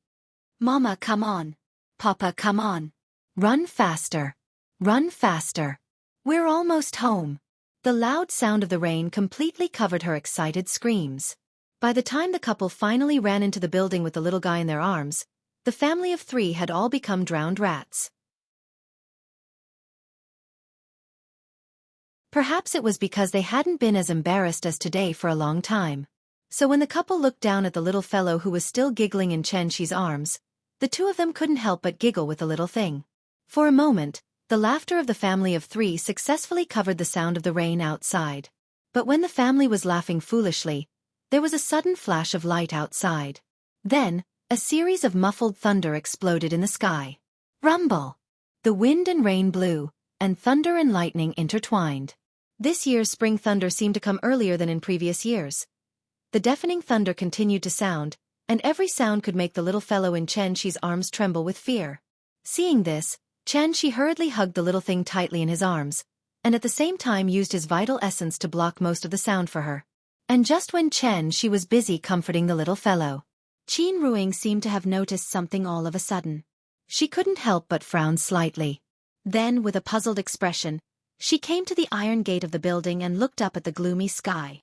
"Mama, come on. Papa, come on. Run faster. Run faster. We're almost home." The loud sound of the rain completely covered her excited screams. By the time the couple finally ran into the building with the little guy in their arms, the family of 3 had all become drowned rats. Perhaps it was because they hadn't been as embarrassed as today for a long time. So when the couple looked down at the little fellow who was still giggling in Chen Shi's arms, the 2 of them couldn't help but giggle with the little thing. For a moment, the laughter of the family of 3 successfully covered the sound of the rain outside. But when the family was laughing foolishly, there was a sudden flash of light outside. Then, a series of muffled thunder exploded in the sky. Rumble! The wind and rain blew, and thunder and lightning intertwined. This year's spring thunder seemed to come earlier than in previous years. The deafening thunder continued to sound, and every sound could make the little fellow in Chen Shi's arms tremble with fear. Seeing this, Chen Shi hurriedly hugged the little thing tightly in his arms, and at the same time used his vital essence to block most of the sound for her. And just when Chen Shi was busy comforting the little fellow, Qin Ruing seemed to have noticed something all of a sudden. She couldn't help but frown slightly. Then, with a puzzled expression, she came to the iron gate of the building and looked up at the gloomy sky.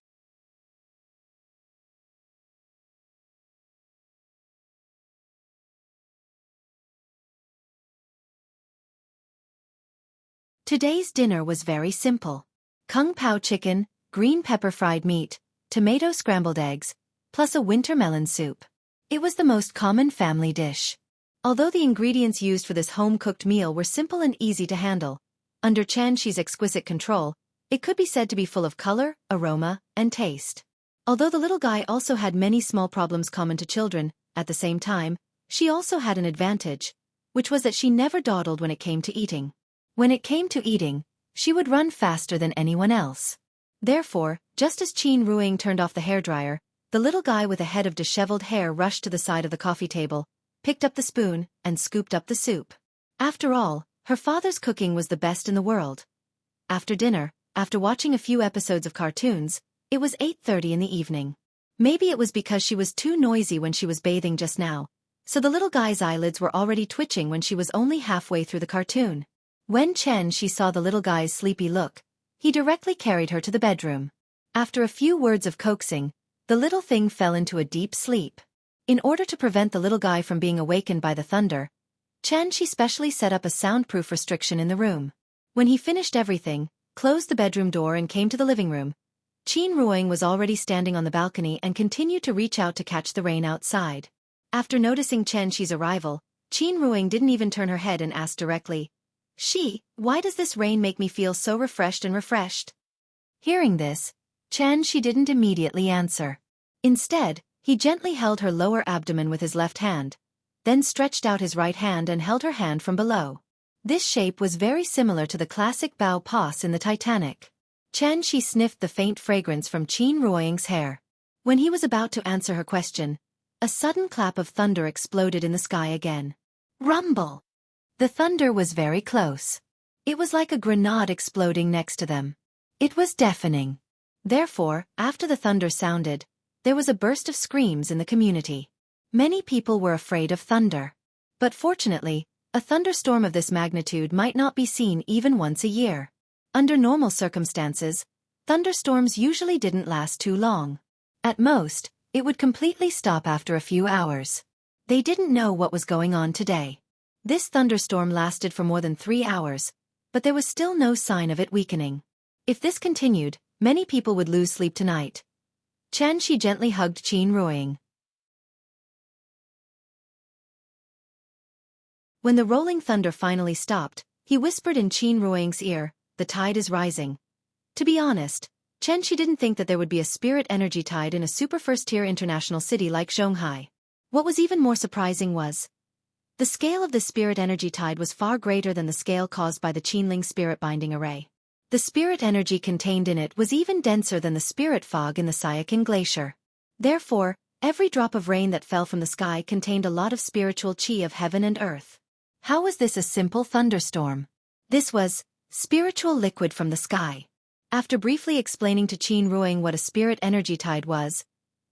Today's dinner was very simple. Kung Pao chicken, green pepper fried meat, tomato scrambled eggs, plus a winter melon soup. It was the most common family dish. Although the ingredients used for this home-cooked meal were simple and easy to handle, under Chen Shi's exquisite control, it could be said to be full of color, aroma, and taste. Although the little guy also had many small problems common to children, at the same time, she also had an advantage, which was that she never dawdled when it came to eating. When it came to eating, she would run faster than anyone else. Therefore, just as Qin Ruing turned off the hairdryer, the little guy with a head of disheveled hair rushed to the side of the coffee table, picked up the spoon, and scooped up the soup. After all, her father's cooking was the best in the world. After dinner, after watching a few episodes of cartoons, it was 8:30 in the evening. Maybe it was because she was too noisy when she was bathing just now, so the little guy's eyelids were already twitching when she was only halfway through the cartoon. When Chen Shi saw the little guy's sleepy look, he directly carried her to the bedroom. After a few words of coaxing, the little thing fell into a deep sleep. In order to prevent the little guy from being awakened by the thunder, Chen Shi specially set up a soundproof restriction in the room. When he finished everything, closed the bedroom door and came to the living room, Qin Ruing was already standing on the balcony and continued to reach out to catch the rain outside. After noticing Chen Shi's arrival, Qin Ruing didn't even turn her head and asked directly, "Shi, why does this rain make me feel so refreshed and refreshed?" Hearing this, Chen Shi didn't immediately answer. Instead, he gently held her lower abdomen with his left hand, then stretched out his right hand and held her hand from below. This shape was very similar to the classic bow pose in the Titanic. Chen Shi sniffed the faint fragrance from Qin Ruing's hair. When he was about to answer her question, a sudden clap of thunder exploded in the sky again. Rumble! The thunder was very close. It was like a grenade exploding next to them. It was deafening. Therefore, after the thunder sounded, there was a burst of screams in the community. Many people were afraid of thunder. But fortunately, a thunderstorm of this magnitude might not be seen even once a year. Under normal circumstances, thunderstorms usually didn't last too long. At most, it would completely stop after a few hours. They didn't know what was going on today. This thunderstorm lasted for more than 3 hours, but there was still no sign of it weakening. If this continued, many people would lose sleep tonight. Chen Shi gently hugged Qin Ruing. When the rolling thunder finally stopped, he whispered in Qin Ruang's ear, "The tide is rising." To be honest, Xianxia didn't think that there would be a spirit energy tide in a super first-tier international city like Zhonghai. What was even more surprising was, the scale of the spirit energy tide was far greater than the scale caused by the Qinling spirit binding array. The spirit energy contained in it was even denser than the spirit fog in the Xianxia glacier. Therefore, every drop of rain that fell from the sky contained a lot of spiritual qi of heaven and earth. How was this a simple thunderstorm? This was spiritual liquid from the sky. After briefly explaining to Qin Ruang what a spirit energy tide was,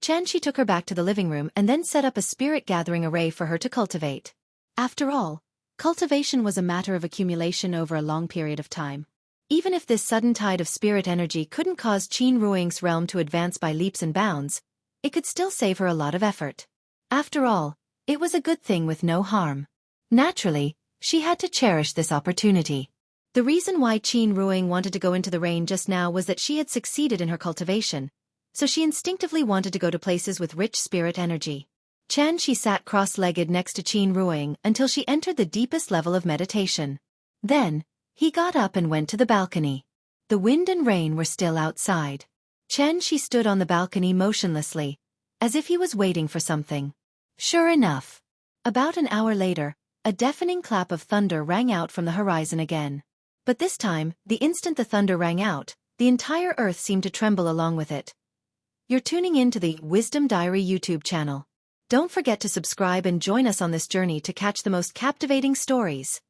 Xianxia took her back to the living room and then set up a spirit gathering array for her to cultivate. After all, cultivation was a matter of accumulation over a long period of time. Even if this sudden tide of spirit energy couldn't cause Qin Ruang's realm to advance by leaps and bounds, it could still save her a lot of effort. After all, it was a good thing with no harm. Naturally, she had to cherish this opportunity. The reason why Qin Ruang wanted to go into the rain just now was that she had succeeded in her cultivation, so she instinctively wanted to go to places with rich spirit energy. Xianxia sat cross-legged next to Qin Ruang until she entered the deepest level of meditation. Then, he got up and went to the balcony. The wind and rain were still outside. Xianxia stood on the balcony motionlessly, as if he was waiting for something. Sure enough. About an hour later, a deafening clap of thunder rang out from the horizon again. But this time, the instant the thunder rang out, the entire earth seemed to tremble along with it. You're tuning in to the Wisdom Diary YouTube channel. Don't forget to subscribe and join us on this journey to catch the most captivating stories.